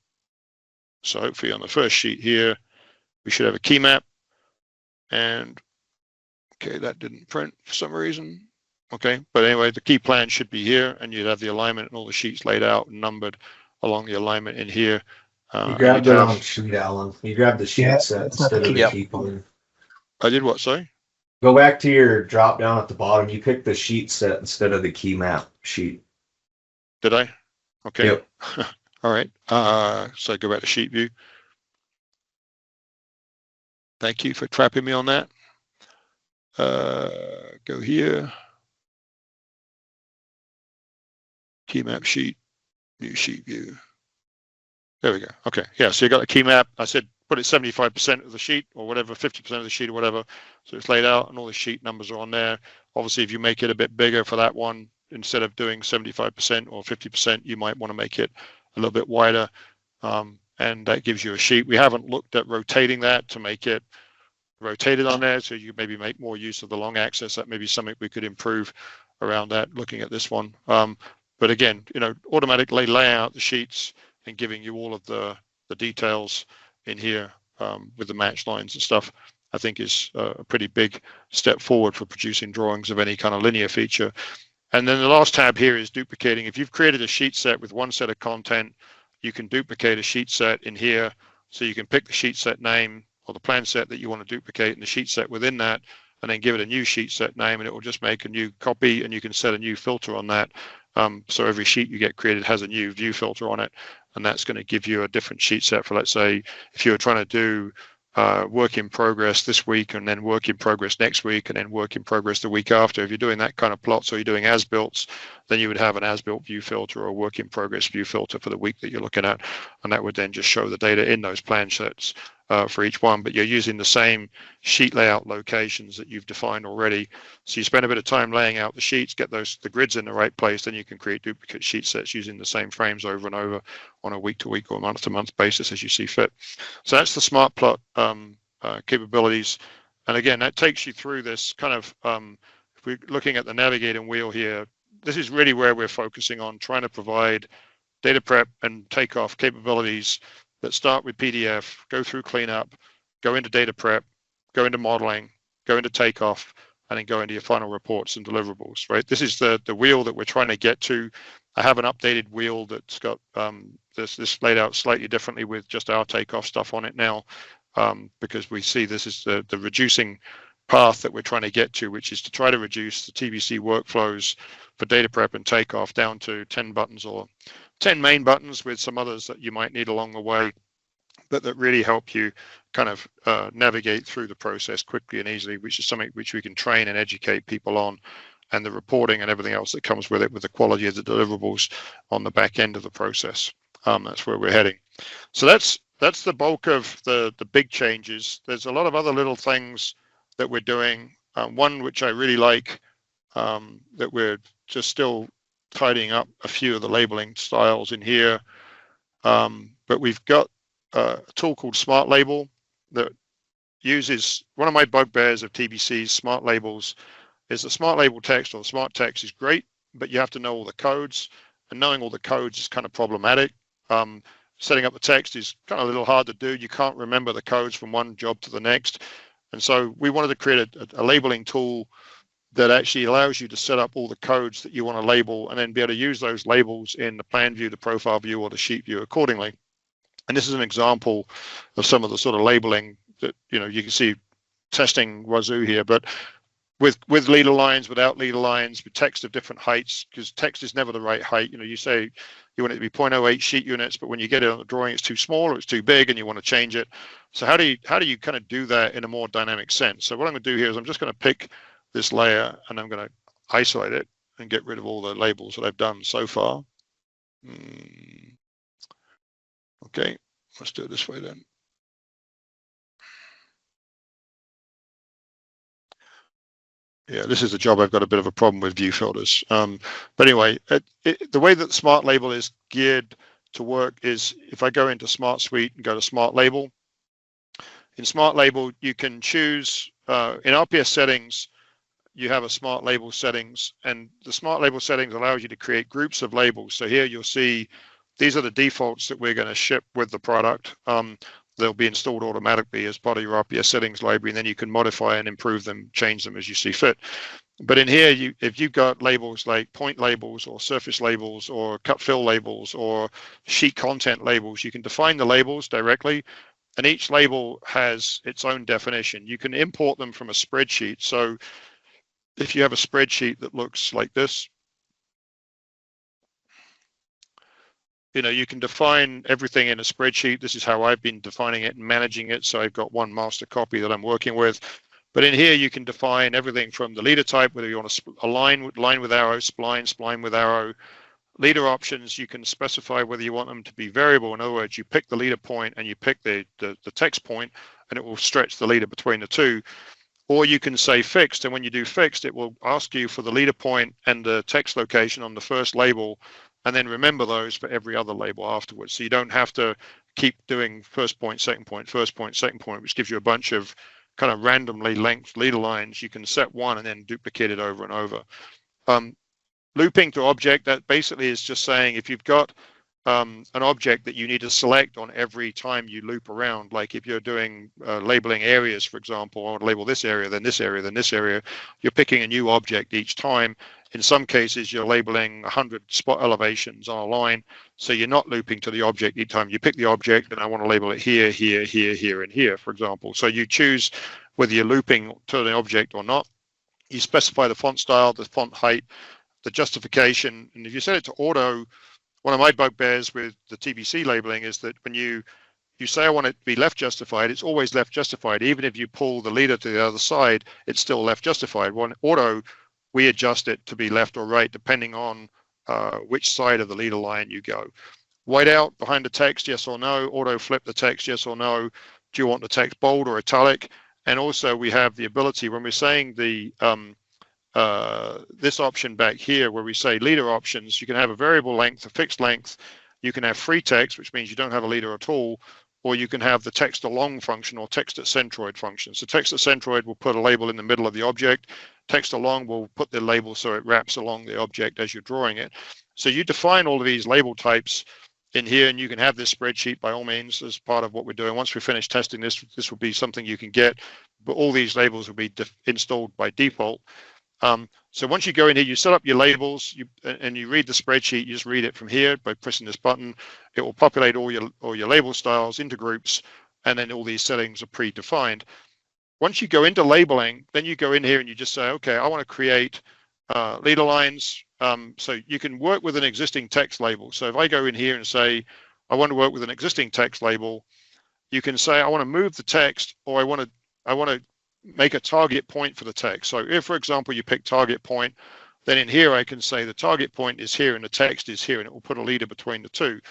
So hopefully on the first sheet here, we should have a key map. And okay, that didn't print for some reason. Okay, but anyway, the key plan should be here, and you'd have the alignment and all the sheets laid out and numbered along the alignment in here. You grabbed the wrong sheet, Alan. You grabbed the sheet set instead of the key plan. I did what, sorry? Go back to your drop down at the bottom. You picked the sheet set instead of the key map sheet. Did I? Okay. Yep. All right. So go back to sheet view. Thank you for trapping me on that. Go here. Key map sheet, new sheet view. There we go. Okay. Yeah. So you got the key map. I said put it 75% of the sheet or whatever, 50% of the sheet or whatever. So it's laid out and all the sheet numbers are on there. Obviously, if you make it a bit bigger for that one, instead of doing 75% or 50%, you might want to make it a little bit wider. And that gives you a sheet. We haven't looked at rotating that to make it rotated on there. So you maybe make more use of the long axis. That may be something we could improve around that, looking at this one. But again, automatically laying out the sheets and giving you all of the details in here with the match lines and stuff, I think is a pretty big step forward for producing drawings of any kind of linear feature. And then the last tab here is duplicating. If you've created a sheet set with one set of content, you can duplicate a sheet set in here. So you can pick the sheet set name or the plan set that you want to duplicate and the sheet set within that, and then give it a new sheet set name, and it will just make a new copy, and you can set a new filter on that. So every sheet you get created has a new view filter on it, and that's going to give you a different sheet set for, let's say, if you were trying to do work in progress this week and then work in progress next week and then work in progress the week after. If you're doing that kind of plot, so you're doing as-builts, then you would have an as-built view filter or a work in progress view filter for the week that you're looking at, and that would then just show the data in those plan sets for each one. But you're using the same sheet layout locations that you've defined already. So you spend a bit of time laying out the sheets, get the grids in the right place, then you can create duplicate sheet sets using the same frames over and over on a week-to-week or month-to-month basis as you see fit. So that's the smart plot capabilities. And again, that takes you through this kind of, if we're looking at the navigating wheel here, this is really where we're focusing on trying to provide data prep and takeoff capabilities that start with PDF, go through cleanup, go into data prep, go into modeling, go into takeoff, and then go into your final reports and deliverables, right? This is the wheel that we're trying to get to. I have an updated wheel that's got this laid out slightly differently with just our takeoff stuff on it now, because we see this is the reducing path that we're trying to get to, which is to try to reduce the TBC workflows for data prep and takeoff down to 10 buttons or 10 main buttons with some others that you might need along the way, but that really help you kind of navigate through the process quickly and easily, which is something which we can train and educate people on, and the reporting and everything else that comes with it, with the quality of the deliverables on the back end of the process. That's where we're heading. So that's the bulk of the big changes. There's a lot of other little things that we're doing. One which I really like, that we're just still tidying up a few of the labeling styles in here, but we've got a tool called Smart Label that uses one of my bugbears of TBC's Smart Labels is the Smart Label text, or the Smart Text is great, but you have to know all the codes, and knowing all the codes is kind of problematic. Setting up the text is kind of a little hard to do. You can't remember the codes from one job to the next, and so we wanted to create a labeling tool that actually allows you to set up all the codes that you want to label and then be able to use those labels in the plan view, the profile view, or the sheet view accordingly. And this is an example of some of the sort of labeling that, you can see testing wazoo here, but with leader lines, without leader lines, with text of different heights, because text is never the right height. You say you want it to be 0.08 sheet units, but when you get it on the drawing, it's too small or it's too big and you want to change it. So how do you kind of do that in a more dynamic sense? So what I'm going to do here is I'm just going to pick this layer and I'm going to isolate it and get rid of all the labels that I've done so far. Okay, let's do it this way then. Yeah, this is the job I've got a bit of a problem with view filters. But anyway, the way that the Smart Label is geared to work is if I go into Smart Suite and go to Smart Label. In Smart Label, you can choose, in RPS settings, you have a Smart Label settings, and the Smart Label settings allows you to create groups of labels. So here you'll see these are the defaults that we're going to ship with the product. They'll be installed automatically as part of your RPS settings library, and then you can modify and improve them, change them as you see fit. But in here, if you've got labels like point labels or surface labels or cut fill labels or sheet content labels, you can define the labels directly, and each label has its own definition. You can import them from a spreadsheet. So if you have a spreadsheet that looks like this, you can define everything in a spreadsheet. This is how I've been defining it and managing it. So I've got one master copy that I'm working with. But in here, you can define everything from the leader type, whether you want to line with arrow, spline with arrow. Leader options, you can specify whether you want them to be variable. In other words, you pick the leader point and you pick the text point, and it will stretch the leader between the two. Or you can say fixed, and when you do fixed, it will ask you for the leader point and the text location on the first label, and then remember those for every other label afterwards. So you don't have to keep doing first point, second point, first point, second point, which gives you a bunch of kind of randomly length leader lines. You can set one and then duplicate it over and over. Looping to object, that basically is just saying if you've got an object that you need to select on every time you loop around, like if you're doing labeling areas, for example, I want to label this area, then this area, then this area, you're picking a new object each time. In some cases, you're labeling 100 spot elevations on a line, so you're not looping to the object each time. You pick the object, and I want to label it here, here, here, here, and here, for example. So you choose whether you're looping to the object or not. You specify the font style, the font height, the justification, and if you set it to auto, one of my bugbears with the TBC labeling is that when you say I want it to be left justified, it's always left justified. Even if you pull the leader to the other side, it's still left justified. When auto, we adjust it to be left or right, depending on which side of the leader line you go. Whiteout behind the text, yes or no. Auto flip the text, yes or no. Do you want the text bold or italic? And also we have the ability, when we're saying the this option back here where we say leader options, you can have a variable length, a fixed length, you can have free text, which means you don't have a leader at all, or you can have the text along function or text at centroid function. So text at centroid will put a label in the middle of the object. Text along will put the label so it wraps along the object as you're drawing it. So you define all of these label types in here, and you can have this spreadsheet by all means as part of what we're doing. Once we finish testing this, this will be something you can get, but all these labels will be installed by default. So once you go in here, you set up your labels, and you read the spreadsheet. You just read it from here by pressing this button. It will populate all your label styles into groups, and then all these settings are predefined. Once you go into labeling, then you go in here and you just say, okay, I want to create leader lines. So you can work with an existing text label. So if I go in here and say, I want to work with an existing text label, you can say, I want to move the text, or I want to make a target point for the text. So if, for example, you pick target point, then in here I can say the target point is here and the text is here, and it will put a leader between the two.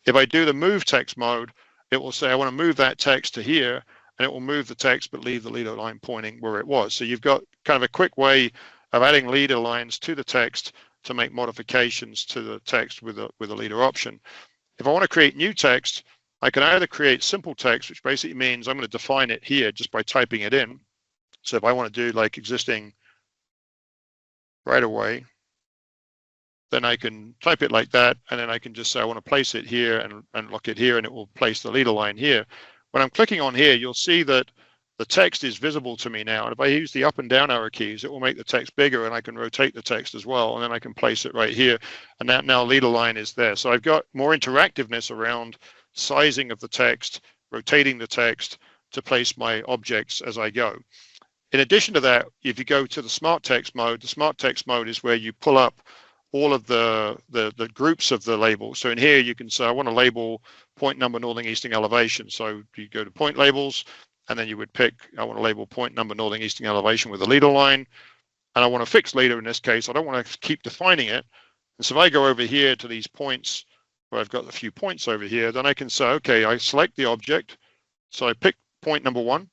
If I do the move text mode, it will say I want to move that text to here, and it will move the text but leave the leader line pointing where it was. So you've got kind of a quick way of adding leader lines to the text to make modifications to the text with a leader option. If I want to create new text, I can either create simple text, which basically means I'm going to define it here just by typing it in. So if I want to do like existing right away, then I can type it like that, and then I can just say I want to place it here and lock it here, and it will place the leader line here. When I'm clicking on here, you'll see that the text is visible to me now. And if I use the up and down arrow keys, it will make the text bigger, and I can rotate the text as well. And then I can place it right here. And that now leader line is there. So I've got more interactiveness around sizing of the text, rotating the text to place my objects as I go. In addition to that, if you go to the smart text mode, the smart text mode is where you pull up all of the groups of the labels. So in here, you can say, I want to label point number northern easting elevation. So you go to point labels, and then you would pick, I want to label point number northern easting elevation with a leader line. And I want a fixed leader in this case. I don't want to keep defining it. And so if I go over here to these points where I've got a few points over here, then I can say, okay, I select the object. So I pick point number 1.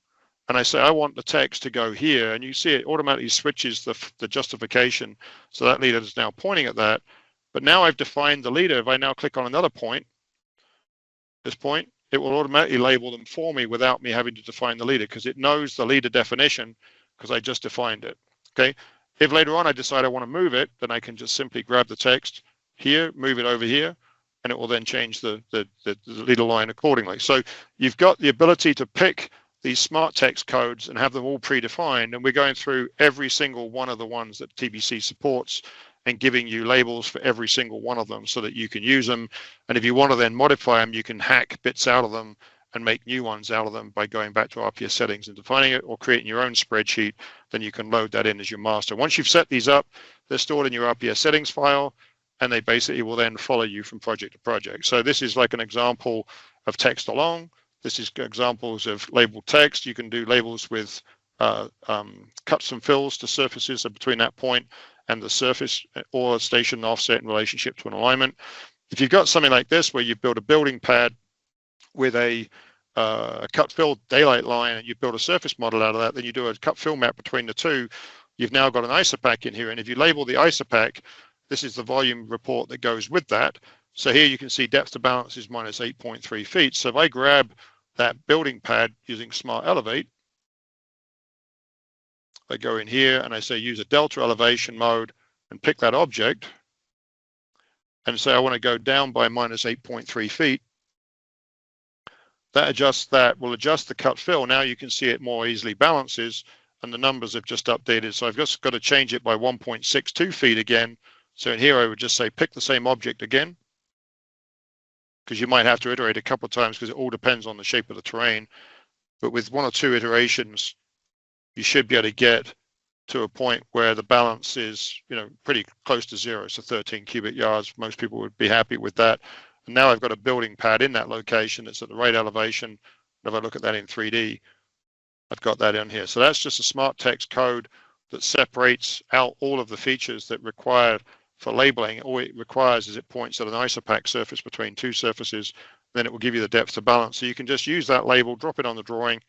And I say, I want the text to go here. And you see it automatically switches the justification. So that leader is now pointing at that. But now I've defined the leader. If I now click on another point, this point, it will automatically label them for me without me having to define the leader, because it knows the leader definition because I just defined it. Okay. If later on I decide I want to move it, then I can just simply grab the text here, move it over here, and it will then change the leader line accordingly. So you've got the ability to pick these smart text codes and have them all predefined, and we're going through every single one of the ones that TBC supports and giving you labels for every single one of them so that you can use them. And if you want to then modify them, you can hack bits out of them and make new ones out of them by going back to RPS settings and defining it, or creating your own spreadsheet. Then you can load that in as your master. Once you've set these up, they're stored in your RPS settings file, and they basically will then follow you from project to project. So this is like an example of text along. This is examples of labeled text. You can do labels with cuts and fills to surfaces between that point and the surface, or station offset in relationship to an alignment. If you've got something like this where you build a building pad with a cut fill daylight line, and you build a surface model out of that, then you do a cut fill map between the two, you've now got an isopack in here. And if you label the isopack, this is the volume report that goes with that. So here you can see depth to balance is minus 8.3 feet. So if I grab that building pad using Smart Elevate, I go in here and I say use a delta elevation mode and pick that object and say I want to go down by minus 8.3 feet. That will adjust the cut fill. Now you can see it more easily balances, and the numbers have just updated. So I've just got to change it by 1.62 feet again. So in here I would just say pick the same object again, because you might have to iterate a couple of times because it all depends on the shape of the terrain. But with 1 or 2 iterations, you should be able to get to a point where the balance is, pretty close to 0. So 13 cubic yards, most people would be happy with that. And now I've got a building pad in that location that's at the right elevation. If I look at that in 3D, I've got that in here. So that's just a smart text code that separates out all of the features that require for labeling. All it requires is it points at an isopack surface between 2 surfaces, then it will give you the depth to balance. So you can just use that label, drop it on the drawing,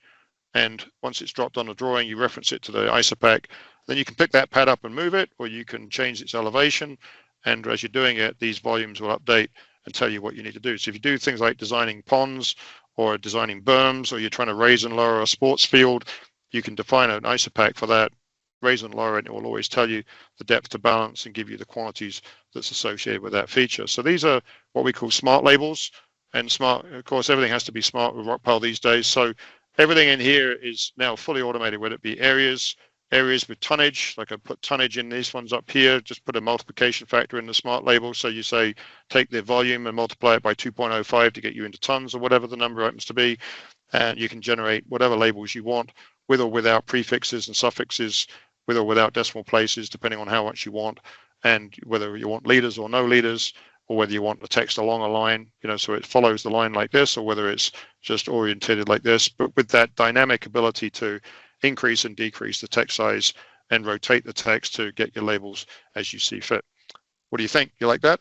and once it's dropped on the drawing, you reference it to the isopack. Then you can pick that pad up and move it, or you can change its elevation. And as you're doing it, these volumes will update and tell you what you need to do. So if you do things like designing ponds or designing berms, or you're trying to raise and lower a sports field, you can define an isopack for that, raise and lower it, and it will always tell you the depth to balance and give you the quantities that's associated with that feature. So these are what we call smart labels. And smart, of course, everything has to be smart with Rockpile these days. So everything in here is now fully automated, whether it be areas with tonnage, like I put tonnage in these ones up here, just put a multiplication factor in the smart label. So you say, take the volume and multiply it by 2.05 to get you into tons, or whatever the number happens to be. And you can generate whatever labels you want, with or without prefixes and suffixes, with or without decimal places, depending on how much you want, and whether you want leaders or no leaders, or whether you want the text along a line, so it follows the line like this, or whether it's just orientated like this, but with that dynamic ability to increase and decrease the text size and rotate the text to get your labels as you see fit. What do you think? You like that?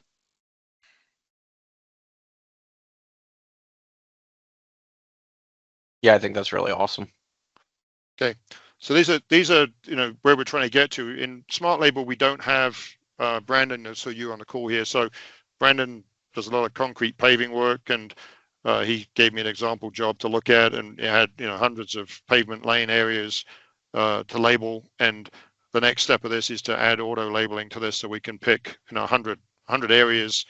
Yeah, I think that's really awesome. Okay, so these are where we're trying to get to. In Smart Label, we don't have Brandon, so you're on the call here. So Brandon does a lot of concrete paving work, and he gave me an example job to look at, and it had hundreds of pavement lane areas to label. And the next step of this is to add auto labeling to this, so we can pick 100 areas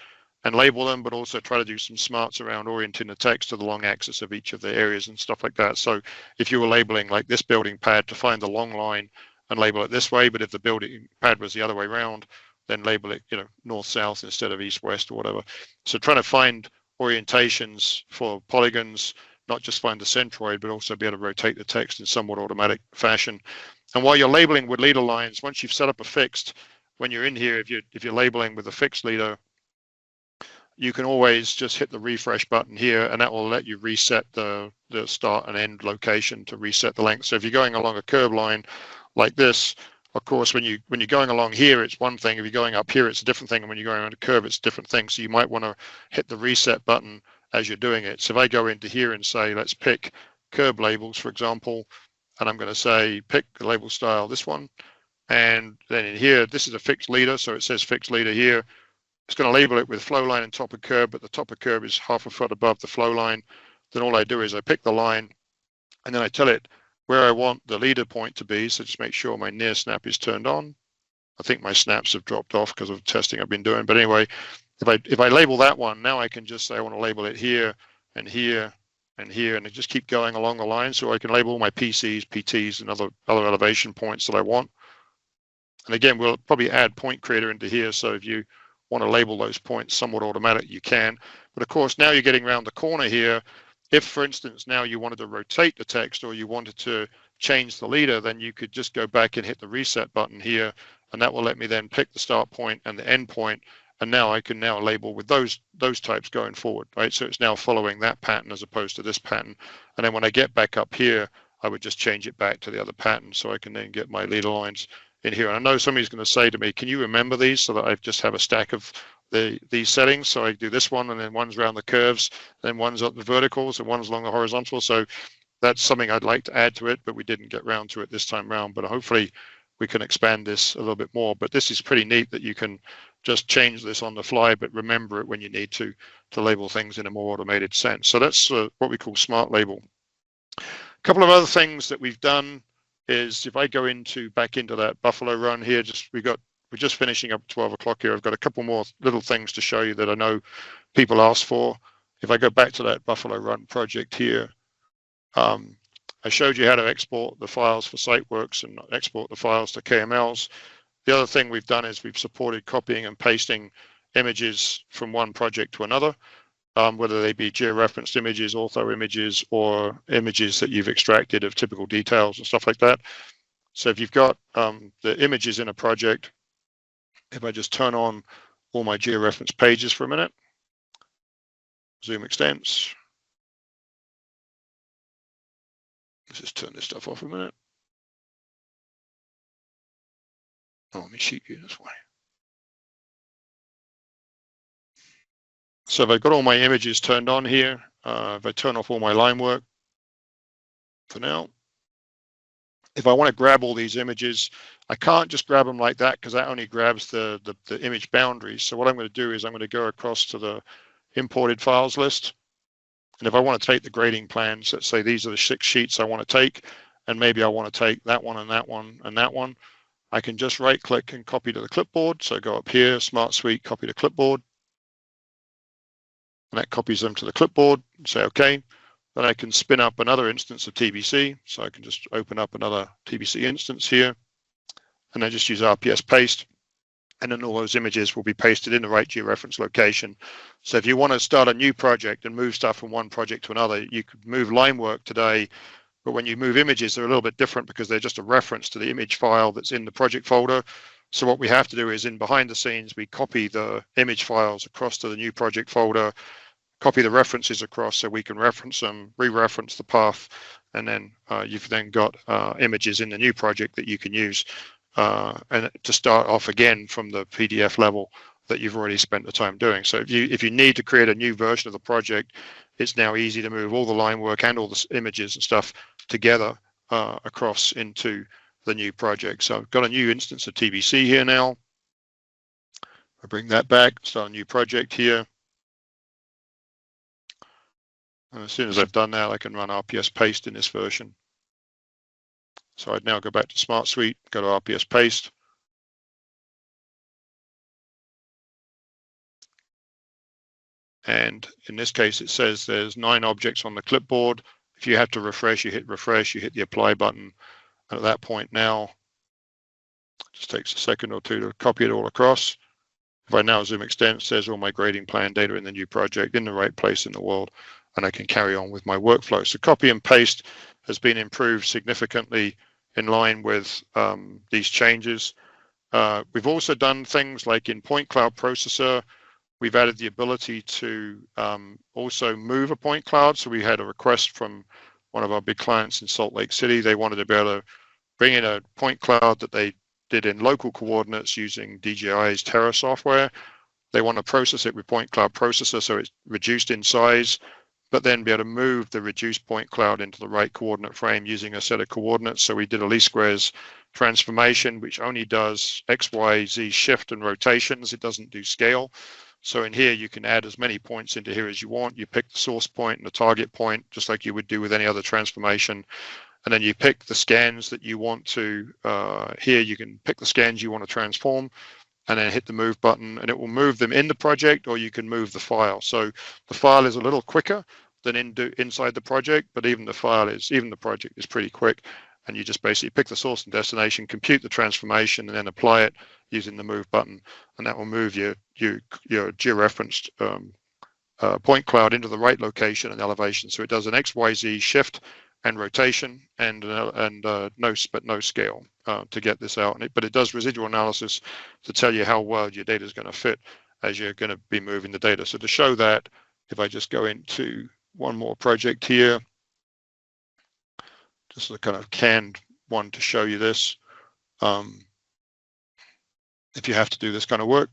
and label them, but also try to do some smarts around orienting the text to the long axis of each of the areas and stuff like that. So if you were labeling like this building pad, to find the long line and label it this way, but if the building pad was the other way around, then label it north south instead of east west or whatever. So trying to find orientations for polygons, not just find the centroid, but also be able to rotate the text in somewhat automatic fashion. And while you're labeling with leader lines, once you've set up a fixed, when you're in here, if you're labeling with a fixed leader, you can always just hit the refresh button here, and that will let you reset the start and end location to reset the length. So if you're going along a curve line like this, of course, when you're going along here, it's one thing. If you're going up here, it's a different thing. And when you're going around a curve, it's a different thing. So you might want to hit the reset button as you're doing it. So if I go into here and say, let's pick curve labels, for example, and I'm going to say, pick the label style, this one. And then in here, this is a fixed leader. So it says fixed leader here. It's going to label it with flow line and top of curve, but the top of curve is half a foot above the flow line. Then all I do is I pick the line, and then I tell it where I want the leader point to be. So just make sure my near snap is turned on. I think my snaps have dropped off because of testing I've been doing. But anyway, if I label that one, now I can just say I want to label it here and here and here, and I just keep going along the line. So I can label all my PCs, PTs, and other elevation points that I want. And again, we'll probably add point creator into here. So if you want to label those points somewhat automatic, you can. But of course, now you're getting around the corner here. If, for instance, now you wanted to rotate the text or you wanted to change the leader, then you could just go back and hit the reset button here, and that will let me then pick the start point and the end point. And now I can now label with those types going forward, right? So it's now following that pattern as opposed to this pattern. And then when I get back up here, I would just change it back to the other pattern so I can then get my leader lines in here. And I know somebody's going to say to me, can you remember these so that I just have a stack of these settings? So I do this one, and then one's around the curves, then one's up the verticals, and one's along the horizontal. So that's something I'd like to add to it, but we didn't get around to it this time around. But hopefully we can expand this a little bit more. But this is pretty neat that you can just change this on the fly, but remember it when you need to label things in a more automated sense. So that's what we call Smart Label. A couple of other things that we've done is if I go back into that Buffalo run here, we're just finishing up 12 o'clock here. I've got a couple more little things to show you that I know people ask for. If I go back to that Buffalo run project here, I showed you how to export the files for SiteWorks and export the files to KMLs. The other thing we've done is we've supported copying and pasting images from one project to another, whether they be georeferenced images, ortho images, or images that you've extracted of typical details and stuff like that. So if you've got the images in a project, if I just turn on all my georeference pages for a minute, zoom extents. Let's just turn this stuff off a minute. Oh, let me sheet view this way. So if I've got all my images turned on here, if I turn off all my line work for now, if I want to grab all these images, I can't just grab them like that because that only grabs the image boundaries. So what I'm going to do is I'm going to go across to the imported files list. And if I want to take the grading plans, let's say these are the 6 sheets I want to take, and maybe I want to take that one and that one and that one, I can just right click and copy to the clipboard. So go up here, Smart Suite, copy to clipboard. And that copies them to the clipboard and say, okay. Then I can spin up another instance of TBC. So I can just open up another TBC instance here, and then just use RPS paste. And then all those images will be pasted in the right georeference location. So if you want to start a new project and move stuff from one project to another, you could move line work today, but when you move images, they're a little bit different because they're just a reference to the image file that's in the project folder. So what we have to do is in behind the scenes, we copy the image files across to the new project folder, copy the references across so we can reference them, re-reference the path, and then you've then got images in the new project that you can use. And to start off again from the PDF level that you've already spent the time doing. So if you need to create a new version of the project, it's now easy to move all the line work and all the images and stuff together across into the new project. So I've got a new instance of TBC here now. I bring that back, start a new project here. And as soon as I've done that, I can run RPS paste in this version. So I'd now go back to Smart Suite, go to RPS paste. And in this case, it says there's 9 objects on the clipboard. If you have to refresh, you hit the apply button. And at that point now, it just takes a second or two to copy it all across. If I now zoom extend, it says all my grading plan data in the new project in the right place in the world, and I can carry on with my workflow. So copy and paste has been improved significantly in line with these changes. We've also done things like in Point Cloud Processor, we've added the ability to also move a point cloud. So we had a request from one of our big clients in Salt Lake City. They wanted to be able to bring in a point cloud that they did in local coordinates using DJI's Terra software. They want to process it with Point Cloud Processor, so it's reduced in size, but then be able to move the reduced point cloud into the right coordinate frame using a set of coordinates. So we did a least squares transformation, which only does X, Y, Z shift and rotations. It doesn't do scale. So in here, you can add as many points into here as you want. You pick the source point and the target point, just like you would do with any other transformation. And then you pick the scans that you want to, here you can pick the scans you want to transform, and then hit the move button, and it will move them in the project, or you can move the file. So the file is a little quicker than inside the project, but even the project is pretty quick. And you just basically pick the source and destination, compute the transformation, and then apply it using the move button, and that will move your georeferenced point cloud into the right location and elevation. So it does an XYZ shift and rotation and no scale to get this out. But it does residual analysis to tell you how well your data is going to fit as you're going to be moving the data. So to show that, if I just go into one more project here, just a kind of canned one to show you this. If you have to do this kind of work.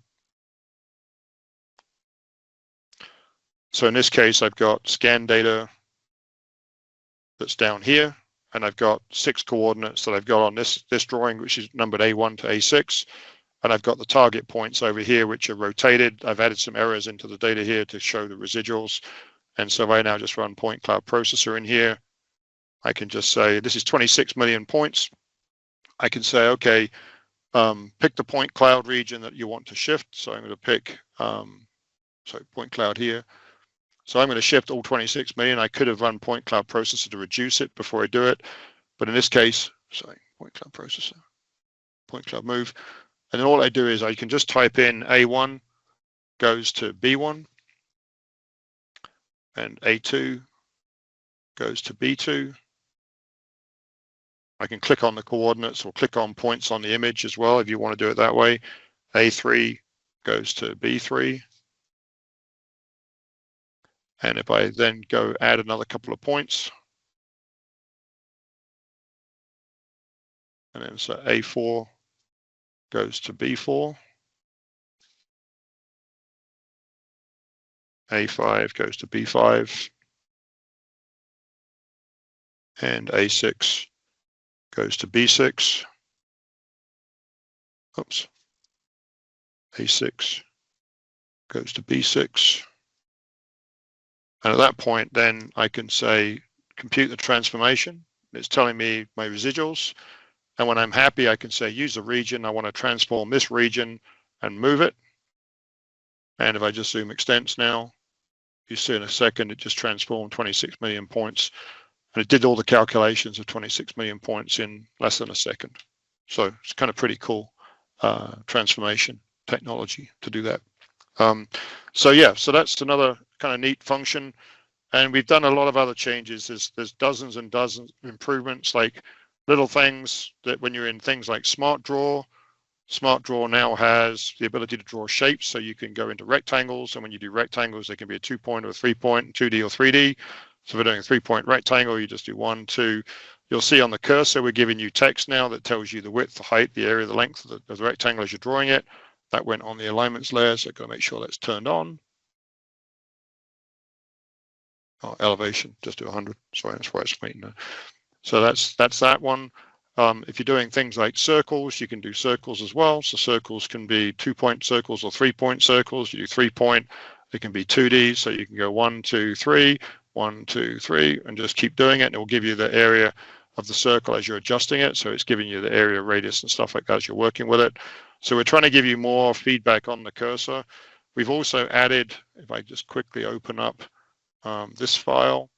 So in this case, I've got scan data that's down here, and I've got 6 coordinates that I've got on this drawing, which is numbered A1 to A6, and I've got the target points over here, which are rotated. I've added some errors into the data here to show the residuals, and so if I now just run Point Cloud Processor in here, I can just say this is 26 million points. I can say, okay, pick the point cloud region that you want to shift. So I'm going to pick, point cloud here. So I'm going to shift all 26 million. I could have run Point Cloud Processor to reduce it before I do it. But in this case, Point Cloud Processor, Point Cloud Move. And then all I do is I can just type in A1 goes to B1 and A2 goes to B2. I can click on the coordinates or click on points on the image as well if you want to do it that way. A3 goes to B3. And if I then go add another couple of points, and then so A4 goes to B4, A5 goes to B5, and A6 goes to B6. Oops. A6 goes to B6. And at that point, then I can say, compute the transformation. It's telling me my residuals. And when I'm happy, I can say, use the region. I want to transform this region and move it. And if I just zoom extents now, you see in a second, it just transformed 26 million points. And it did all the calculations of 26 million points in less than a second. So it's kind of pretty cool transformation technology to do that. So that's another kind of neat function. And we've done a lot of other changes. There's dozens and dozens of improvements, like little things that when you're in things like Smart Draw now has the ability to draw shapes, so you can go into rectangles. And when you do rectangles, they can be a 2-point or a 3-point, 2D or 3D. So if we're doing a 3-point rectangle, you just do 1, 2. You'll see on the cursor, we're giving you text now that tells you the width, the height, the area, the length of the rectangle as you're drawing it. That went on the alignments layer, so I've got to make sure that's turned on. Oh, elevation, just do 100. Sorry, that's why it's waiting there. So that's that one. If you're doing things like circles, you can do circles as well. So circles can be 2-point circles or 3-point circles. You do 3-point, it can be 2D, so you can go 1, 2, 3, 1, 2, 3, and just keep doing it. And it will give you the area of the circle as you're adjusting it. So it's giving you the area, radius, and stuff like that as you're working with it. So we're trying to give you more feedback on the cursor. We've also added, if I just quickly open up this file,